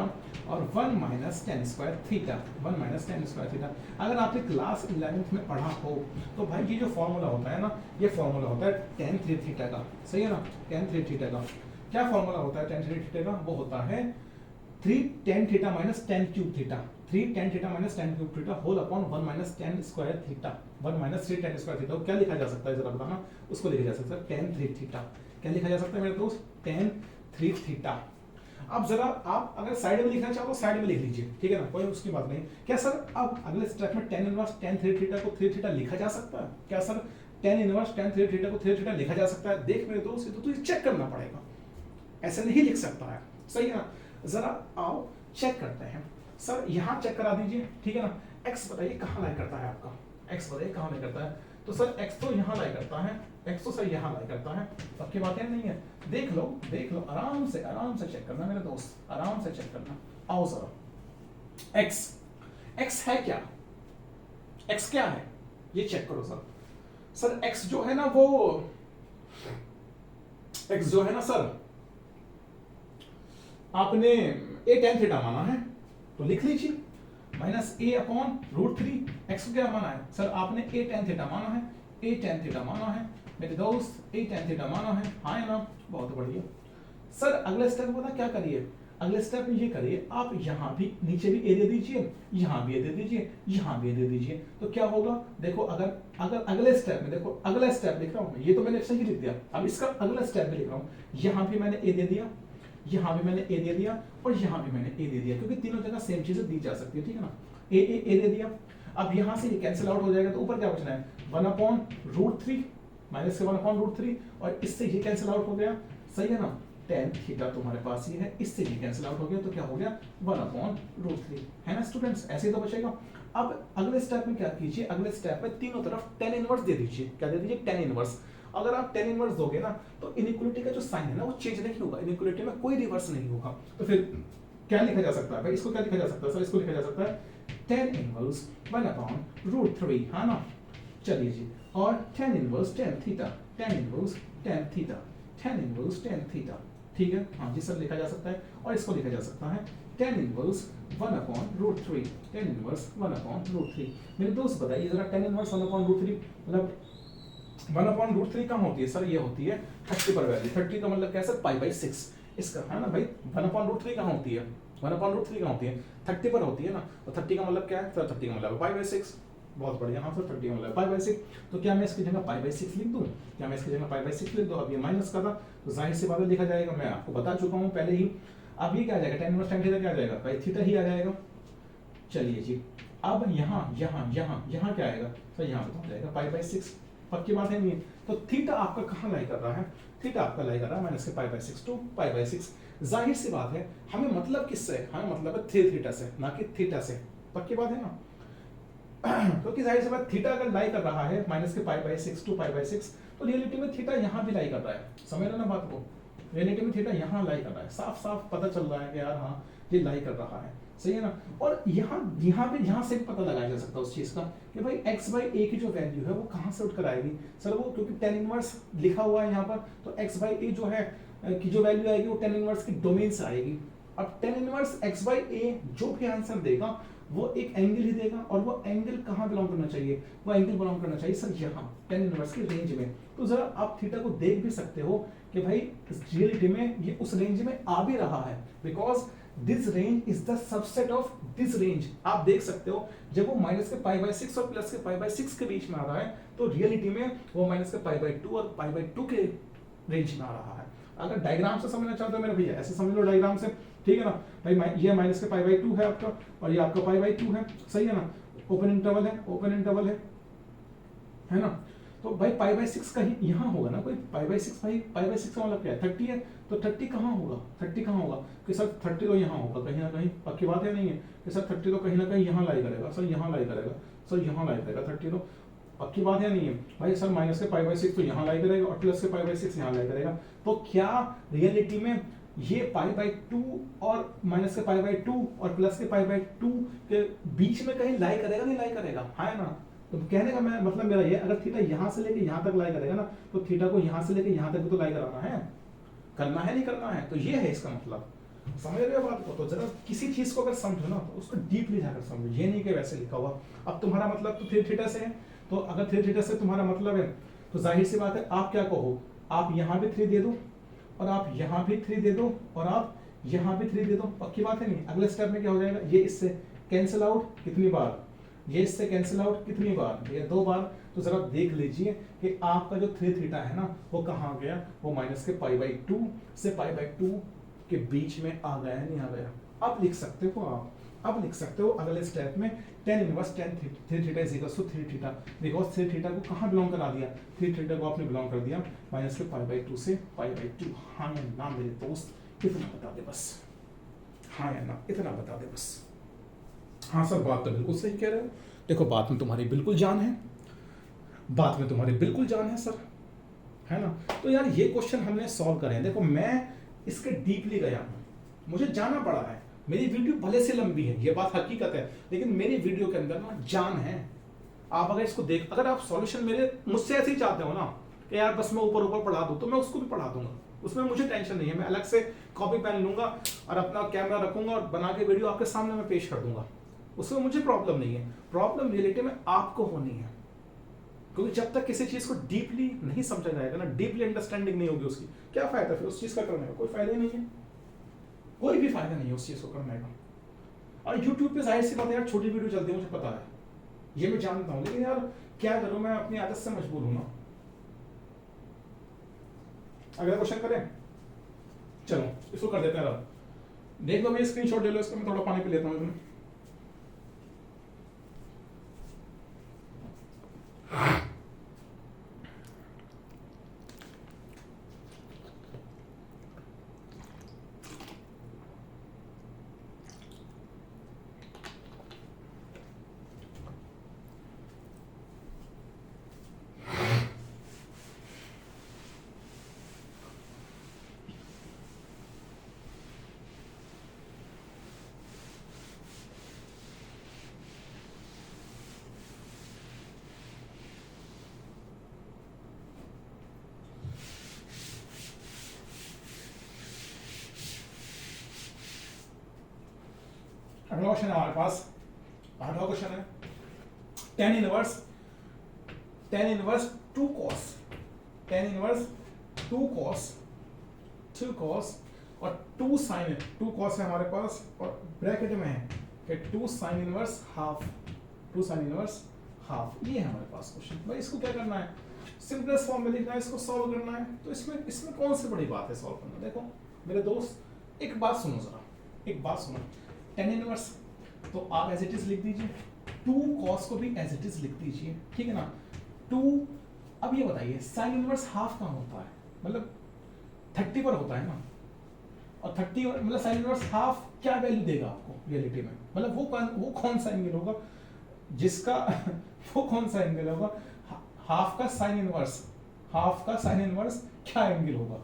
और 1 minus tan square theta, 1 minus tan square theta. अगर आपने क्लास 11th में पढ़ा हो तो भाई ये जो फॉर्मूला होता है ना, ये फॉर्मूला होता है tan 3 थीटा का, सही है ना, tan 3 थीटा का क्या फॉर्मूला होता है, tan 3 थीटा का वो होता है 3 tan theta minus tan cube theta, 3 tan theta minus tan cube theta whole upon 1 minus tan square theta, 1 minus 3 tan square theta. क्या लिखा जा सकता है जरा बताना, उसको लिखा जा सकता है tan 3 थीटा, क्या लिखा जा सकता है मेरे दोस्त, tan 3 थीटा। अब जरा आप अगर साइड में लिखना चाहो तो साइड में लिख लीजिए, ठीक है ना, कोई उसकी बात नहीं। क्या सर अब अगले स्टेप में tan inverse tan three theta को थ्री थीटा लिखा जा सकता है? क्या sir tan inverse tan three theta को थ्री थीटा लिखा जा सकता है? देख मेरे दोस्त, तो तुझे चेक करना पड़ेगा, ऐसे नहीं लिख सकता है, सही है ना। जरा आओ चेक करते हैं। सर यहाँ चेक करा दीजिए, ठीक है ना। x बताइए कहाँ लाई करता है आपका, x बताइए कहाँ लाई करता है? तो सर x तो यहाँ लाई करता है, x तो सर यहाँ लाई करता है, पक्की बात है नहीं है? देख लो आराम से चेक करना मेरे दोस्त, आराम से चेक करना। आओ जरा x है क्या, x क्या है ये चेक करो सर। सर x जो है ना वो x जो है ना सर, आपने a tan थीटा माना है तो लिख लीजिए minus a upon root three. X को क्या माना है सर? आपने a tan थीटा माना है, a tan थीटा माना है मेरे दोस्त, a tan थीटा माना है, हाँ ना, बहुत बढ़िया। सर अगले स्टेप पता क्या करिए, अगले स्टेप में ये करिए, आप यहाँ भी नीचे भी a दे दीजिए, यहाँ भी a दे दीजिए, यहाँ भी a दे दीजिए, तो क्या होगा देखो। अगर अगले स्टेप में देखो, अगला स्टेप लिख रहा हूँ ये तो मैंने सही लिख दिया, अब इसका अगला स्टेप भी लिख रहा हूँ। यहाँ भी मैंने a दे दिया, यहाँ भी मैंने a दे दिया और यहाँ भी मैंने a दे दिया, क्योंकि तीनों जगह सेम चीजें दी जा सकती है, ठीक है ना। a दे दिया, अब यहाँ से ये कैंसिल आउट हो जाएगा, तो ऊपर क्या बचना है 1 अपॉन रूट थ्री, माइनस के 1 अपॉन रूट थ्री, और इससे ये कैंसिल आउट हो गया, सही है ना। tan थीटा तुम्हारे पास ये है, इससे ये कैंसिल आउट हो गया, तो क्या हो गया 1 अपॉन रूट थ्री, है ना स्टूडेंट्स, ऐसे ही तो बचेगा। अब अगले स्टेप में क्या कीजिए, अगले स्टेप में तीनों तरफ tan इनवर्स दे दीजिए, क्या दे दीजिए tan इनवर्स। अगर आप tan इनवर्स दोगे ना तो इनइक्वालिटी का जो साइन है ना वो चेंज नहीं होगा, इनइक्वालिटी में कोई रिवर्स नहीं होगा। तो फिर क्या लिखा जा सकता है भाई, इसको क्या लिखा जा सकता है सर? इसको लिखा जा सकता है tan inverse 1 upon root three, हाँ ना। चलिए जी, और tan inverse tan theta, tan inverse tan theta, tan inverse tan theta, ठीक है, हाँ जी सर लिखा जा सकता है। और इसको लिखा जा सकता है tan inverse 1 upon root three, tan inverse 1 upon root three. मेरे दोस्त बताइए जरा, tan inverse 1 upon root three मतलब 1 अपॉन रूट थ्री कहाँ होती है सर? ये होती है 30 पर वैल्यू, 30 का मतलब क्या सर? पाई बाई 6 इसका, है ना भाई। 1 अपॉन रूट थ्री कहाँ होती है? 1 अपॉन रूट थ्री कहाँ होती है? 30 पर होती है ना। तो 30 का मतलब क्या है सर? 30 का मतलब पाई बाई 6, बहुत बढ़िया, हाँ सर 30 का मतलब पाई बाई 6। तो क्या मैं इसकी जगह पाई बाई 6 लिख दूँ? क्या मैं इसकी जगह पाई बाई 6 लिख दूँ? अब ये माइनस का था तो जाहिर सी बात है लिखा जाएगा, मैं आपको बता चुका हूँ पहले ही। अब ये क्या आ जाएगा, tan इनवर्स tan थीटा क्या आ जाएगा भाई? थीटा ही आ जाएगा। चलिए जी, अब यहाँ क्या आएगा सर? यहाँ पे तो आ जाएगा पाई बाई 6, पक्की बात है नहीं है? तो थीटा आपका कहाँ लाई कर रहा है? थीटा आपका लाई कर रहा है माइनस के pi by 6 two pi by 6। जाहिर सी बात है हमें मतलब किससे है? हमें मतलब है थ्री थीटा से, ना कि थीटा से, पक्की बात है ना। क्योंकि जाहिर सी बात थीटा अगर लाई कर रहा है माइनस के pi by 6 two pi by 6, तो रियलिटी में थीटा यहाँ भी लाई कर रहा है, समझ रहे ना बात को। रियलिटी में थीटा यहाँ लाई कर रहा है, साफ साफ पता चल रहा है कि यार हाँ ये लाई कर रहा है, सही है ना। और यहाँ से पता लगाया जा सकता है उस चीज का कि भाई x बाई ए की जो वैल्यू है वो कहाँ से उठ कर आएगी सर? वो क्योंकि tan इनवर्स लिखा हुआ है यहाँ पर, तो x बाई ए जो है की जो वैल्यू आएगी वो tan इनवर्स की डोमेन से आएगी। अब tan इनवर्स x बाई ए जो भी आंसर देगा वो एक एंगल ही देगा, और वो एंगल कहाँ बिलोंग करना चाहिए? वो एंगल बिलोंग करना चाहिए सर यहाँ tan इनवर्स की रेंज में। तो जरा आप थीटा को देख भी सकते हो कि भाई रियलिटी में ये उस रेंज में आ भी रहा है, because this range is the subset of this range. आप देख सकते हो जब वो माइनस के पाई बाई 6 और प्लस के पाई बाई 6 के बीच में आ रहा है, तो रियलिटी में वो माइनस के पाई बाई 2 और पाई बाई 2 के रेंज में आ रहा है। अगर डायग्राम से समझना चाहते हो मेरे भैया, ऐसे समझ लो डायग्राम से, ठीक है ना भाई। ये माइनस के पाई बाई 2 है आपका, और ये आपका पाई बाई 2 है, सही है ना। ओपन इंटरवल है ना। तो भाई पाई बाई 6 कहीं यहाँ होगा ना कोई, पाई बाई 6, भाई पाई बाई 6 का मतलब क्या है? 30 है, तो 30 कहाँ होगा? 30 कहाँ होगा कि सर 30 तो यहाँ होगा कहीं ना कहीं, पक्की बात है नहीं है कि सर 30 तो कहीं ना कहीं यहाँ लाई करेगा सर, यहाँ लाई करेगा सर, यहाँ लाई करेगा 30 तो, पक्की बात है नहीं है भाई। सर माइनस के पाई बाई 6 तो यहाँ लाई करेगा और प्लस के पाई बाई 6 यहाँ लाई करेगा। तो क्या रियलिटी में ये पाई बाई 2 और माइनस के पाई बाई 2 और प्लस के पाई बाई 2 के बीच में कहीं लाई करेगा? नहीं लाई करेगा, है ना। तो कहने का मैं मतलब मेरा ये, अगर थीटा यहाँ से लेके यहाँ तक लाई करेगा ना, तो थीटा को यहाँ से लेके यहाँ तक भी तो लाई कराना है, करना है नहीं करना है? तो ये है इसका मतलब, समझ रहे हो बात को। तो जरा किसी चीज को अगर समझो ना तो उसको डीपली जाकर समझो, ये नहीं कि वैसे लिखा हुआ। अब तुम्हारा मतलब तो थ्री थीटा से है, तो अगर थ्री थीटा से तुम्हारा मतलब है तो जाहिर सी बात है आप क्या कहो, आप यहाँ भी 3 दे दो और आप यहाँ भी 3 दे दो और आप यहाँ भी 3 दे दो, पक्की बात है नहीं। अगले स्टेप में क्या हो जाएगा, ये इससे कैंसिल आउट कितनी बार, ये इससे कैंसिल आउट कितनी बार? ये 2 बार। तो जरा देख लीजिए कि आपका जो थ्री थीटा है ना वो कहाँ गया, वो माइनस के पाई बाई 2 से पाई बाई 2 कि बीच में आ गया नहीं आ गया। अब लिख सकते हो आप, अब लिख सकते हो अगले स्टेप में tan inverse tan 3 theta is equal to 3 theta, because 3 theta को कहाँ बिलोंग करा दिया, 3 थीटा को आपने बिलोंग कर दिया माइनस के π/2 से π/2। हाँ या ना मेरे दोस्त, इतना बता दे बस, हाँ या ना इतना बता दे बस। हाँ सर बात तो बिल्कुल सही कह रहे हो, देखो बात में तुम्हारी बिल्कुल जान है, बात में तुम्हारी बिल्कुल जान है सर, है ना। तो यार ये क्वेश्चन हमने सॉल्व करे हैं, देखो मैं इसके डीपली गया हूँ, मुझे जाना पड़ा है। मेरी वीडियो भले से लंबी है, ये बात हकीकत है, लेकिन मेरी वीडियो के अंदर ना जान है। आप अगर इसको देख, अगर आप सॉल्यूशन मेरे मुझसे ऐसे ही चाहते हो ना कि यार बस मैं ऊपर ऊपर पढ़ा दूं, तो मैं उसको भी पढ़ा दूंगा, उसमें मुझे टेंशन नहीं है। मैं अलग से कॉपी पेन लूंगा और अपना कैमरा रखूंगा और बना के वीडियो आपके सामने मैं पेश कर दूंगा, उसमें मुझे प्रॉब्लम नहीं है। प्रॉब्लम रियलिटी में आपको होनी है, क्योंकि जब तक किसी चीज को डीपली नहीं समझा जाएगा ना, डीपली अंडरस्टैंडिंग नहीं होगी उसकी, क्या फायदा फिर उस चीज का करने का, कोई फायदा ही नहीं है, कोई भी फायदा नहीं है उस चीज को करने का। और YouTube पे जाहिर सी बात है यार, छोटी वीडियो चलती है, मुझे पता है, ये मैं जानता हूँ, लेकिन यार क्या करूं, मैं अपनी आदत से मजबूर हूं ना। अगला क्वेश्चन करें, चलो इसको कर देते हैं रब। देख लो, मैं स्क्रीनशॉट ले लो इसका, मैं थोड़ा पानी पी लेता हूँ। अगला क्वेश्चन है हमारे पास, 8वां क्वेश्चन है tan inverse 2 cos, tan inverse 2 cos और 2 sin, 2 cos है हमारे पास और ब्रैकेट में है कि 2 sin inverse half, 2 sin inverse half. ये है हमारे पास क्वेश्चन। भाई इसको क्या करना है, सिंपलेस्ट फॉर्म में लिखना है, इसको सॉल्व करना है। तो इसमें कौन सी बड़ी बात है सॉल्व करना। देखो मेरे दोस्त, एक बात सुनो जरा, एक बात सुनो, tan इनवर्स तो आप एज इट इज लिख दीजिए, 2 cos को भी एज इट इज लिख दीजिए, ठीक है ना। 2, अब ये बताइए साइन इनवर्स हाफ कहाँ होता है, मतलब 30 पर होता है ना, और 30 मतलब साइन इनवर्स हाफ क्या वैल्यू देगा आपको रियलिटी में, मतलब वो कौन सा एंगल होगा जिसका वो कौन सा एंगल होगा, हाफ का साइन इनवर्स, हाफ का साइन इनवर्स क्या एंगल होगा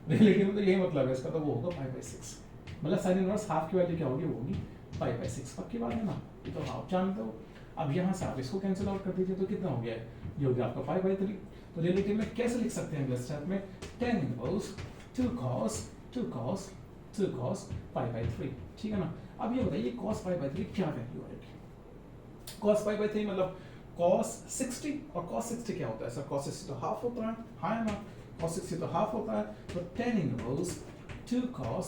रियलिटी में, तो यही मतलब है इसका, तो वो होगा π/6, मतलब साइन इनवर्स हाफ की वैल्यू क्या होगी, वो होगी π/6। पक्की बात है ना, ये तो आप जानते हो। अब यहाँ से आप इसको कैंसिल आउट कर दीजिए, तो कितना हो गया है, ये हो गया आपका π/3। तो रियलिटी में कैसे लिख सकते हैं अगले स्टेप में, tan इनवर्स 2 cos π/3, ठीक है ना। अब ये बताइए cos π/3 क्या वैल्यू आएगी, cos π/3 मतलब cos 60, और cos 60 क्या होता है सर, cos 60 तो हाफ होता है, हाँ है ना, cos 60 तो हाफ होता है। तो tan इनवर्स 2 cos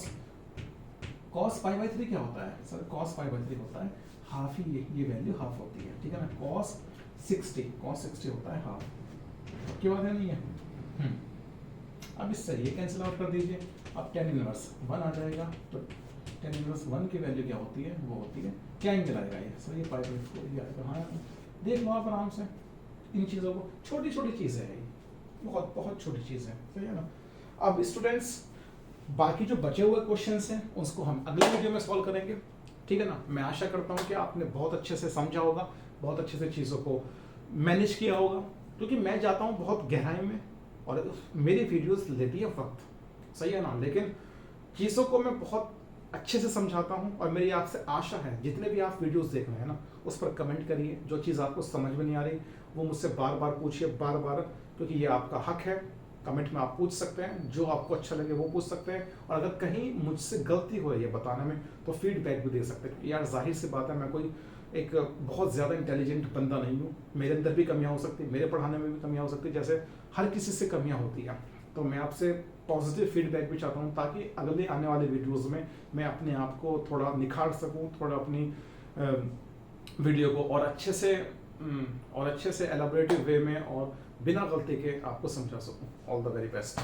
π/3 क्या होता है सर, cos π/3 होता है हाफ ही, ये वैल्यू हाफ होती है, ठीक है ना। cos 60 होता है हाफ, की बात है नहीं है। अब इससे ये कैंसिल आउट कर दीजिए, अब tan इनवर्स 1 आ जाएगा, तो tan इनवर्स 1 की वैल्यू क्या होती है, वो होती है क्या एंगल आएगा ये सर, ये π/4 ही आएगा। हाँ देख लो आप आराम से इन चीज़ों को, छोटी छोटी चीज़ें है ये, बहुत बहुत छोटी चीज़ है, सही है ना। अब स्टूडेंट्स बाकी जो बचे हुए क्वेश्चंस हैं उसको हम अगले वीडियो में सॉल्व करेंगे, ठीक है ना। मैं आशा करता हूँ कि आपने बहुत अच्छे से समझा होगा, बहुत अच्छे से चीज़ों को मैनेज किया होगा, क्योंकि मैं जाता हूँ बहुत गहराई में और मेरी वीडियोस लेती है वक्त, सही है ना, लेकिन चीज़ों को मैं बहुत अच्छे से समझाता हूँ। और मेरी आपसे आशा है जितने भी आप वीडियोस देख रहे हैं ना, उस पर कमेंट करिए, जो चीज़ आपको समझ में नहीं आ रही वो मुझसे बार बार पूछिए, बार बार, क्योंकि ये आपका हक है। कमेंट में आप पूछ सकते हैं, जो आपको अच्छा लगे वो पूछ सकते हैं, और अगर कहीं मुझसे गलती हो रही है बताने में तो फीडबैक भी दे सकते हैं। यार जाहिर सी बात है, मैं कोई एक बहुत ज़्यादा इंटेलिजेंट बंदा नहीं हूँ, मेरे अंदर भी कमियाँ हो सकती है, मेरे पढ़ाने में भी कमियाँ हो सकती है, जैसे हर किसी से कमियाँ होती हैं। तो मैं आपसे पॉजिटिव फीडबैक भी चाहता हूँ, ताकि अगले आने वाले वीडियोज़ में मैं अपने आप को थोड़ा निखार सकूँ, थोड़ा अपनी वीडियो को और अच्छे से एलाबोरेटिव वे में और बिना गलती के आपको समझा सकूँ। All the very best.